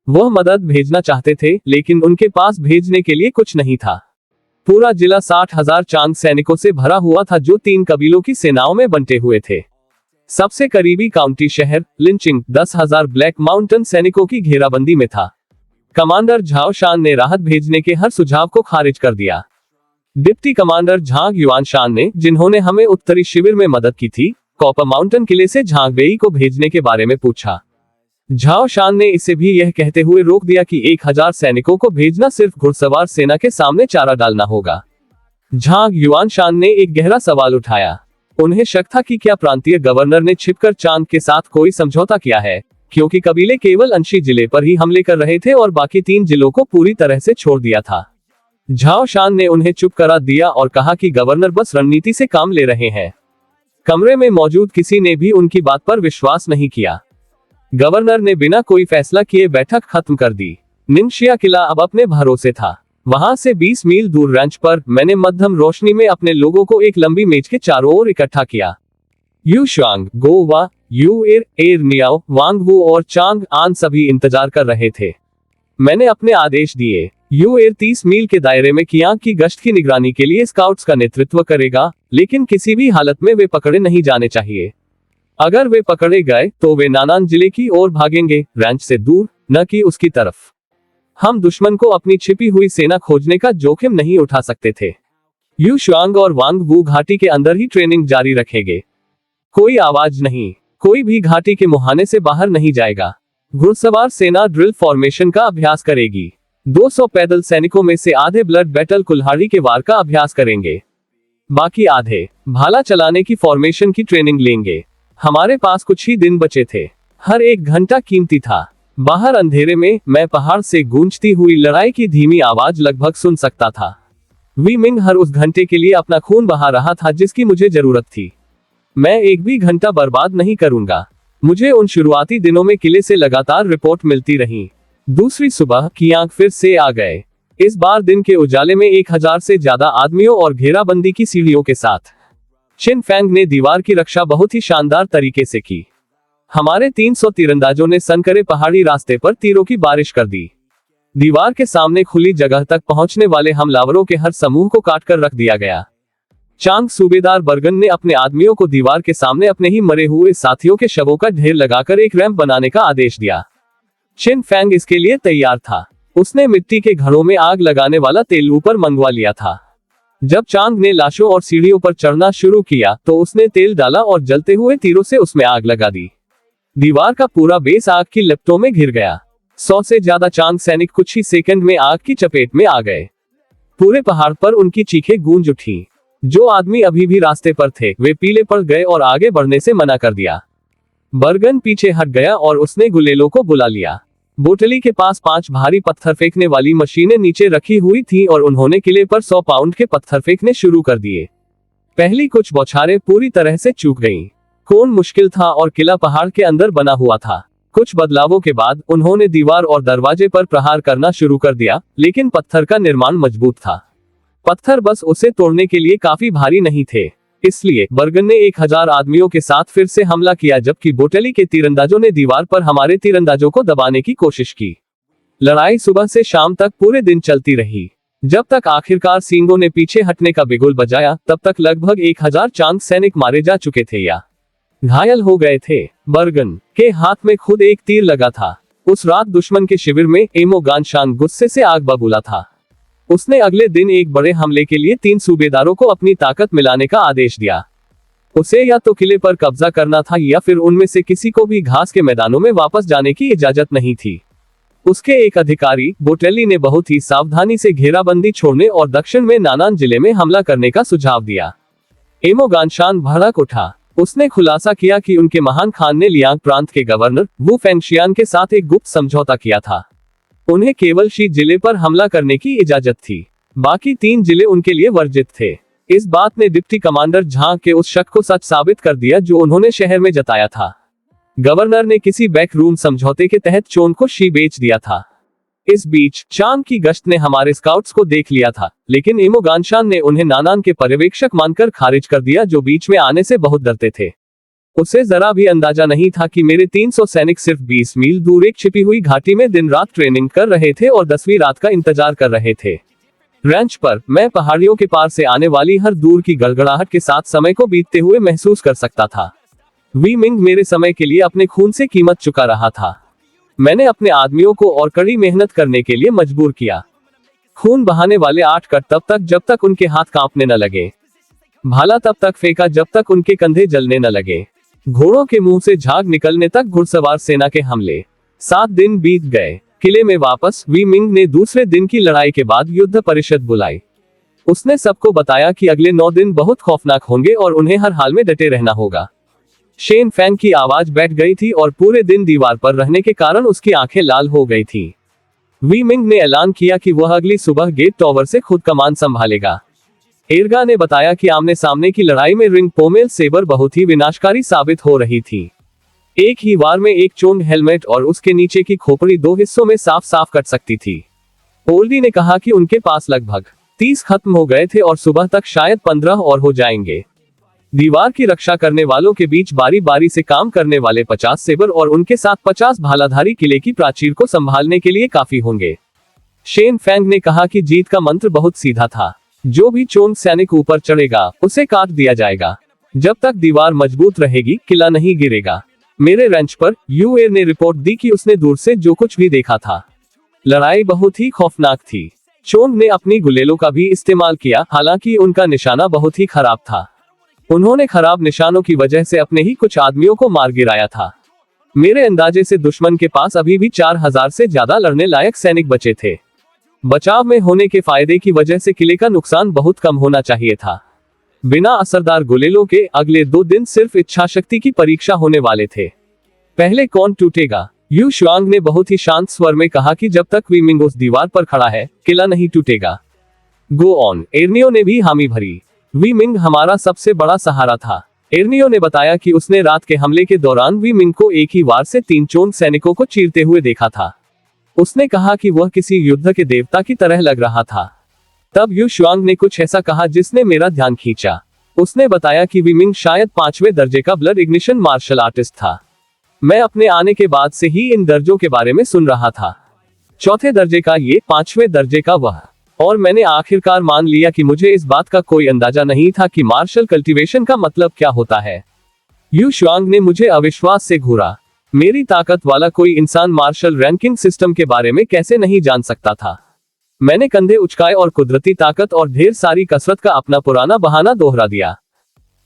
वह मदद भेजना चाहते थे, लेकिन उनके पास भेजने के लिए कुछ नहीं था। पूरा जिला 60,000 चांग सैनिकों से भरा हुआ था, जो 3 कबीलों की सेनाओं में बंटे हुए थे। सबसे करीबी काउंटी शहर लिंचिंग 10,000 ब्लैक माउंटेन सैनिकों की घेराबंदी में था। कमांडर झाओ शान ने राहत भेजने के हर सुझाव को खारिज कर दिया। डिप्टी कमांडर झांग युआन शान ने, जिन्होंने हमें उत्तरी शिविर में मदद की थी, कॉपर माउंटेन किले से झांग बेई को भेजने के बारे में पूछा। झाओ शान ने इसे भी यह कहते हुए रोक दिया कि 1000 सैनिकों को भेजना सिर्फ घुड़सवार सेना के सामने चारा डालना होगा। झांग युआन शान ने एक गहरा सवाल उठाया। उन्हें शक था कि क्या प्रांतीय गवर्नर ने छिपकर चांग के साथ कोई समझौता किया है, क्योंकि कबीले केवल अंशी जिले पर ही हमले कर रहे थे और बाकी 3 जिलों को पूरी तरह से छोड़ दिया था। झाओ शान ने उन्हें चुप करा दिया और कहा कि गवर्नर बस रणनीति से काम ले रहे हैं। कमरे में मौजूद किसी ने भी उनकी बात पर विश्वास नहीं किया। गवर्नर ने बिना कोई फैसला किए बैठक खत्म कर दी। निंशिया किला अब अपने भरोसे था। वहां से 20 मील दूर रैंच पर मैंने मध्यम रोशनी में अपने लोगों को एक लंबी मेज के चारों ओर इकट्ठा किया। यू शांग, गो वा, यू एर, एर नियाओ, वांग वू और चांग आन सभी इंतजार कर रहे थे। मैंने अपने आदेश दिए। यू एर 30 मील के दायरे में कियांग की गश्त की निगरानी के लिए स्काउट्स का नेतृत्व करेगा, लेकिन किसी भी हालत में वे पकड़े नहीं जाने चाहिए। अगर वे पकड़े गए तो वे नानान जिले की ओर भागेंगे, रैंच से दूर, न कि उसकी तरफ। हम दुश्मन को अपनी छिपी हुई सेना खोजने का जोखिम नहीं उठा सकते थे। यू शुआंग और वांग वू घाटी के अंदर ही ट्रेनिंग जारी रखेंगे। कोई आवाज नहीं, कोई भी घाटी के मुहाने से बाहर नहीं जाएगा। घुड़सवार सेना ड्रिल फॉर्मेशन का अभ्यास करेगी। 200 पैदल सैनिकों में से आधे ब्लड बैटल कुल्हाड़ी के वार का अभ्यास करेंगे, बाकी आधे भाला चलाने की फॉर्मेशन की ट्रेनिंग लेंगे। हमारे पास कुछ ही दिन बचे थे। हर एक घंटा कीमती था। बाहर अंधेरे में मैं पहाड़ से गूंजती हुई लड़ाई की धीमी आवाज लगभग सुन सकता था। वी मिंग हर उस घंटे के लिए अपना खून बहा रहा था जिसकी मुझे जरूरत थी। मैं एक भी घंटा बर्बाद नहीं करूंगा। मुझे उन शुरुआती दिनों में किले से लगातार रिपोर्ट मिलती रही। दूसरी सुबह कियांग फिर से आ गए, इस बार दिन के उजाले में 1000 से ज्यादा आदमियों और घेराबंदी की सीढ़ियों के साथ। चिन फैंग ने दीवार की रक्षा बहुत ही शानदार तरीके से की। हमारे 300 तीरंदाजों ने सनकरे पहाड़ी रास्ते पर तीरों की बारिश कर दी। दीवार के सामने खुली जगह तक पहुंचने वाले हमलावरों के हर समूह को काटकर रख दिया गया। चांग सूबेदार बर्गन ने अपने आदमियों को दीवार के सामने अपने ही मरे हुए साथियों के शवों का ढेर लगाकर एक रैंप बनाने का आदेश दिया। चिन फैंग इसके लिए तैयार था। उसने मिट्टी के घड़ों में आग लगाने वाला तेल ऊपर मंगवा लिया था। जब चांग ने लाशों और सीढ़ियों पर चढ़ना शुरू किया तो उसने तेल डाला और जलते हुए तीरों से उसमें आग लगा दी। दीवार का पूरा बेस आग की लपटों में घिर गया। 100 से ज्यादा चांग सैनिक कुछ ही सेकंड में आग की चपेट में आ गए। पूरे पहाड़ पर उनकी चीखें गूंज उठी। जो आदमी अभी भी रास्ते पर थे वे पीले पड़ गए और आगे बढ़ने से मना कर दिया। बर्गन पीछे हट गया और उसने गुलेलों को बुला लिया। बोटली के पास 5 भारी पत्थर फेंकने वाली मशीनें नीचे रखी हुई थी और उन्होंने किले पर 100 पाउंड के पत्थर फेंकने शुरू कर दिए। पहली कुछ बौछारें पूरी तरह से चूक गईं। कोण मुश्किल था और किला पहाड़ के अंदर बना हुआ था। कुछ बदलावों के बाद उन्होंने दीवार और दरवाजे पर प्रहार करना शुरू कर दिया, लेकिन पत्थर का निर्माण मजबूत था। पत्थर बस उसे तोड़ने के लिए काफी भारी नहीं थे। इसलिए बर्गन ने 1000 आदमियों के साथ फिर से हमला किया, जबकि बोटेली के तीरंदाजों ने दीवार पर हमारे तीरंदाजों को दबाने की कोशिश की। लड़ाई सुबह से शाम तक पूरे दिन चलती रही। जब तक आखिरकार सींगों ने पीछे हटने का बिगुल बजाया, तब तक लगभग 1000 चांग सैनिक मारे जा चुके थे या घायल हो गए थे। बर्गन के हाथ में खुद एक तीर लगा था। उस रात दुश्मन के शिविर में एमो गानशान गुस्से से आग बबूला था। उसने अगले दिन एक बड़े हमले के लिए 3 सूबेदारों को अपनी ताकत मिलाने का आदेश दिया। उसे या तो किले पर कब्जा करना था या फिर उनमें से किसी को भी घास के मैदानों में वापस जाने की इजाजत नहीं थी। उसके एक अधिकारी बोटेली ने बहुत ही सावधानी से घेराबंदी छोड़ने और दक्षिण में नानान जिले में हमला करने का सुझाव दिया। एमो गानशान भड़क उठा। उसने खुलासा किया कि उनके महान खान ने लियांग प्रांत के गवर्नर वू फेंगशियान के साथ एक गुप्त समझौता किया था। उन्हें केवल शी जिले पर हमला करने की इजाजत थी, बाकी 3 जिले उनके लिए वर्जित थे। इस बात ने डिप्टी कमांडर झांग के उस शक को सच साबित कर दिया जो उन्होंने शहर में जताया था। गवर्नर ने किसी बैक रूम समझौते के तहत चोन को शी बेच दिया था। इस बीच चांग की गश्त ने हमारे स्काउट्स को देख लिया था, लेकिन एमो गानशान ने उन्हें नानान के पर्यवेक्षक मानकर खारिज कर दिया, जो बीच में आने से बहुत डरते थे। उसे जरा भी अंदाजा नहीं था कि मेरे 300 सैनिक सिर्फ 20 मील दूर एक छिपी हुई घाटी में दिन रात ट्रेनिंग कर रहे थे और 10वीं रात का इंतजार कर रहे थे। रैंच पर मैं पहाड़ियों के पार से आने वाली हर दूर की गड़गड़ाहट के साथ समय को बीतते हुए महसूस कर सकता था। वी मिंग मेरे समय के लिए अपने खून से कीमत चुका रहा था। मैंने अपने आदमियों को और कड़ी मेहनत करने के लिए मजबूर किया। खून बहाने वाले 8 कट तब तक जब तक उनके हाथ कांपने न लगे। भाला तब तक फेंका जब तक उनके कंधे जलने न लगे। घोड़ों के मुंह से झाग निकलने तक घुड़सवार सेना के हमले। 7 दिन बीत गए। किले में वापस वी मिंग ने दूसरे दिन की लड़ाई के बाद युद्ध परिषद बुलाई। उसने सबको बताया कि अगले 9 दिन बहुत खौफनाक होंगे और उन्हें हर हाल में डटे रहना होगा। शेन फैंग की आवाज बैठ गई थी और पूरे दिन दीवार पर रहने के कारण उसकी आंखें लाल हो गई थी। वी मिंग ने ऐलान किया कि वह अगली सुबह गेट टॉवर से खुद कमान संभालेगा। एरगा ने बताया कि आमने सामने की लड़ाई में रिंग पोमेल सेबर बहुत ही विनाशकारी साबित हो रही थी। एक ही वार में एक चोंग हेलमेट और उसके नीचे की खोपड़ी 2 हिस्सों में साफ साफ कट सकती थी। ओल्डी ने कहा कि उनके पास लगभग 30 खत्म हो गए थे और सुबह तक शायद 15 और हो जाएंगे। दीवार की रक्षा करने वालों के बीच बारी बारी से काम करने वाले 50 सेबर और उनके साथ 50 भालाधारी किले की प्राचीर को संभालने के लिए काफी होंगे। शेन फैंग ने कहा कि जीत का मंत्र बहुत सीधा था। जो भी चोंग सैनिक ऊपर चढ़ेगा उसे काट दिया जाएगा। जब तक दीवार मजबूत रहेगी किला नहीं गिरेगा। मेरे रैंच पर यूएर ने रिपोर्ट दी कि उसने दूर से जो कुछ भी देखा था। लड़ाई बहुत ही खौफनाक थी। चोंग ने अपनी गुलेलों का भी इस्तेमाल किया, हालांकि उनका निशाना बहुत ही खराब था। उन्होंने खराब निशानों की वजह से अपने ही कुछ आदमियों को मार गिराया था। मेरे अंदाजे से दुश्मन के पास अभी भी 4000 से ज्यादा लड़ने लायक सैनिक बचे थे। बचाव में होने के फायदे की वजह से किले का नुकसान बहुत कम होना चाहिए था। बिना असरदार गुलेलों के अगले 2 दिन सिर्फ इच्छा शक्ति की परीक्षा होने वाले थे। पहले कौन टूटेगा? यू शुआंग ने बहुत ही शांत स्वर में कहा कि जब तक वी मिंग उस दीवार पर खड़ा है किला नहीं टूटेगा। गो ऑन, एर्नियो ने भी हामी भरी। वी मिंग हमारा सबसे बड़ा सहारा था। एर्नियो ने बताया कि उसने रात के हमले के दौरान वी मिंग को एक ही वार से 3 चोंग सैनिकों को चीरते हुए देखा था। उसने कहा कि वह किसी युद्ध के देवता की तरह लग रहा था। तब यू शुआंग ने कुछ ऐसा कहा जिसने मेरा ध्यान खींचा। उसने बताया कि वी मिंग शायद 5वें दर्जे का ब्लड इग्निशन मार्शल आर्टिस्ट था। मैं अपने आने के बाद से ही इन दर्जों के बारे में सुन रहा था। 4थे दर्जे का ये, 5वें दर्जे का वह। और मैंने आखिरकार मान लिया कि मुझे इस बात का कोई अंदाजा नहीं था कि मार्शल कल्टीवेशन का मतलब क्या होता है। यू शुआंग ने मुझे अविश्वास से घूरा। मेरी ताकत वाला कोई इंसान मार्शल रैंकिंग सिस्टम के बारे में कैसे नहीं जान सकता था। मैंने कंधे उचकाए और कुदरती ताकत और ढेर सारी कसरत का अपना पुराना बहाना दोहरा दिया।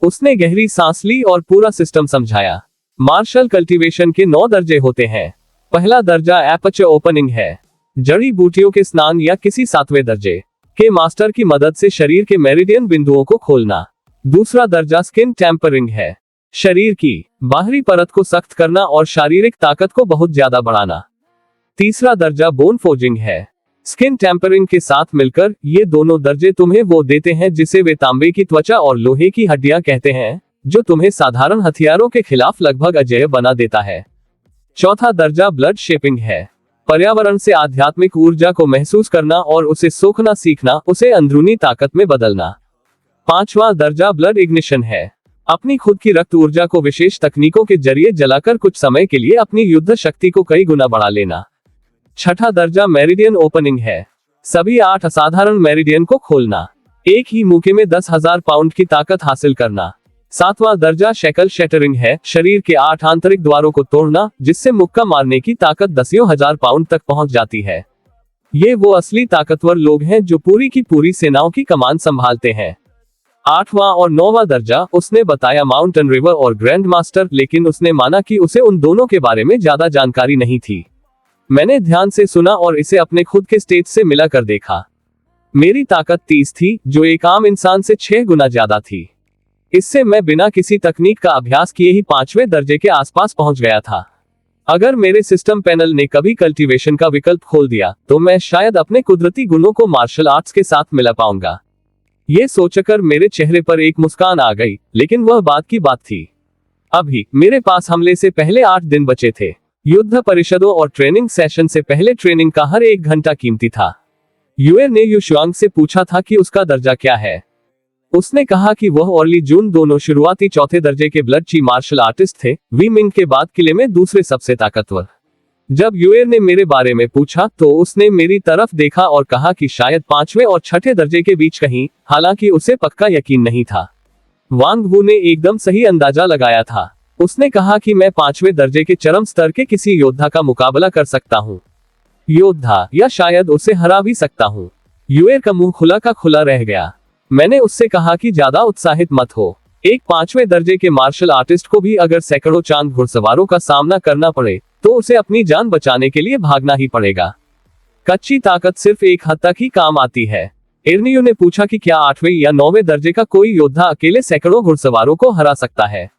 उसने गहरी सांस ली और पूरा सिस्टम समझाया। मार्शल कल्टीवेशन के 9 दर्जे होते हैं। पहला दर्जा एपर्चर ओपनिंग है, जड़ी बूटियों के स्नान या किसी 7वें दर्जे के मास्टर की मदद से शरीर के मेरिडियन बिंदुओं को खोलना। दूसरा दर्जा स्किन टेम्परिंग है, शरीर की बाहरी परत को सख्त करना और शारीरिक ताकत को बहुत ज्यादा बढ़ाना। तीसरा दर्जा बोन फोर्जिंग है। स्किन टेम्परिंग के साथ मिलकर ये दोनों दर्जे तुम्हें वो देते हैं जिसे वे तांबे की त्वचा और लोहे की हड्डियां कहते हैं, जो तुम्हें साधारण हथियारों के खिलाफ लगभग अजेय बना देता है। चौथा दर्जा ब्लड शेपिंग है, पर्यावरण से आध्यात्मिक ऊर्जा को महसूस करना और उसे सोखना सीखना, उसे अंदरूनी ताकत में बदलना। 5वां दर्जा ब्लड इग्निशन है। अपनी खुद की रक्त ऊर्जा को विशेष तकनीकों के जरिए जलाकर कुछ समय के लिए अपनी युद्ध शक्ति को कई गुना बढ़ा लेना। 6ठा दर्जा मेरिडियन ओपनिंग है। सभी 8 असाधारण मेरिडियन को खोलना। एक ही मौके में 10,000 पाउंड की ताकत हासिल करना। 7वां दर्जा शैकल शैटरिंग है। शरीर के 8 आंतरिक द्वारों को तोड़ना, जिससे मुक्का मारने की ताकत 10,000 पाउंड तक पहुंच जाती है। ये वो असली ताकतवर लोग हैं जो पूरी की पूरी सेनाओं की कमान संभालते हैं। 8वां और 9वां दर्जा उसने बताया माउंटेन रिवर और ग्रैंड मास्टर, लेकिन उसने माना कि उसे उन दोनों के बारे में ज्यादा जानकारी नहीं थी। मैंने ध्यान से सुना और इसे अपने खुद के स्टेज से मिला कर देखा। मेरी ताकत 30 थी, जो एक आम इंसान से 6 गुना ज्यादा थी। इससे मैं बिना किसी तकनीक का अभ्यास किए ही 5वें दर्जे के आसपास पहुंच गया था। अगर मेरे सिस्टम पैनल ने कभी कल्टीवेशन का विकल्प खोल दिया, तो मैं शायद अपने कुदरती गुणों को मार्शल आर्ट्स के साथ मिला पाऊंगा। ये सोचकर मेरे चेहरे पर एक मुस्कान आ गई, लेकिन वह बात की बात थी। अभी मेरे पास हमले से पहले 8 दिन बचे थे। युद्ध परिषदों और ट्रेनिंग सेशन से पहले ट्रेनिंग का हर 1 घंटा कीमती था। युए ने यू शुआंग से पूछा था कि उसका दर्जा क्या है। उसने कहा कि वह और ली जून दोनों शुरुआती 4थे दर्जे के ब्लड ची मार्शल आर्टिस्ट थे, वी मिंग के बाद किले में दूसरे सबसे ताकतवर। जब युए ने मेरे बारे में पूछा, तो उसने मेरी तरफ देखा और कहा कि शायद 5वें और 6ठे दर्जे के बीच कहीं, हालांकि उसे पक्का यकीन नहीं था। वांग वू ने एकदम सही अंदाजा लगाया था। उसने कहा कि मैं 5वें दर्जे के चरम स्तर के किसी योद्धा का मुकाबला कर सकता हूँ। योद्धा, या शायद उसे हरा भी सकता हूँ। युए का मुंह खुला का खुला रह गया। मैंने उससे कहा कि ज्यादा उत्साहित मत हो। एक 5वें दर्जे के मार्शल आर्टिस्ट को भी अगर सैकड़ों चांद घुड़सवारों का सामना करना पड़े, तो उसे अपनी जान बचाने के लिए भागना ही पड़ेगा। कच्ची ताकत सिर्फ एक हद तक ही काम आती है। एर्नियो ने पूछा कि क्या 8वें या 9वें दर्जे का कोई योद्धा अकेले सैकड़ों घुड़सवारों को हरा सकता है।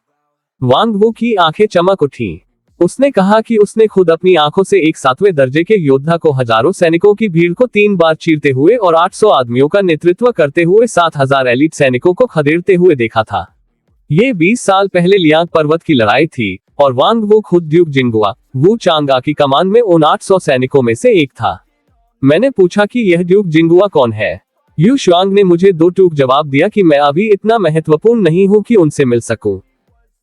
वांग वू की आंखें चमक उठी। उसने कहा कि उसने खुद अपनी आंखों से एक 7वें दर्जे के योद्धा को हजारों सैनिकों की भीड़ को 3 बार चीरते हुए और 800 आदमियों का नेतृत्व करते हुए 7,000 एलिट सैनिकों को खदेड़ते हुए देखा था। ये 20 साल पहले लियांग पर्वत की लड़ाई थी, और वांग वू खुद ड्यूक जिंगुआ वू चांगा की कमान में उन 800 सैनिकों में से एक था। मैंने पूछा कि यह ड्यूक जिंगुआ कौन है। यू शुआंग ने मुझे 2 टूक जवाब दिया कि मैं अभी इतना महत्वपूर्ण नहीं हूं कि उनसे मिल सकूं।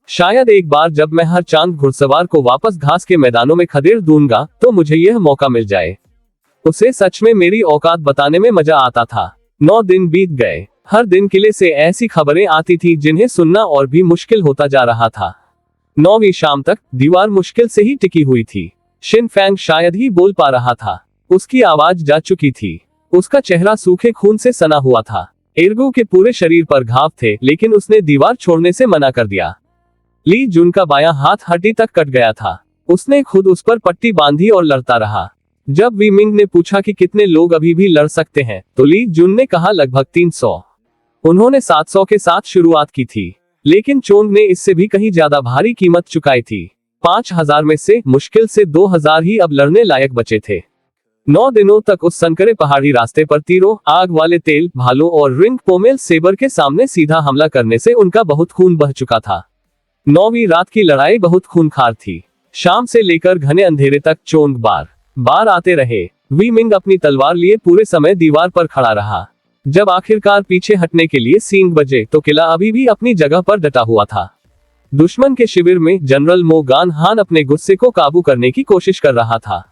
शायद एक बार जब मैं हर चांद घुड़सवार को वापस घास के मैदानों में खदेड़ दूंगा, तो मुझे यह मौका मिल जाए। उसे सच में मेरी औकात बताने में मजा आता था। 9 दिन बीत गए। हर दिन किले से ऐसी खबरें आती थी जिन्हें सुनना और भी मुश्किल होता जा रहा था। 9वीं शाम तक दीवार मुश्किल से ही टिकी हुई थी। शिन फैंग शायद ही बोल पा रहा था। उसकी आवाज जा चुकी थी। उसका चेहरा सूखे खून से सना हुआ था। एर्गो के पूरे शरीर पर घाव थे, लेकिन उसने दीवार छोड़ने से मना कर दिया। ली जून का बायां हाथ हड्डी तक कट गया था। उसने खुद उस पर पट्टी बांधी और लड़ता रहा। जब वी मिंग ने पूछा कि कितने लोग अभी भी लड़ सकते हैं, तो ली जून ने कहा लगभग 300। उन्होंने 700 के साथ शुरुआत की थी, लेकिन चोंग ने इससे भी कहीं ज्यादा भारी कीमत चुकाई थी। 5,000 में से मुश्किल से 2,000 ही अब लड़ने लायक बचे थे। 9 दिनों तक उस संकरे पहाड़ी रास्ते पर तीरों, आग वाले तेल, भालों और रिंग पोमेल सेबर के सामने सीधा हमला करने से उनका बहुत खून बह चुका था। 9वीं रात की लड़ाई बहुत खूनखार थी। शाम से लेकर घने अंधेरे तक चोंग बार बार आते रहे। वी मिंग अपनी तलवार लिए पूरे समय दीवार पर खड़ा रहा। जब आखिरकार पीछे हटने के लिए सींग बजे, तो किला अभी भी अपनी जगह पर डटा हुआ था। दुश्मन के शिविर में जनरल मो गान हान अपने गुस्से को काबू करने की कोशिश कर रहा था।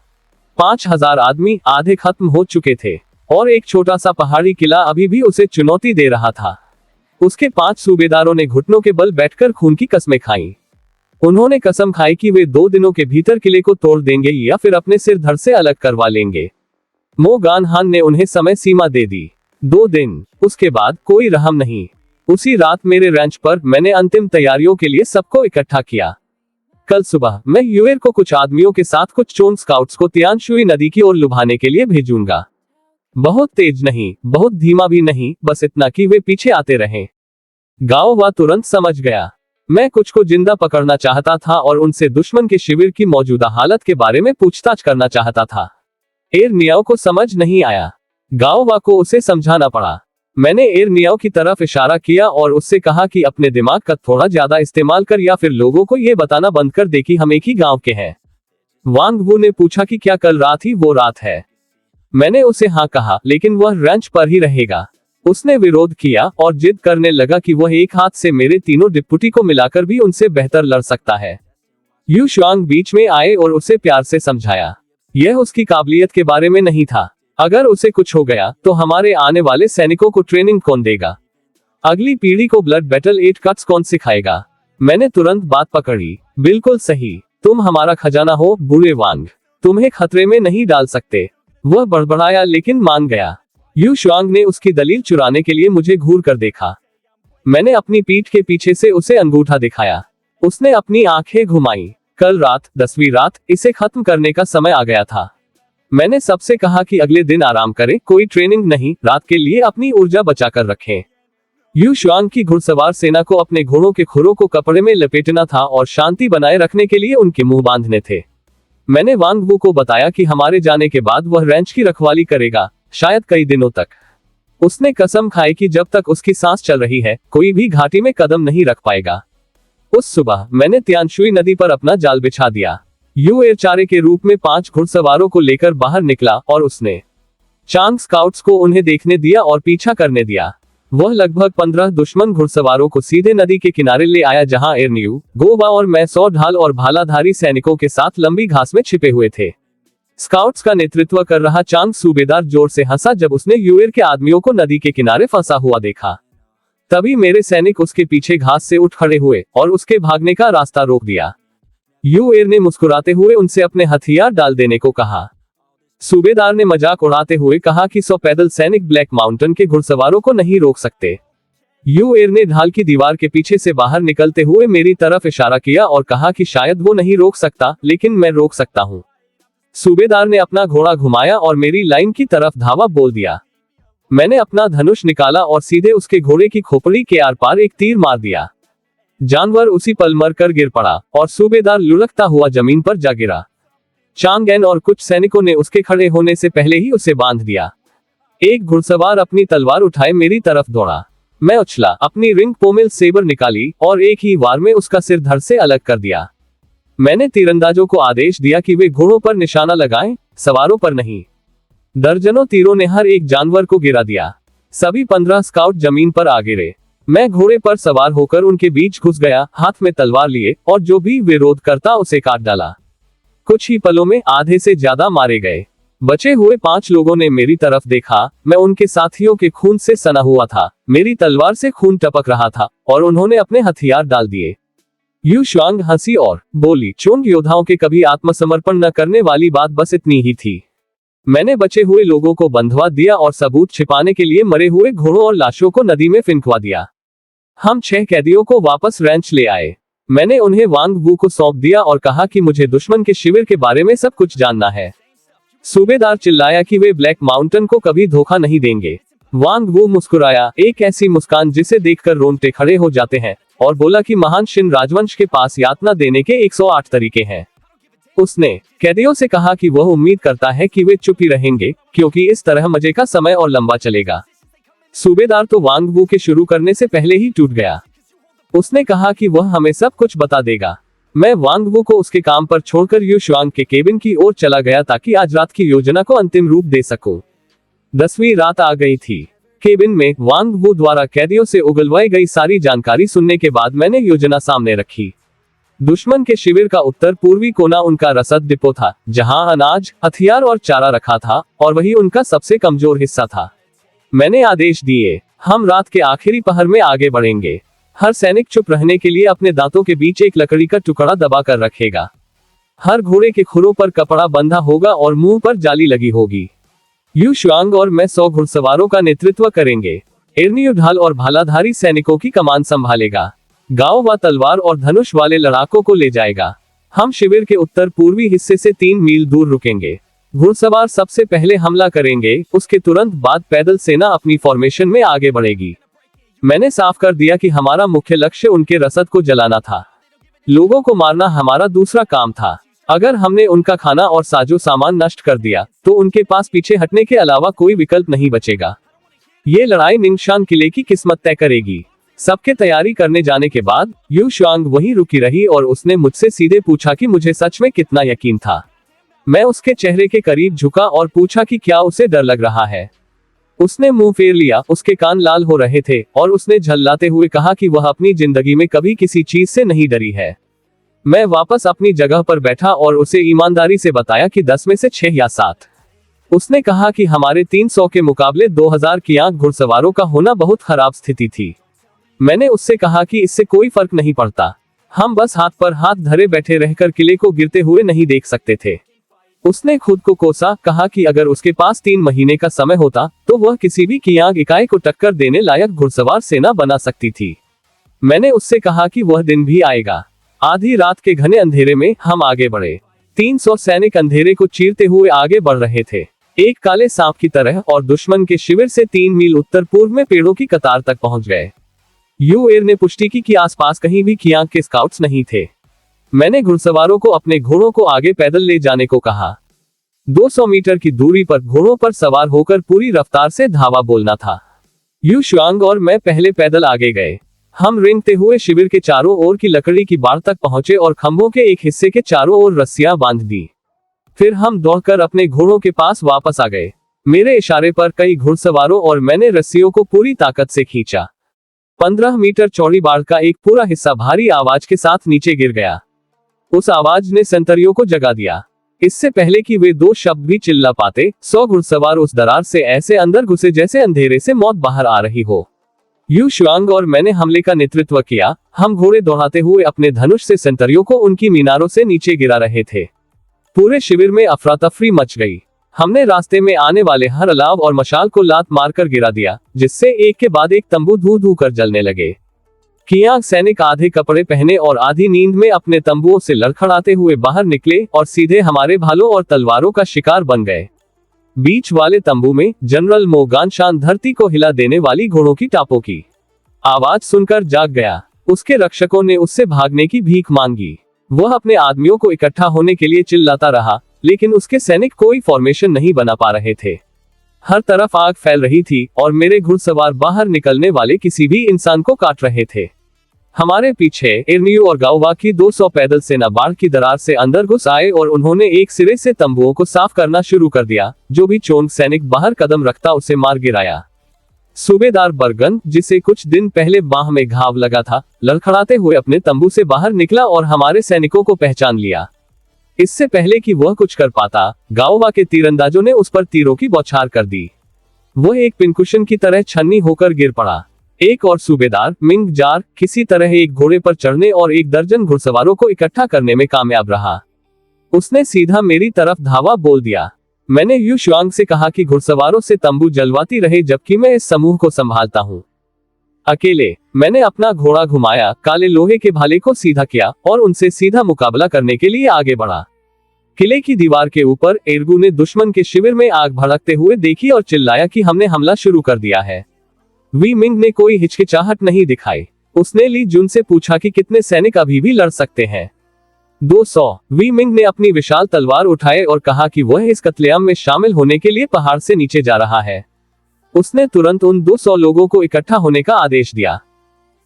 5,000 आदमी आधे खत्म हो चुके थे, और एक छोटा सा पहाड़ी किला अभी भी उसे चुनौती दे रहा था। उसके 5 सूबेदारों ने घुटनों के बल बैठकर खून की कस्में खाईं। उन्होंने कसम खाई कि वे 2 दिनों के भीतर किले को तोड़ देंगे या फिर अपने सिर धड़ से अलग करवा लेंगे। मो गान हान ने उन्हें समय सीमा दे दी, 2 दिन। उसके बाद कोई रहम नहीं। उसी रात मेरे रैंच पर मैंने अंतिम तैयारियों के लिए सबको इकट्ठा किया। कल सुबह मैं युएर को कुछ आदमियों के साथ कुछ चोन स्काउट्स को तियानशुई नदी की ओर लुभाने के लिए भेजूंगा। बहुत तेज नहीं, बहुत धीमा भी नहीं, बस इतना कि वे पीछे आते रहें। गाओ वा तुरंत समझ गया। मैं कुछ को जिंदा पकड़ना चाहता था और उनसे दुश्मन के शिविर की मौजूदा हालत के बारे में पूछताछ करना चाहता था। एर नियाओ को समझ नहीं आया। गाओ वा को उसे समझाना पड़ा। मैंने एर नियाओ की तरफ इशारा किया और उससे कहा कि अपने दिमाग का थोड़ा ज्यादा इस्तेमाल कर या फिर लोगों को यह बताना बंद कर दे कि हम एक ही गांव के हैं। वांग वू ने पूछा कि क्या कल रात ही वो रात है। मैंने उसे हाँ कहा, लेकिन वह रैंच पर ही रहेगा। उसने विरोध किया और जिद करने लगा कि वह एक हाथ से मेरे तीनों डिप्टी को मिलाकर भी उनसे बेहतर लड़ सकता है। यू शुआंग बीच में आए और उसे प्यार से समझाया। यह उसकी काबिलियत के बारे में नहीं था। अगर उसे कुछ हो गया तो हमारे आने वाले सैनिकों को ट्रेनिंग कौन देगा? अगली पीढ़ी को ब्लड बैटल 8 कट्स कौन सिखाएगा? मैंने तुरंत बात पकड़ी। बिल्कुल सही, तुम हमारा खजाना हो बुरे वांग, तुम्हें खतरे में नहीं डाल सकते। वह बड़बड़ाया लेकिन मान गया। यू शुआंग ने उसकी दलील चुराने के लिए मुझे घूर कर देखा। मैंने अपनी पीठ के पीछे से उसे अंगूठा दिखाया। उसने अपनी आंखें घुमाई। कल रात 10वीं रात, इसे खत्म करने का समय आ गया था। मैंने सबसे कहा कि अगले दिन आराम करें, कोई ट्रेनिंग नहीं, रात के लिए अपनी ऊर्जा बचाकर रखें। यू शुआंग की घुड़सवार सेना को अपने घोड़ों के खुरों को कपड़े में लपेटना था और शांति बनाए रखने के लिए उनके मुंह बांधने थे। मैंने वांग वू को बताया कि हमारे जाने के बाद वह रैंच की रखवाली करेगा, शायद कई दिनों तक। उसने कसम खाई कि जब तक उसकी सांस चल रही है, कोई भी घाटी में कदम नहीं रख पाएगा। उस सुबह मैंने तियानशुई नदी पर अपना जाल बिछा दिया। यू एर चारे के रूप में 5 घुड़सवारों को लेकर बाहर निकला और उसने चांग स्काउट्स को उन्हें देखने दिया और पीछा करने दिया। वह लगभग 15 दुश्मन घुड़सवारों को सीधे नदी के किनारे ले आया जहां एरन्यू, गोवा और मैं 100 ढाल और भालाधारी सैनिकों के साथ लंबी घास में छिपे हुए थे। स्काउट्स का नेतृत्व कर रहा चांग सूबेदार जोर से हंसा जब उसने यूएर के आदमियों को नदी के किनारे फंसा हुआ देखा। तभी मेरे सैनिक उसके पीछे घास से उठ खड़े हुए और उसके भागने का रास्ता रोक दिया। यूएर ने मुस्कुराते हुए उनसे अपने हथियार डाल देने को कहा। सूबेदार ने मजाक उड़ाते हुए कहा कि 100 पैदल सैनिक ब्लैक माउंटेन के घुड़सवारों को नहीं रोक सकते। यूएर ने ढाल की दीवार के पीछे से बाहर निकलते हुए मेरी तरफ इशारा किया और कहा कि शायद वो नहीं रोक सकता, लेकिन मैं रोक सकता हूं। सूबेदार ने अपना घोड़ा घुमाया और मेरी लाइन की तरफ धावा बोल दिया। मैंने अपना धनुष निकाला और सीधे उसके घोड़े की खोपड़ी के आर पार एक तीर मार दिया। जानवर उसी पल मरकर गिर पड़ा और सूबेदार लुढ़कता हुआ जमीन पर जा गिरा। चांग एन और कुछ सैनिकों ने उसके खड़े होने से पहले ही उसे बांध दिया। एक घुड़सवार अपनी तलवार उठाए मेरी तरफ दौड़ा। मैं उछला, अपनी रिंग पोमेल सेबर निकाली और एक ही वार में उसका सिर धड़ से अलग कर दिया। मैंने तीरंदाजों को आदेश दिया कि वे घोड़ों पर निशाना लगाएं, सवारों पर नहीं। दर्जनों तीरों ने हर एक जानवर को गिरा दिया। सभी 15 स्काउट जमीन पर आ गिरे। मैं घोड़े पर सवार होकर उनके बीच घुस गया, हाथ में तलवार लिए, और जो भी विरोध करता उसे काट डाला। कुछ ही पलों में आधे से ज्यादा मारे गए। बचे हुए 5 लोगों ने मेरी तरफ देखा। मैं उनके साथियों के खून से सना हुआ था, मेरी तलवार से खून टपक रहा था और उन्होंने अपने हथियार डाल दिए। यू शुआंग हंसी और बोली, चोंग योद्धाओं के कभी आत्मसमर्पण न करने वाली बात बस इतनी ही थी। मैंने बचे हुए लोगों को बंधवा दिया और सबूत छिपाने के लिए मरे हुए घोड़ों और लाशों को नदी में फिंकवा दिया। हम 6 कैदियों को वापस रैंच ले आए। मैंने उन्हें वांग वू को सौंप दिया और कहा कि मुझे दुश्मन के शिविर के बारे में सब कुछ जानना है। सूबेदार चिल्लाया कि वे ब्लैक माउंटेन को कभी धोखा नहीं देंगे। वांग वू मुस्कुराया, एक ऐसी मुस्कान जिसे देखकर रोंगटे खड़े हो जाते हैं, और बोला कि महान शिन राजवंश के पास यातना देने के 108 तरीके हैं। उसने कैदियों से कहा कि वह उम्मीद करता है कि वे चुप ही रहेंगे, क्योंकि इस तरह मजे का समय और लंबा चलेगा। सूबेदार तो वांग वू के शुरू करने से पहले ही टूट गया। उसने कहा कि वह हमें सब कुछ बता देगा। मैं वांग वू को उसके काम पर छोड़कर यू शुआंग के केबिन की ओर चला गया ताकि आज रात की योजना को अंतिम रूप दे सकूं। 10वीं रात आ गई थी। केबिन में वांग वू द्वारा कैदियों से उगलवाई गई सारी जानकारी सुनने के बाद मैंने योजना सामने रखी। दुश्मन के शिविर का उत्तर पूर्वी कोना उनका रसद डिपो था, जहां अनाज, हथियार और चारा रखा था, और वही उनका सबसे कमजोर हिस्सा था। मैंने आदेश दिए, हम रात के आखिरी पहर में आगे बढ़ेंगे। हर सैनिक चुप रहने के लिए अपने दांतों के बीच एक लकड़ी का टुकड़ा दबा कर रखेगा। हर घोड़े के खुरों पर कपड़ा बंधा होगा और मुंह पर जाली लगी होगी। यू शुआंग और मैं 100 घुड़सवारों का नेतृत्व करेंगे। एरन्यू ढाल और भालाधारी सैनिकों की कमान संभालेगा। गांव व तलवार और धनुष वाले लड़ाकों को ले जाएगा। हम शिविर के उत्तर पूर्वी हिस्से से 3 मील दूर रुकेंगे। घुड़सवार सबसे पहले हमला करेंगे, उसके तुरंत बाद पैदल सेना अपनी फॉर्मेशन में आगे बढ़ेगी। मैंने साफ कर दिया कि हमारा मुख्य लक्ष्य उनके रसद को जलाना था। लोगों को मारना हमारा दूसरा काम था। अगर हमने उनका खाना और साजो सामान नष्ट कर दिया, तो उनके पास पीछे हटने के अलावा कोई विकल्प नहीं बचेगा। ये लड़ाई निंगशान किले की किस्मत तय करेगी। सबके तैयारी करने जाने के बाद यू शुआंग वहीं रुकी रही और उसने मुझसे सीधे पूछा कि मुझे सच में कितना यकीन था। मैं उसके चेहरे के करीब झुका और पूछा कि क्या उसे डर लग रहा है। उसने मुंह फेर लिया, उसके कान लाल हो रहे थे और उसने झल्लाते हुए कहा कि वह अपनी जिंदगी में कभी किसी चीज से नहीं डरी है। मैं वापस अपनी जगह पर बैठा और उसे ईमानदारी से बताया कि 10 में से 6 या 7। उसने कहा कि हमारे 300 के मुकाबले 2000 की आंख घुड़सवारों का होना बहुत खराब स्थिति थी। मैंने उससे कहा कि इससे कोई फर्क नहीं पड़ता, हम बस हाथ पर हाथ धरे बैठे रहकर किले को गिरते हुए नहीं देख सकते थे। उसने खुद को कोसा, कहा कि अगर उसके पास 3 महीने का समय होता तो वह किसी भी कियांग इकाई को टक्कर देने लायक घुड़सवार सेना बना सकती थी। मैंने उससे कहा कि वह दिन भी आएगा। आधी रात के घने अंधेरे में हम आगे बढ़े। 300 सैनिक अंधेरे को चीरते हुए आगे बढ़ रहे थे, एक काले सांप की तरह, और दुश्मन के शिविर से 3 मील उत्तर पूर्व में पेड़ों की कतार तक पहुंच गए। यूएर ने पुष्टि की कि आसपास कहीं भी कियांग के स्काउट्स नहीं थे। मैंने घुड़सवारों को अपने घोड़ों को आगे पैदल ले जाने को कहा। 200 मीटर की दूरी पर घोड़ों पर सवार होकर पूरी रफ्तार से धावा बोलना था। यू शुआंग और मैं पहले पैदल आगे गए। हम रेंगते हुए शिविर के चारों ओर की लकड़ी की बाड़ तक पहुंचे और खंभों के एक हिस्से के चारों ओर रस्सियां बांध दी। फिर हम दौड़कर अपने घोड़ों के पास वापस आ गए। मेरे इशारे पर कई घुड़सवारों और मैंने रस्सियों को पूरी ताकत से खींचा। 15 मीटर चौड़ी बाड़ का एक पूरा हिस्सा भारी आवाज के साथ नीचे गिर गया। उस आवाज ने संतरियों को जगा दिया। इससे पहले कि वे 2 शब्द भी चिल्ला पाते, 100 घुड़सवार उस दरार से ऐसे अंदर घुसे जैसे अंधेरे से मौत बाहर आ रही हो। यू शुआंग और मैंने हमले का नेतृत्व किया। हम घोड़े दौड़ाते हुए अपने धनुष से संतरियों को उनकी मीनारों से नीचे गिरा रहे थे। पूरे शिविर में अफरा तफरी मच गई। हमने रास्ते में आने वाले हर अलाव और मशाल को लात मारकर गिरा दिया, जिससे एक के बाद एक तंबू धू धू कर जलने लगे। कियांग सैनिक आधे कपड़े पहने और आधी नींद में अपने तंबुओं से लड़खड़ाते हुए बाहर निकले और सीधे हमारे भालों और तलवारों का शिकार बन गए। बीच वाले तंबू में जनरल मो गानशान धरती को हिला देने वाली घोड़ों की टापों की आवाज सुनकर जाग गया। उसके रक्षकों ने उससे भागने की भीख मांगी। वह अपने आदमियों को इकट्ठा होने के लिए चिल्लाता रहा, लेकिन उसके सैनिक कोई फॉर्मेशन नहीं बना पा रहे थे। हर तरफ आग फैल रही थी और मेरे घुड़सवार बाहर निकलने वाले किसी भी इंसान को काट रहे थे। हमारे पीछे इर्नियू और गाओवा की 200 पैदल सेना बाढ़ की दरार से अंदर घुस आए और उन्होंने एक सिरे से तंबुओं को साफ करना शुरू कर दिया। जो भी चोंग सैनिक बाहर कदम रखता उसे मार गिराया। सूबेदार बर्गन, जिसे कुछ दिन पहले बाह में घाव लगा था, लड़खड़ाते हुए अपने तंबू से बाहर निकला और हमारे सैनिकों को पहचान लिया। इससे पहले कि वह कुछ कर पाता, गाओवा के तीरंदाजों ने उस पर तीरों की बौछार कर दी। वह एक पिनकुशन की तरह छन्नी होकर गिर पड़ा। एक और सूबेदार मिंग जार किसी तरह एक घोड़े पर चढ़ने और 1 दर्जन घुड़सवारों को इकट्ठा करने में कामयाब रहा। उसने सीधा मेरी तरफ धावा बोल दिया। मैंने यू शुआंग से कहा कि घुड़सवारों से तंबू जलवाती रहे जबकि मैं इस समूह को संभालता हूँ। अकेले मैंने अपना घोड़ा घुमाया, काले लोहे के भाले को सीधा किया और उनसे सीधा मुकाबला करने के लिए आगे बढ़ा। किले की दीवार के ऊपर एर्गू ने दुश्मन के शिविर में आग भड़कते हुए देखी और चिल्लाया कि हमने हमला शुरू कर दिया है। वी मिंग ने कोई हिचकिचाहट नहीं दिखाई। उसने ली जुन से पूछा कि कितने सैनिक अभी भी लड़ सकते हैं। 200। वी मिंग ने अपनी विशाल तलवार उठाए और कहा कि वह इस कत्लेआम में शामिल होने के लिए पहाड़ से नीचे जा रहा है। उसने तुरंत उन 200 लोगों को इकट्ठा होने का आदेश दिया।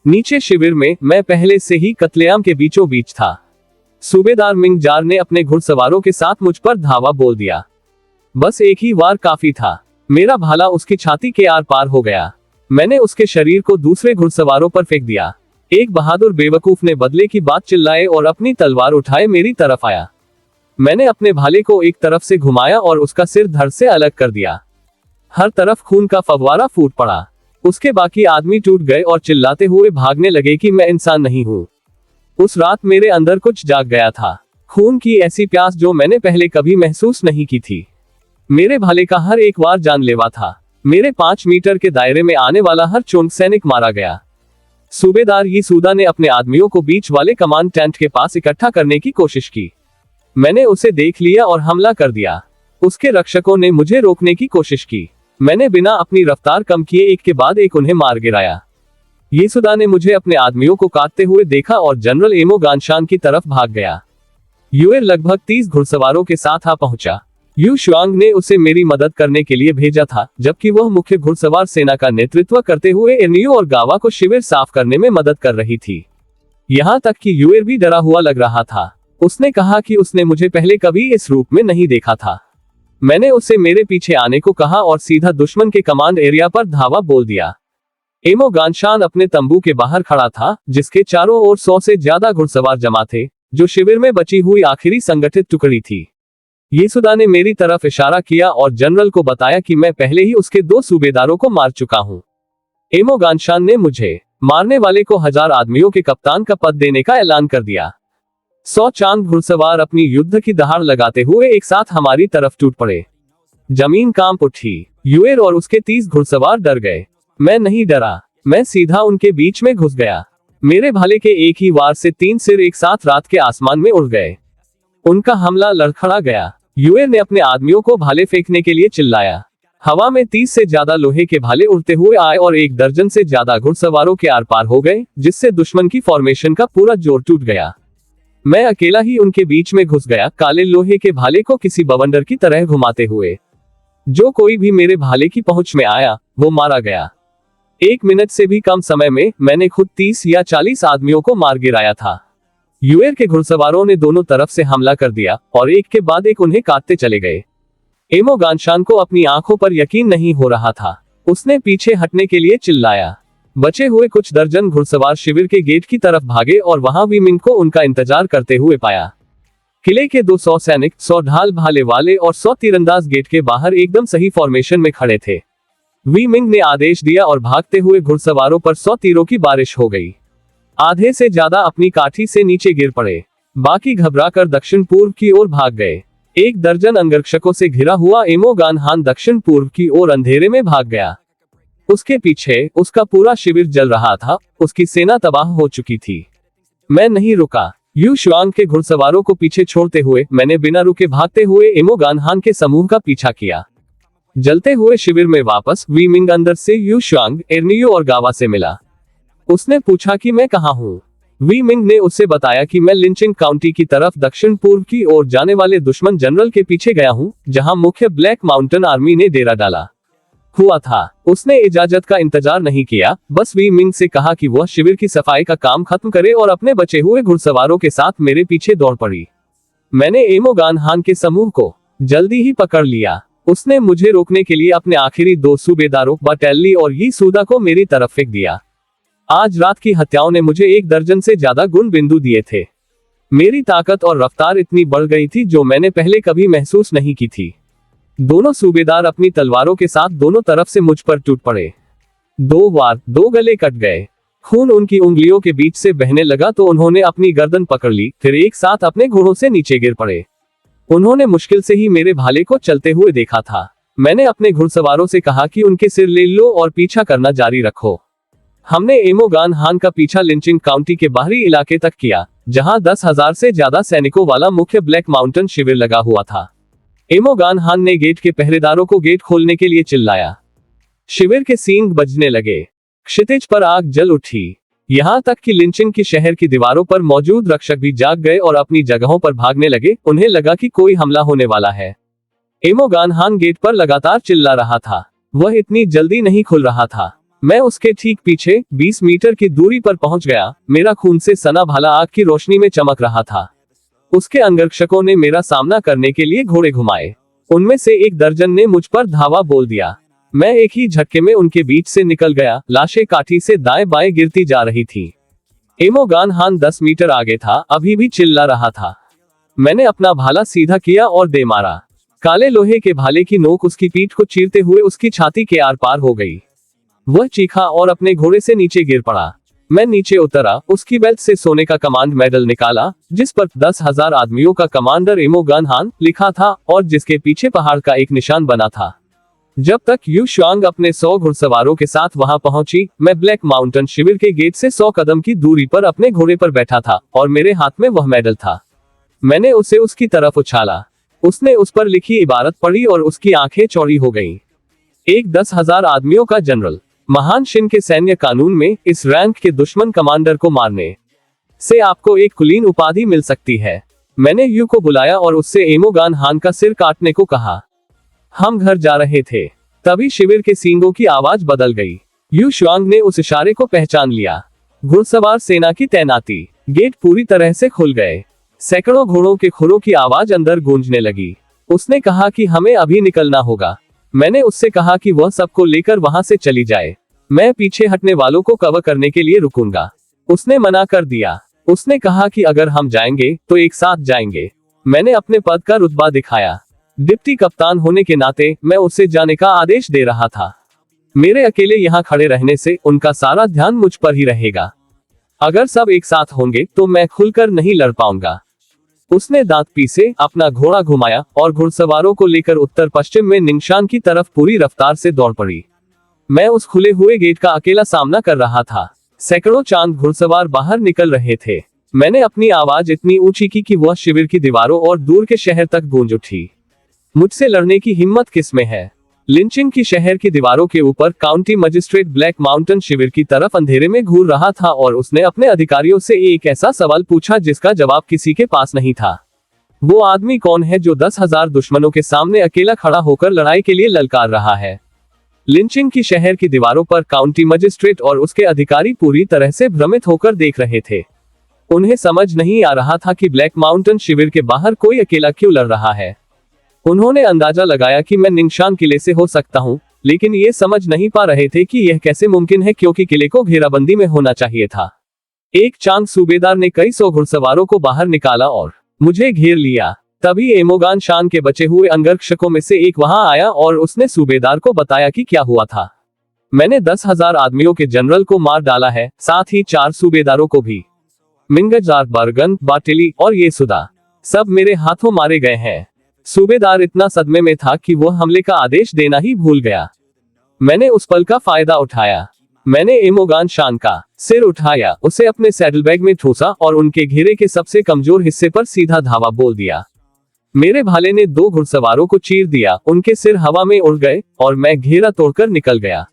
नीचे शिविर में मैं पहले से ही कत्लेआम के बीचों बीच था। सूबेदार मिंग जार ने अपने घुड़सवारों के साथ मुझ पर धावा बोल दिया। बस एक ही वार काफी था। मेरा भाला उसकी छाती के आर पार हो गया। मैंने उसके शरीर को दूसरे घुड़सवारों पर फेंक दिया। एक बहादुर बेवकूफ ने बदले की बात चिल्लाए और अपनी तलवार उठाए मेरी तरफ आया। मैंने अपने भाले को एक तरफ से घुमाया और उसका सिर धड़ से अलग कर दिया। हर तरफ खून का फव्वारा फूट पड़ा। उसके बाकी आदमी टूट गए और चिल्लाते हुए भागने लगे कि मैं इंसान नहीं हूँ। उस रात मेरे अंदर कुछ जाग गया था, खून की ऐसी प्यास जो मैंने पहले कभी महसूस नहीं की थी। मेरे भाले का हर एक वार जानलेवा था। मेरे 5 मीटर के दायरे में आने वाला हर चोंग सैनिक मारा गया। सूबेदार यीसूदा ने अपने आदमियों को बीच वाले कमांड टेंट के पास इकट्ठा करने की कोशिश की। मैंने उसे देख लिया और हमला कर दिया। उसके रक्षकों ने मुझे रोकने की कोशिश की। मैंने बिना अपनी रफ्तार कम किए एक के बाद एक उन्हें मार गिराया। यीसूदा ने मुझे अपने आदमियों को काटते हुए देखा और जनरल एमो गानशान की तरफ भाग गया। यूएर लगभग 30 घुड़सवारों के साथ आ पहुंचा। यू शुआंग ने उसे मेरी मदद करने के लिए भेजा था, जबकि वह मुख्य घुड़सवार सेना का नेतृत्व करते हुए इर्नियू और गावा को शिविर साफ करने में मदद कर रही थी। यहाँ तक कि यूएर भी डरा हुआ लग रहा था। उसने कहा कि उसने मुझे पहले कभी इस रूप में नहीं देखा था। मैंने उसे मेरे पीछे आने को कहा और सीधा दुश्मन के कमांड एरिया पर धावा बोल दिया। एमो गानशान अपने तंबू के बाहर खड़ा था, जिसके चारों ओर 100 से ज्यादा घुड़सवार जमा थे, जो शिविर में बची हुई आखिरी संगठित टुकड़ी थी। येसुदा ने मेरी तरफ इशारा किया और जनरल को बताया कि मैं पहले ही उसके 2 सूबेदारों को मार चुका हूं। एमो गानशान ने मुझे मारने वाले को 1000 आदमियों के कप्तान का पद देने का ऐलान कर दिया। 100 चांद घुड़सवार अपनी युद्ध की दहाड़ लगाते हुए एक साथ हमारी तरफ टूट पड़े। जमीन कांप उठी। यूएर और उसके 30 घुड़सवार डर गए। मैं नहीं डरा, मैं सीधा उनके बीच में घुस गया। मेरे भाले के एक ही वार से 3 सिर एक साथ रात के आसमान में उड़ गए। उनका हमला लड़खड़ा गया। यूएर ने अपने आदमियों को भाले फेंकने के लिए चिल्लाया। हवा में 30 से ज्यादा लोहे के भाले उड़ते हुए आए और 1 दर्जन से ज्यादा घुड़सवारों के आर पार हो गए, जिससे दुश्मन की फॉर्मेशन का पूरा जोर टूट गया। मैं अकेला ही उनके बीच में घुस गया, काले लोहे के भाले को किसी बवंडर की तरह घुमाते हुए। जो कोई भी मेरे भाले की पहुंच में आया, वो मारा गया। 1 मिनट से भी कम समय में मैंने खुद 30 या 40 आदमियों को मार गिराया था। यूएर के घुड़सवारों ने दोनों तरफ से हमला कर दिया और एक के बाद एक उन्हें काटते चले गए। एमो गानशान को अपनी आंखों पर यकीन नहीं हो रहा था। उसने पीछे हटने के लिए चिल्लाया। बचे हुए कुछ दर्जन घुड़सवार शिविर के गेट की तरफ भागे और वहां वी मिंग को उनका इंतजार करते हुए पाया। किले के 200 सैनिक, 100 ढाल भाले वाले और 100 तीरंदाज गेट के बाहर एकदम सही फॉर्मेशन में खड़े थे। वी मिंग ने आदेश दिया और भागते हुए घुड़सवारों पर 100 तीरों की बारिश हो गई। आधे से ज्यादा अपनी काठी से नीचे गिर पड़े। बाकी घबराकर दक्षिण पूर्व की ओर भाग गए। 1 दर्जन अंगरक्षकों से घिरा हुआ एमो गानहान दक्षिण पूर्व की ओर अंधेरे में भाग गया। उसके पीछे उसका पूरा शिविर जल रहा था। उसकी सेना तबाह हो चुकी थी। मैं नहीं रुका। यू शुआंग के घुड़सवारों को पीछे छोड़ते हुए मैंने बिना रुके भागते हुए एमो गानहान के समूह का पीछा किया। जलते हुए शिविर में वापस वी मिंग अंदर से यू शुआंग, एर्नियो और गावा से मिला। उसने पूछा कि मैं कहां हूं। वी मिंग ने उससे बताया कि मैं लिंचिंग काउंटी की तरफ दक्षिण पूर्व की ओर जाने वाले दुश्मन जनरल के पीछे गया हूं, जहां मुख्य ब्लैक माउंटेन आर्मी ने डेरा डाला हुआ था। उसने इजाजत का इंतजार नहीं किया, बस वी मिंग से कहा कि वह शिविर की सफाई का काम खत्म करे और अपने बचे हुए घुड़सवारों के साथ मेरे पीछे दौड़ पड़ी। मैंने एमो गानहान के समूह को जल्दी ही पकड़ लिया। उसने मुझे रोकने के लिए अपने आखिरी 2 सूबेदारों बाटेली और येसुदा को मेरी तरफ फेंक दिया। आज रात की हत्याओं ने मुझे 1 दर्जन से ज्यादा गुण बिंदु दिए थे। मेरी ताकत और रफ्तार इतनी बढ़ गई थी जो मैंने पहले कभी महसूस नहीं की थी। दोनों सूबेदार अपनी तलवारों के साथ दोनों तरफ से मुझ पर टूट पड़े। 2 बार 2 गले कट गए। खून उनकी उंगलियों के बीच से बहने लगा तो उन्होंने अपनी गर्दन पकड़ ली, फिर एक साथ अपने घोड़ों से नीचे गिर पड़े। उन्होंने मुश्किल से ही मेरे भाले को चलते हुए देखा था। मैंने अपने घुड़सवारों से कहा कि उनके सिर ले लो और पीछा करना जारी रखो। हमने एमो गानहान का पीछा लिंचिंग काउंटी के बाहरी इलाके तक किया, जहां 10,000 से ज्यादा सैनिकों वाला मुख्य ब्लैक माउंटेन शिविर लगा हुआ था। एमो गानहान ने गेट के पहरेदारों को गेट खोलने के लिए चिल्लाया। शिविर के सींग बजने लगे। क्षितिज पर आग जल उठी। यहां तक कि लिंचिंग की शहर की दीवारों पर मौजूद रक्षक भी जाग गए और अपनी जगहों पर भागने लगे। उन्हें लगा कि कोई हमला होने वाला है। एमो गानहान गेट पर लगातार चिल्ला रहा था। वह इतनी जल्दी नहीं खुल रहा था। मैं उसके ठीक पीछे 20 मीटर की दूरी पर पहुंच गया। मेरा खून से सना भाला आग की रोशनी में चमक रहा था। उसके अंगरक्षकों ने मेरा सामना करने के लिए घोड़े घुमाए। उनमें से 1 दर्जन ने मुझ पर धावा बोल दिया। मैं एक ही झटके में उनके बीच से निकल गया। लाशें काठी से दाएं बाएं गिरती जा रही थी। एमो गानहान 10 मीटर आगे था, अभी भी चिल्ला रहा था। मैंने अपना भाला सीधा किया और दे मारा। काले लोहे के भाले की नोक उसकी पीठ को चीरते हुए उसकी छाती के आर पार हो गई। वह चीखा और अपने घोड़े से नीचे गिर पड़ा। मैं नीचे उतरा, उसकी बेल्ट से सोने का कमांड मेडल निकाला, जिस पर 10,000 आदमियों का कमांडर एमो गानहान लिखा था और जिसके पीछे पहाड़ का एक निशान बना था। जब तक यू शुआंग अपने 100 घुड़सवारों के साथ वहां पहुंची, मैं ब्लैक माउंटेन शिविर के गेट से 100 कदम की दूरी पर अपने घोड़े पर बैठा था और मेरे हाथ में वह मेडल था। मैंने उसे उसकी तरफ उछाला। उसने उस पर लिखी इबारत पढ़ी और उसकी आंखें चौड़ी हो गईं। एक 10,000 आदमियों का जनरल। महान शिन के सैन्य कानून में इस रैंक के दुश्मन कमांडर को मारने से आपको एक कुलीन उपाधि मिल सकती है। मैंने यू को बुलाया और उससे एमो गानहान का सिर काटने को कहा। हम घर जा रहे थे, तभी शिविर के सींगों की आवाज बदल गई। यू शुआंग ने उस इशारे को पहचान लिया। घुड़सवार सेना की तैनाती। गेट पूरी तरह से खुल गए। सैकड़ों घोड़ों के खुरों की आवाज अंदर गूंजने लगी। उसने कहा कि हमें अभी निकलना होगा। मैंने उससे कहा कि वह सबको लेकर वहां से चली जाए, मैं पीछे हटने वालों को कवर करने के लिए रुकूंगा। उसने मना कर दिया। उसने कहा कि अगर हम जाएंगे तो एक साथ जाएंगे। मैंने अपने पद का रुतबा दिखाया। डिप्टी कप्तान होने के नाते मैं उससे जाने का आदेश दे रहा था। मेरे अकेले यहाँ खड़े रहने से उनका सारा ध्यान मुझ पर ही रहेगा। अगर सब एक साथ होंगे तो मैं खुलकर नहीं लड़ पाऊंगा। उसने दांत पीसे, अपना घोड़ा घुमाया और घुड़सवारों को लेकर उत्तर पश्चिम में निंगशान की तरफ पूरी रफ्तार से दौड़ पड़ी। मैं उस खुले हुए गेट का अकेला सामना कर रहा था। सैकड़ों चांद घुड़सवार बाहर निकल रहे थे। मैंने अपनी आवाज इतनी ऊंची की कि वह शिविर की दीवारों और दूर के शहर तक गूंज उठी। मुझसे लड़ने की हिम्मत किसमें है? लिंचिंग की शहर की दीवारों के ऊपर काउंटी मजिस्ट्रेट ब्लैक माउंटेन शिविर की तरफ अंधेरे में घूर रहा था और उसने अपने अधिकारियों से एक ऐसा सवाल पूछा जिसका जवाब किसी के पास नहीं था। वो आदमी कौन है जो 10,000 दुश्मनों के सामने अकेला खड़ा होकर लड़ाई के लिए ललकार रहा है? लिंचिंग की शहर की दीवारों पर काउंटी मजिस्ट्रेट और उसके अधिकारी पूरी तरह से भ्रमित होकर देख रहे थे। उन्हें समझ नहीं आ रहा था कि ब्लैक माउंटेन शिविर के बाहर कोई अकेला क्यों लड़ रहा है। उन्होंने अंदाजा लगाया कि मैं निंगशान किले से हो सकता हूं, लेकिन ये समझ नहीं पा रहे थे कि यह कैसे मुमकिन है, क्योंकि किले को घेराबंदी में होना चाहिए था। एक चांद सूबेदार ने कई सौ घुड़सवारों को बाहर निकाला और मुझे घेर लिया। तभी एमोगान शान के बचे हुए अंगरक्षकों में से एक वहां आया और उसने सूबेदार को बताया कि क्या हुआ था। मैंने 10,000 आदमियों के जनरल को मार डाला है, साथ ही 4 सूबेदारों को भी। मिंगजार, बर्गन, बाटेली और ये सुदा सब मेरे हाथों मारे गए हैं। सूबेदार इतना सदमे में था कि वह हमले का आदेश देना ही भूल गया। मैंने उस पल का फायदा उठाया। मैंने एमोगान शान का सिर उठाया, उसे अपने सैडलबैग में ठूसा और उनके घेरे के सबसे कमजोर हिस्से पर सीधा धावा बोल दिया। मेरे भाले ने 2 घुड़सवारों को चीर दिया, उनके सिर हवा में उड़ गए और मैं घेरा तोड़कर निकल गया।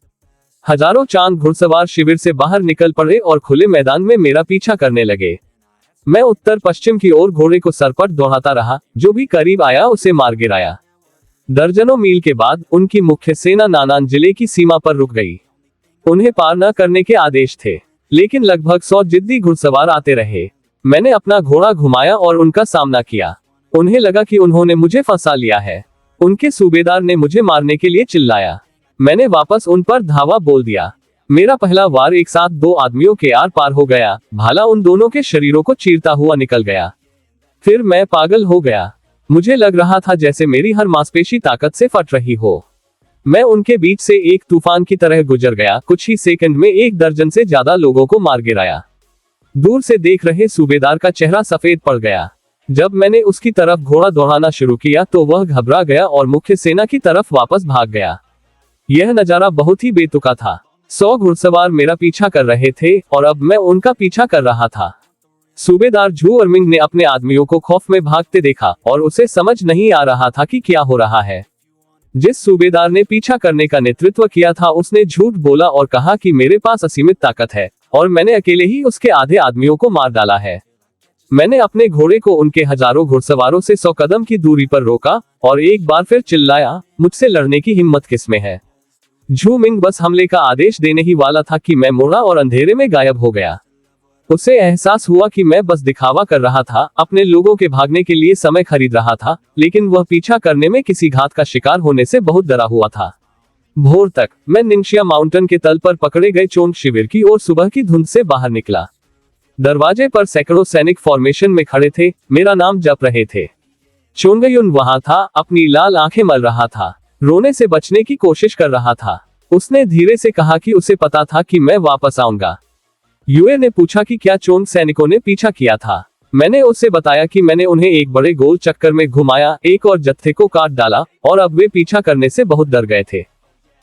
हजारों चांद घुड़सवार शिविर से बाहर निकल पड़े और खुले मैदान में मेरा पीछा करने लगे। मैं उत्तर पश्चिम की ओर घोड़े को सरपट दौड़ाता रहा, जो भी करीब आया उसे मार गिराया। दर्जनों मील के बाद उनकी मुख्य सेना नानान जिले की सीमा पर रुक गई। उन्हें पार न करने के आदेश थे, लेकिन लगभग 100 जिद्दी घुड़सवार आते रहे। मैंने अपना घोड़ा घुमाया और उनका सामना किया। उन्हें लगा कि उन्होंने मुझे फंसा लिया है। उनके सूबेदार ने मुझे मारने के लिए चिल्लाया। मैंने वापस उन पर धावा बोल दिया। मेरा पहला वार एक साथ 2 आदमियों के आर पार हो गया। भाला उन दोनों के शरीरों को चीरता हुआ निकल गया। फिर मैं पागल हो गया। मुझे लग रहा था जैसे मेरी हर मांसपेशी ताकत से फट रही हो। मैं उनके बीच से एक तूफान की तरह गुजर गया। कुछ ही सेकंड में 1 दर्जन से ज्यादा लोगों को मार गिराया। दूर से देख रहे सूबेदार का चेहरा सफेद पड़ गया। जब मैंने उसकी तरफ घोड़ा दौड़ाना शुरू किया तो वह घबरा गया और मुख्य सेना की तरफ वापस भाग गया। यह नजारा बहुत ही बेतुका था। 100 घुड़सवार मेरा पीछा कर रहे थे और अब मैं उनका पीछा कर रहा था। सूबेदार झू अर्मिंग ने अपने आदमियों को खौफ में भागते देखा और उसे समझ नहीं आ रहा था कि क्या हो रहा है। जिस सूबेदार ने पीछा करने का नेतृत्व किया था उसने झूठ बोला और कहा कि मेरे पास असीमित ताकत है और मैंने अकेले ही उसके आधे आदमियों को मार डाला है। मैंने अपने घोड़े को उनके हजारों घुड़सवारों से 100 कदम की दूरी पर रोका और एक बार फिर चिल्लाया, मुझसे लड़ने की हिम्मत किसमें है? झू मिंग बस हमले का आदेश देने ही वाला था कि मैं मुड़ा और अंधेरे में गायब हो गया। उसे एहसास हुआ कि मैं बस दिखावा कर रहा था, अपने लोगों के भागने के लिए समय खरीद रहा था, लेकिन वह पीछा करने में किसी घात का शिकार होने से बहुत डरा हुआ था। भोर तक मैं निंगशिया माउंटेन के तल पर पकड़े गए चोंग शिविर की और सुबह की धुंध से बाहर निकला। दरवाजे पर सैकड़ों सैनिक फॉर्मेशन में खड़े थे, मेरा नाम जप रहे थे। चोंगयुन वहां था, अपनी लाल आंखें मल रहा था, रोने से बचने की कोशिश कर रहा था। उसने धीरे से कहा कि उसे पता था कि मैं वापस आऊंगा। यूए ने पूछा कि क्या चोंग सैनिकों ने पीछा किया था। मैंने उसे बताया कि मैंने उन्हें एक बड़े गोल चक्कर में घुमाया, एक और जत्थे को काट डाला और अब वे पीछा करने से बहुत डर गए थे।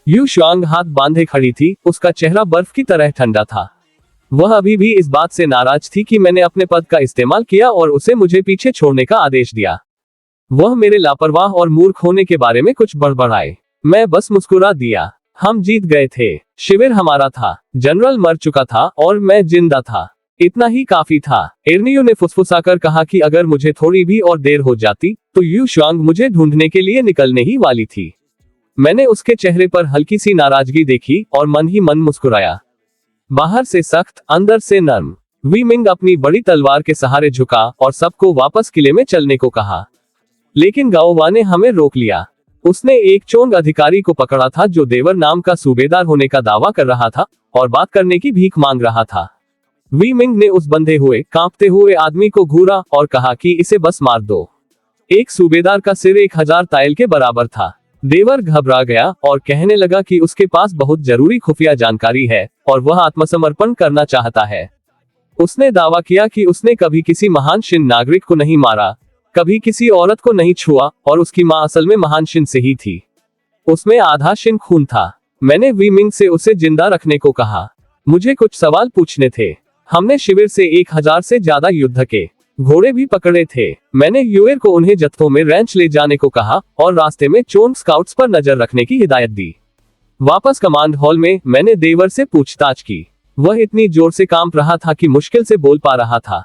यू शुआंग हाथ बांधे खड़ी थी, उसका चेहरा बर्फ की तरह ठंडा था। वह अभी भी इस बात से नाराज थी कि मैंने अपने पद का इस्तेमाल किया और उसे मुझे पीछे छोड़ने का आदेश दिया। वह मेरे लापरवाह और मूर्ख होने के बारे में कुछ बड़बड़ाए। मैं बस मुस्कुरा दिया। हम जीत गए थे, शिविर हमारा था, जनरल मर चुका था और मैं जिंदा था, इतना ही काफी था। एर्नियो ने फुसफुसाकर कहा कि अगर मुझे थोड़ी भी और देर हो जाती तो यू शुआंग मुझे ढूंढने के लिए निकलने ही वाली थी। मैंने उसके चेहरे पर हल्की सी नाराजगी देखी और मन ही मन मुस्कुराया। बाहर से सख्त, अंदर से नर्म, वी मिंग अपनी बड़ी तलवार के सहारे झुका और सबको वापस किले में चलने को कहा। लेकिन गाओवा ने हमें रोक लिया। उसने एक चोंग अधिकारी को पकड़ा था जो देवर नाम का सूबेदार होने का दावा कर रहा था और बात करने की भीख मांग रहा था। वी मिंग ने उस बंधे हुए कांपते हुए आदमी को घूरा और कहा कि इसे बस मार दो। एक सूबेदार का सिर 1000 ताइल के बराबर था। देवर घबरा गया और कहने लगा कि उसके पास बहुत जरूरी खुफिया जानकारी है और वह आत्मसमर्पण करना चाहता है। उसने दावा किया कि उसने कभी किसी महान शिन नागरिक को नहीं मारा, कभी किसी औरत को नहीं छुआ और उसकी मां असल में महान शिन से ही थी। उसमें आधा शिन खून था। मैंने वी मिंग से उसे जिंदा रखने को कहा। मुझे कुछ सवाल पूछने थे। हमने शिविर से 1000 से ज्यादा युद्ध के घोड़े भी पकड़े थे। मैंने यूएर को उन्हें जत्थों में रैंच ले जाने को कहा और रास्ते में चोंग स्काउट्स पर नजर रखने की हिदायत दी। वापस कमांड हॉल में मैंने देवर से पूछताछ की। वह इतनी जोर से कांप रहा था कि मुश्किल से बोल पा रहा था।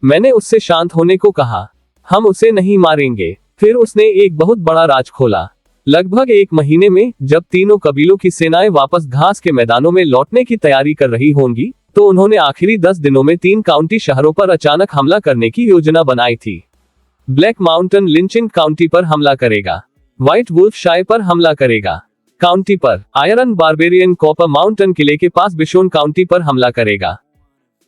मैंने उससे शांत होने को कहा। हम उसे नहीं मारेंगे। फिर उसने एक बहुत बड़ा राज खोला। लगभग 1 महीने में जब तीनों कबीलों की सेनाएं वापस घास के मैदानों में लौटने की तैयारी कर रही होंगी, तो उन्होंने आखिरी 10 दिनों में 3 काउंटी शहरों पर अचानक हमला करने की योजना बनाई थी। ब्लैक माउंटेन लिंचिंग काउंटी पर हमला करेगा, व्हाइट वुल्फ शाय पर हमला करेगा काउंटी पर, आयरन बारबेरियन कॉपर माउंटेन किले के पास बिशोन काउंटी पर हमला करेगा।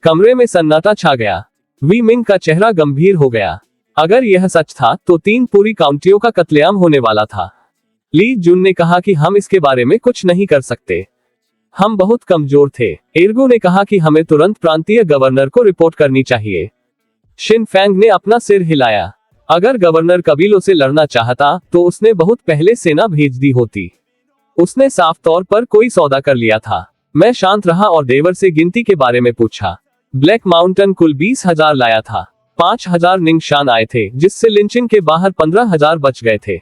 कमरे में सन्नाटा छा गया। वी मिंग का चेहरा गंभीर हो गया। अगर यह सच था तो 3 पूरी काउंटियों का कत्लेआम होने वाला था। ली जुन ने कहा कि हम इसके बारे में कुछ नहीं कर सकते। हम बहुत कमजोर थे। एर्गो ने कहा कि हमें तुरंत प्रांतीय गवर्नर को रिपोर्ट करनी चाहिए। शिन फैंग ने अपना सिर हिलाया। अगर गवर्नर कबीलों से लड़ना चाहता तो उसने बहुत पहले सेना भेज दी होती। उसने साफ तौर पर कोई सौदा कर लिया था। मैं शांत रहा और देवर से गिनती के बारे में पूछा। ब्लैक माउंटेन कुल 20,000 लाया था। 5,000 निंगशान आए थे, जिससे लिंचिंग के बाहर 15,000 बच गए थे।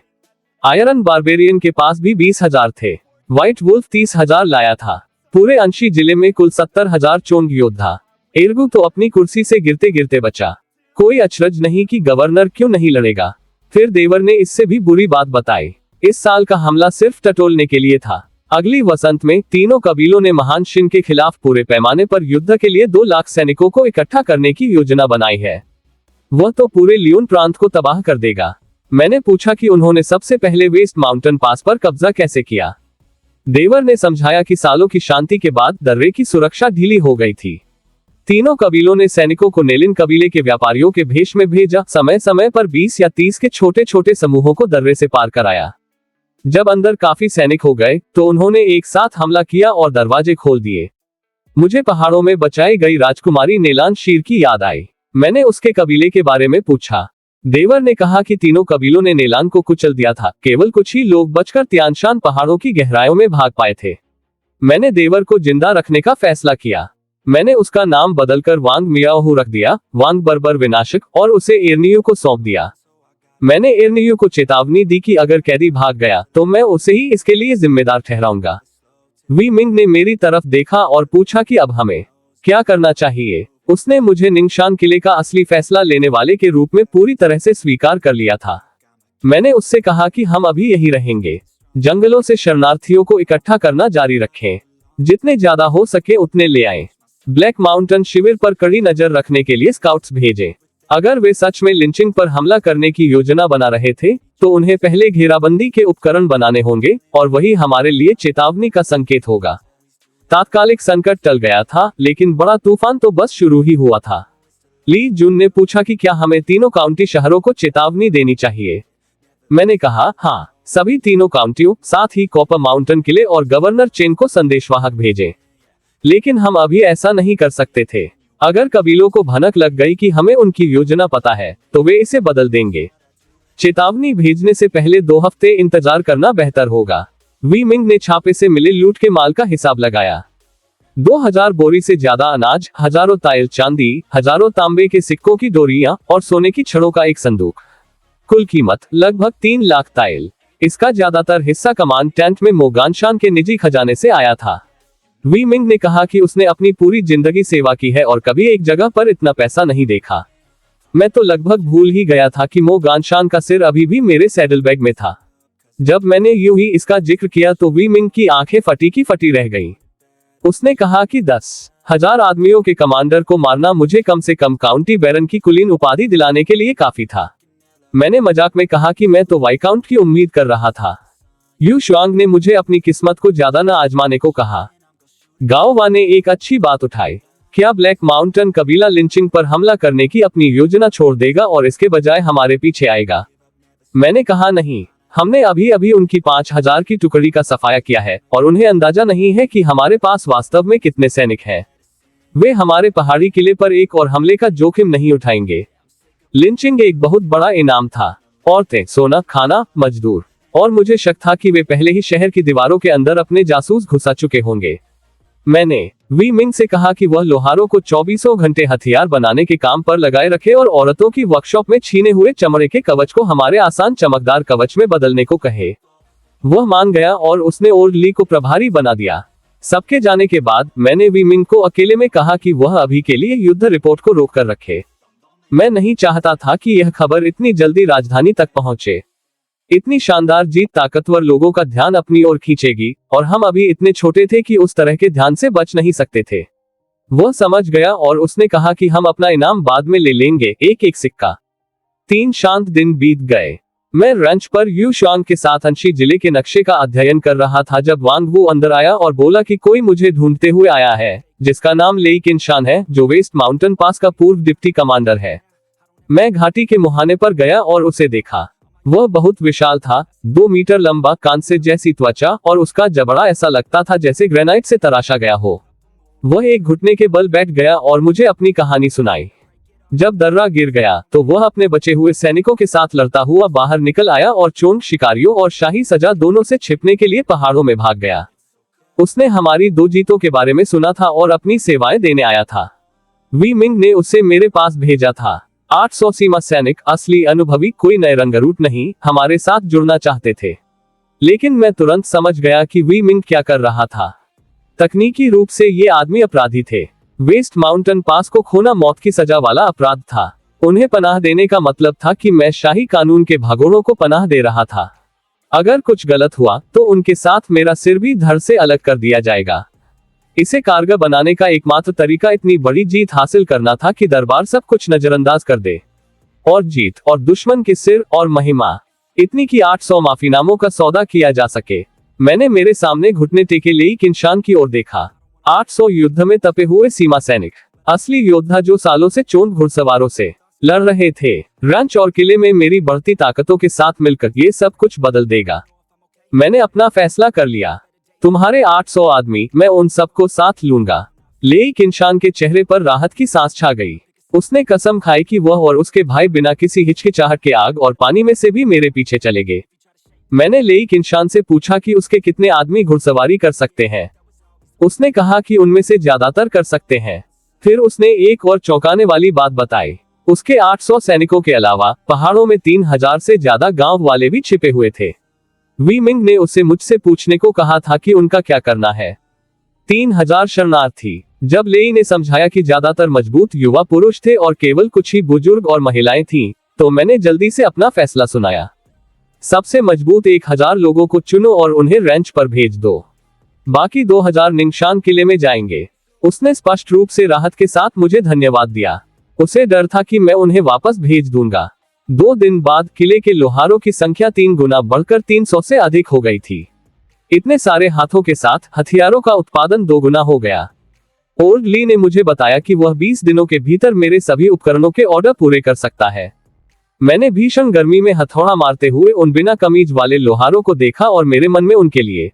आयरन बारबेरियन के पास भी 20,000 थे। व्हाइट वुल्फ 30,000 लाया था। पूरे अंशी जिले में कुल 70,000 चोंग योद्धा। एर्गु तो अपनी कुर्सी से गिरते गिरते बचा। कोई अचरज नहीं कि गवर्नर क्यों नहीं लड़ेगा। फिर देवर ने इससे भी बुरी बात बताई। इस साल का हमला सिर्फ टटोलने के लिए था। अगली वसंत में तीनों कबीलों ने महान शिन के खिलाफ पूरे पैमाने पर युद्ध के लिए 2 लाख सैनिकों को इकट्ठा करने की योजना बनाई है। वह तो पूरे लियोन प्रांत को तबाह कर देगा। मैंने पूछा कि उन्होंने सबसे पहले वेस्ट माउंटेन पास पर कब्जा कैसे किया। देवर ने समझाया कि सालों की शांति के बाद दर्रे की सुरक्षा ढीली हो गई थी। तीनों कबीलों ने सैनिकों को नेलिन कबीले के व्यापारियों के भेष में भेजा। समय समय पर 20 या 30 के छोटे छोटे समूहों को दर्रे से पार कराया। जब अंदर काफी सैनिक हो गए तो उन्होंने एक साथ हमला किया और दरवाजे खोल दिए। मुझे पहाड़ों में बचाई गई राजकुमारी नेलान शीर की याद आई। मैंने उसके कबीले के बारे में पूछा। देवर ने कहा कि तीनों कबीलों ने नेलान को कुचल दिया था। केवल कुछ ही लोग बचकर तियानशान पहाड़ों की गहराइयों में भाग पाए थे। मैंने देवर को जिंदा रखने का फैसला किया। मैंने उसका नाम बदलकर वांग मियाओहू रख दिया, वांग बर्बर विनाशक, और उसे एर्नियू को सौंप दिया। मैंने एर्नियू को चेतावनी दी कि अगर कैदी भाग गया तो मैं उसे ही इसके लिए जिम्मेदार ठहराऊंगा। वी मिंग ने मेरी तरफ देखा और पूछा कि अब हमें क्या करना चाहिए। उसने मुझे निंगशान किले का असली फैसला लेने वाले के रूप में पूरी तरह से स्वीकार कर लिया था। मैंने उससे कहा कि हम अभी यही रहेंगे। जंगलों से शरणार्थियों को इकट्ठा करना जारी रखें। जितने ज्यादा हो सके उतने ले आएं। ब्लैक माउंटेन शिविर पर कड़ी नजर रखने के लिए स्काउट्स भेजें। अगर वे सच में लिंचिंग पर हमला करने की योजना बना रहे थे तो उन्हें पहले घेराबंदी के उपकरण बनाने होंगे और वही हमारे लिए चेतावनी का संकेत होगा। तात्कालिक संकट टल गया था, लेकिन बड़ा तूफान तो बस शुरू ही हुआ था। ली जुन ने पूछा कि क्या हमें तीनों काउंटी शहरों को चेतावनी देनी चाहिए। मैंने कहा हाँ, सभी तीनों काउंटियों, साथ ही कॉपर माउंटेन किले और गवर्नर चेन को संदेशवाहक भेजें। लेकिन हम अभी ऐसा नहीं कर सकते थे। अगर कबीलों को भनक लग गई कि हमें उनकी योजना पता है तो वे इसे बदल देंगे। चेतावनी भेजने से पहले 2 हफ्ते इंतजार करना बेहतर होगा। वी मिंग ने छापे से मिले लूट के माल का हिसाब लगाया। 2000 बोरी से ज्यादा अनाज, हजारों ताइल चांदी, हजारों तांबे के सिक्कों की डोरियां और सोने की छड़ों का एक संदूक। कुल कीमत लगभग 3 लाख ताइल। इसका ज्यादातर हिस्सा कमांड टेंट में मोगानशान के निजी खजाने से आया था। वी मिंग ने कहा कि उसने अपनी पूरी जिंदगी सेवा की है और कभी एक जगह पर इतना पैसा नहीं देखा। मैं तो लगभग भूल ही गया था कि मोगानशान का सिर अभी भी मेरे सैडल बैग में था। जब मैंने यूं ही इसका जिक्र किया तो वी मिंग की आंखें फटी की फटी रह गईं। उसने कहा कि 10,000 आदमियों के कमांडर को मारना मुझे कम से कम काउंटी बैरन की कुलीन उपाधि दिलाने के लिए काफी था। मैंने मजाक में कहा कि मैं तो वाइकाउंट की उम्मीद कर रहा था। यू शुआंग ने मुझे अपनी किस्मत को ज्यादा न आजमाने को कहा। गाओ वा ने एक अच्छी बात उठाई। क्या ब्लैक माउंटेन कबीला लिंचिंग पर हमला करने की अपनी योजना छोड़ देगा और इसके बजाय हमारे पीछे आएगा? मैंने कहा नहीं, हमने अभी अभी उनकी 5000 की टुकड़ी का सफाया किया है और उन्हें अंदाजा नहीं है कि हमारे पास वास्तव में कितने सैनिक हैं। वे हमारे पहाड़ी किले पर एक और हमले का जोखिम नहीं उठाएंगे। लिंचिंग एक बहुत बड़ा इनाम था। औरतें, सोना, खाना, मजदूर, और मुझे शक था कि वे पहले ही शहर की दीवारों के अंदर अपने जासूस घुसा चुके होंगे। मैंने वी मिंग से कहा कि वह लोहारों को 24 घंटे हथियार बनाने के काम पर लगाए रखे और औरतों की वर्कशॉप में छीने हुए चमड़े के कवच को हमारे आसान चमकदार कवच में बदलने को कहे। वह मान गया और उसने ओल्ड ली को प्रभारी बना दिया। सबके जाने के बाद मैंने वी मिंग को अकेले में कहा कि वह अभी के लिए युद्ध रिपोर्ट को रोक कर रखे। मैं नहीं चाहता था कि यह खबर इतनी जल्दी राजधानी तक पहुंचे। इतनी शानदार जीत ताकतवर लोगों का ध्यान अपनी ओर खींचेगी, और हम अभी इतने छोटे थे कि उस तरह के ध्यान से बच नहीं सकते थे। वह समझ गया और उसने कहा कि हम अपना इनाम बाद में ले लेंगे, एक एक सिक्का। 3 शांत दिन बीत गए। मैं रंच पर यू शुआंग के साथ अंशी जिले के नक्शे का अध्ययन कर रहा था जब वांग वू अंदर आया और बोला कि कोई मुझे ढूंढते हुए आया है, जिसका नाम लेई किनशान है, जो वेस्ट माउंटेन पास का पूर्व डिप्टी कमांडर है। मैं घाटी के मुहाने पर गया और उसे देखा। वह बहुत विशाल था, 2 मीटर लंबा, कांसे जैसी त्वचा, और उसका जबड़ा ऐसा लगता था जैसे ग्रेनाइट से तराशा गया हो। वह एक घुटने के बल बैठ गया और मुझे अपनी कहानी सुनाई। जब दर्रा गिर गया तो वह अपने बचे हुए सैनिकों के साथ लड़ता हुआ बाहर निकल आया और चोंग शिकारियों और शाही सजा दोनों से छिपने के लिए पहाड़ों में भाग गया। उसने हमारी 2 जीतों के बारे में सुना था और अपनी सेवाएं देने आया था। वी मिंग ने उसे मेरे पास भेजा था। 800 सीमा सैनिक, असली अनुभवी, कोई नए रंगरूट नहीं, हमारे साथ जुड़ना चाहते थे। लेकिन मैं तुरंत समझ गया कि वी मिंग क्या कर रहा था। तकनीकी रूप से ये आदमी अपराधी थे। वेस्ट माउंटेन पास को खोना मौत की सजा वाला अपराध था। उन्हें पनाह देने का मतलब था कि मैं शाही कानून के भगोड़ों को पनाह दे रहा था। अगर कुछ गलत हुआ तो उनके साथ मेरा सिर भी धड़ से अलग कर दिया जाएगा। इसे कारगर बनाने का एकमात्र तरीका इतनी बड़ी जीत हासिल करना था कि दरबार सब कुछ नजरअंदाज कर दे, और जीत और दुश्मन के सिर और महिमा इतनी कि 800 माफीनामों का सौदा किया जा सके। मैंने मेरे सामने घुटने टेके लेई किनशान की ओर देखा। 800 युद्ध में तपे हुए सीमा सैनिक, असली योद्धा जो सालों से चोंद घुड़सवारों से लड़ रहे थे। रंच और किले में मेरी बढ़ती ताकतों के साथ मिलकर ये सब कुछ बदल देगा। मैंने अपना फैसला कर लिया। तुम्हारे 800 आदमी, मैं उन सबको साथ लूंगा। लेई किनशान के चेहरे पर राहत की सांस छा गई। उसने कसम खाई कि वह और उसके भाई बिना किसी हिचकिचाहट के आग और पानी में से भी मेरे पीछे चलेंगे। मैंने लेई किनशान से पूछा कि उसके कितने आदमी घुड़सवारी कर सकते हैं। उसने कहा कि उनमें से ज्यादातर कर सकते हैं। फिर उसने एक और चौंकाने वाली बात बताई। उसके 800 सैनिकों के अलावा पहाड़ों में 3000 से ज्यादा गांव वाले भी छिपे हुए थे। वी मिंग ने उससे मुझसे पूछने को कहा था कि उनका क्या करना है। 3000 शरणार्थी। जब लेई ने समझाया कि ज्यादातर मजबूत युवा पुरुष थे और केवल कुछ ही बुजुर्ग और महिलाएं थीं, तो मैंने जल्दी से अपना फैसला सुनाया। सबसे मजबूत 1000 लोगों को चुनो और उन्हें रेंच पर भेज दो। बाकी 2000 निंगशान किले में जाएंगे। उसने स्पष्ट रूप से राहत के साथ मुझे धन्यवाद दिया। उसे डर था कि मैं उन्हें वापस भेज दूंगा। 2 दिन बाद किले के लोहारों की संख्या 3 गुना बढ़कर 300 से अधिक हो गई थी। इतने सारे हाथों के साथ हथियारों का उत्पादन 2 गुना हो गया। ओल्ड ली ने मुझे बताया कि वह 20 दिनों के भीतर मेरे सभी उपकरणों के ऑर्डर पूरे कर सकता है। मैंने भीषण गर्मी में हथौड़ा मारते हुए उन बिना कमीज वाले लोहारों को देखा और मेरे मन में उनके लिए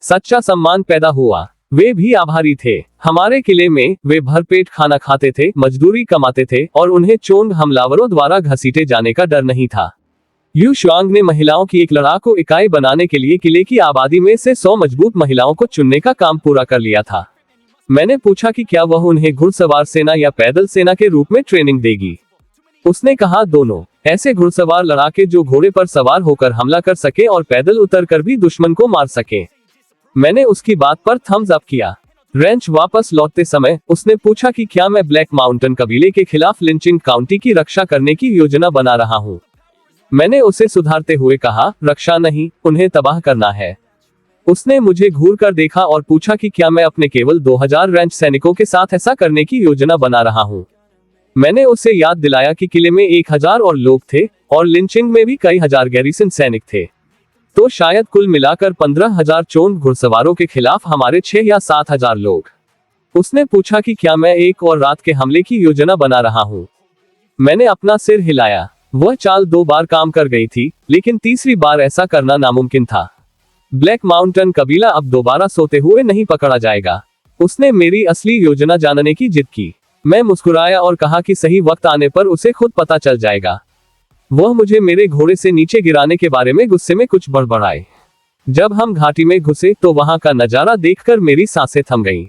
सच्चा सम्मान पैदा हुआ। वे भी आभारी थे। हमारे किले में वे भरपेट खाना खाते थे, मजदूरी कमाते थे और उन्हें चोंग हमलावरों द्वारा घसीटे जाने का डर नहीं था। यू शुआंग ने महिलाओं की एक लड़ाकू इकाई बनाने के लिए किले की आबादी में से 100 मजबूत महिलाओं को चुनने का काम पूरा कर लिया था। मैंने पूछा कि क्या वह उन्हें घुड़सवार सेना या पैदल सेना के रूप में ट्रेनिंग देगी। उसने कहा, दोनों। ऐसे घुड़सवार लड़ाके जो घोड़े पर सवार होकर हमला कर सके और पैदल उतरकर भी दुश्मन को मार सके। मैंने उसकी बात पर थम्स अप किया। रेंच वापस लौटते समय उसने पूछा कि क्या मैं ब्लैक माउंटेन कबीले के खिलाफ लिंचिंग काउंटी की रक्षा करने की योजना बना रहा हूँ। मैंने उसे सुधारते हुए कहा, रक्षा नहीं, उन्हें तबाह करना है। उसने मुझे घूर कर देखा और पूछा कि क्या मैं अपने केवल 2000 रेंच सैनिकों के साथ ऐसा करने की योजना बना रहा हूँ। मैंने उसे याद दिलाया कि किले में 1000 और लोग थे और लिंचिंग में भी कई हजार गैरिसन सैनिक थे, तो शायद कुल मिलाकर 15,000 चोन घुड़सवारों के खिलाफ हमारे 6 या 7,000 लोग। उसने पूछा कि क्या मैं एक और रात के हमले की योजना बना रहा हूँ। मैंने अपना सिर हिलाया। वह चाल 2 बार काम कर गई थी, लेकिन तीसरी बार ऐसा करना नामुमकिन था। ब्लैक माउंटेन कबीला अब दोबारा सोते हुए नहीं पकड़ा जाएगा। उसने मेरी असली योजना जानने की जिद की। मैं मुस्कुराया और कहा कि सही वक्त आने पर उसे खुद पता चल जाएगा। वह मुझे मेरे घोड़े से नीचे गिराने के बारे में गुस्से में कुछ बड़बड़ाए। जब हम घाटी में घुसे तो वहां का नजारा देखकर मेरी सांसें थम गईं।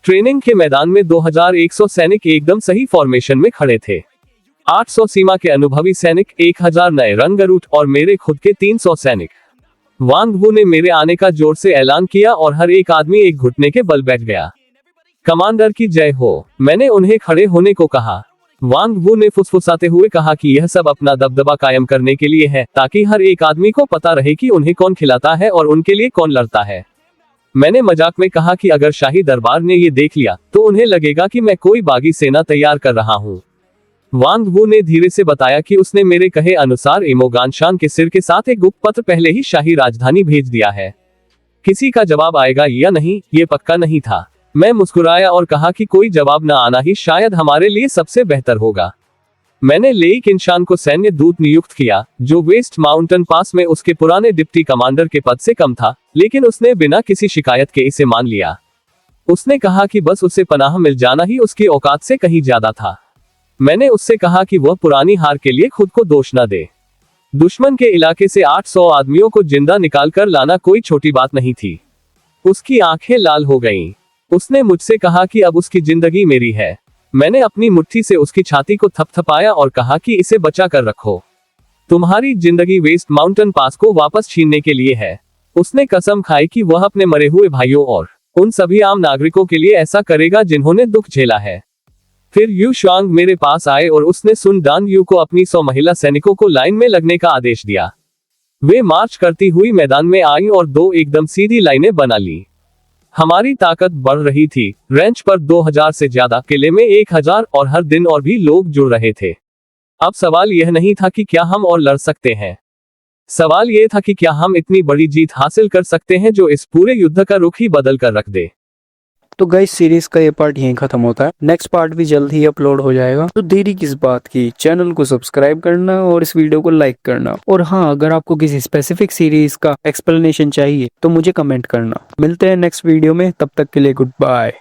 ट्रेनिंग के मैदान में 2100 सैनिक एकदम सही फॉर्मेशन में खड़े थे। 800 सीमा के अनुभवी सैनिक, 1000 नए रंगरूट और मेरे खुद के 300 सैनिक। वांग वू ने मेरे आने का जोर से ऐलान किया और हर एक आदमी एक घुटने के बल बैठ गया। कमांडर की जय हो, मैंने उन्हें खड़े होने को कहा। वांग वू ने फुसफुसाते हुए कहा कि यह सब अपना दबदबा कायम करने के लिए है, ताकि हर एक आदमी को पता रहे कि उन्हें कौन खिलाता है और उनके लिए कौन लड़ता है। मैंने मजाक में कहा कि अगर शाही दरबार ने ये देख लिया तो उन्हें लगेगा कि मैं कोई बागी सेना तैयार कर रहा हूँ। वांग वू ने धीरे से बताया कि उसने मेरे कहे अनुसार इमोगानशान के सिर के साथ एक गुप्त पत्र पहले ही शाही राजधानी भेज दिया है। किसी का जवाब आएगा या नहीं, ये पक्का नहीं था। मैं मुस्कुराया और कहा कि कोई जवाब न आना ही शायद हमारे लिए सबसे बेहतर होगा। मैंने लेई किनशान को सैन्य दूत नियुक्त किया, जो वेस्ट माउंटेन पास में उसके पुराने डिप्टी कमांडर के पद से कम था, लेकिन उसने बिना किसी शिकायत के इसे मान लिया। उसने कहा कि बस उसे पनाह मिल जाना ही उसकी औकात से कहीं ज्यादा था। मैंने उससे कहा कि वह पुरानी हार के लिए खुद को दोष न दे। दुश्मन के इलाके से 800 आदमियों को जिंदा निकाल कर लाना कोई छोटी बात नहीं थी। उसकी आंखें लाल हो गईं। उसने मुझसे कहा कि अब उसकी जिंदगी मेरी है। मैंने अपनी मुट्ठी से उसकी छाती को थपथपाया और कहा कि इसे बचा कर रखो। तुम्हारी जिंदगी वेस्ट माउंटेन पास को वापस छीनने के लिए है। उसने कसम खाई कि वह अपने मरे हुए भाइयों और उन सभी आम नागरिकों के लिए ऐसा करेगा जिन्होंने दुख झेला है। फिर यू शुआंग मेरे पास आए और उसने सुन डान यू को अपनी 100 महिला सैनिकों को लाइन में लगने का आदेश दिया। वे मार्च करती हुई मैदान में आई और 2 एकदम सीधी लाइनें बना ली। हमारी ताकत बढ़ रही थी। रेंच पर 2000 से ज्यादा, किले में 1000 और हर दिन और भी लोग जुड़ रहे थे। अब सवाल यह नहीं था कि क्या हम और लड़ सकते हैं। सवाल यह था कि क्या हम इतनी बड़ी जीत हासिल कर सकते हैं जो इस पूरे युद्ध का रुख ही बदल कर रख दे। तो गाइस सीरीज का ये पार्ट यहीं खत्म होता है। नेक्स्ट पार्ट भी जल्द ही अपलोड हो जाएगा, तो देरी किस बात की, चैनल को सब्सक्राइब करना और इस वीडियो को लाइक करना। और हाँ, अगर आपको किसी स्पेसिफिक सीरीज का एक्सप्लेनेशन चाहिए तो मुझे कमेंट करना। मिलते हैं नेक्स्ट वीडियो में, तब तक के लिए गुड बाय।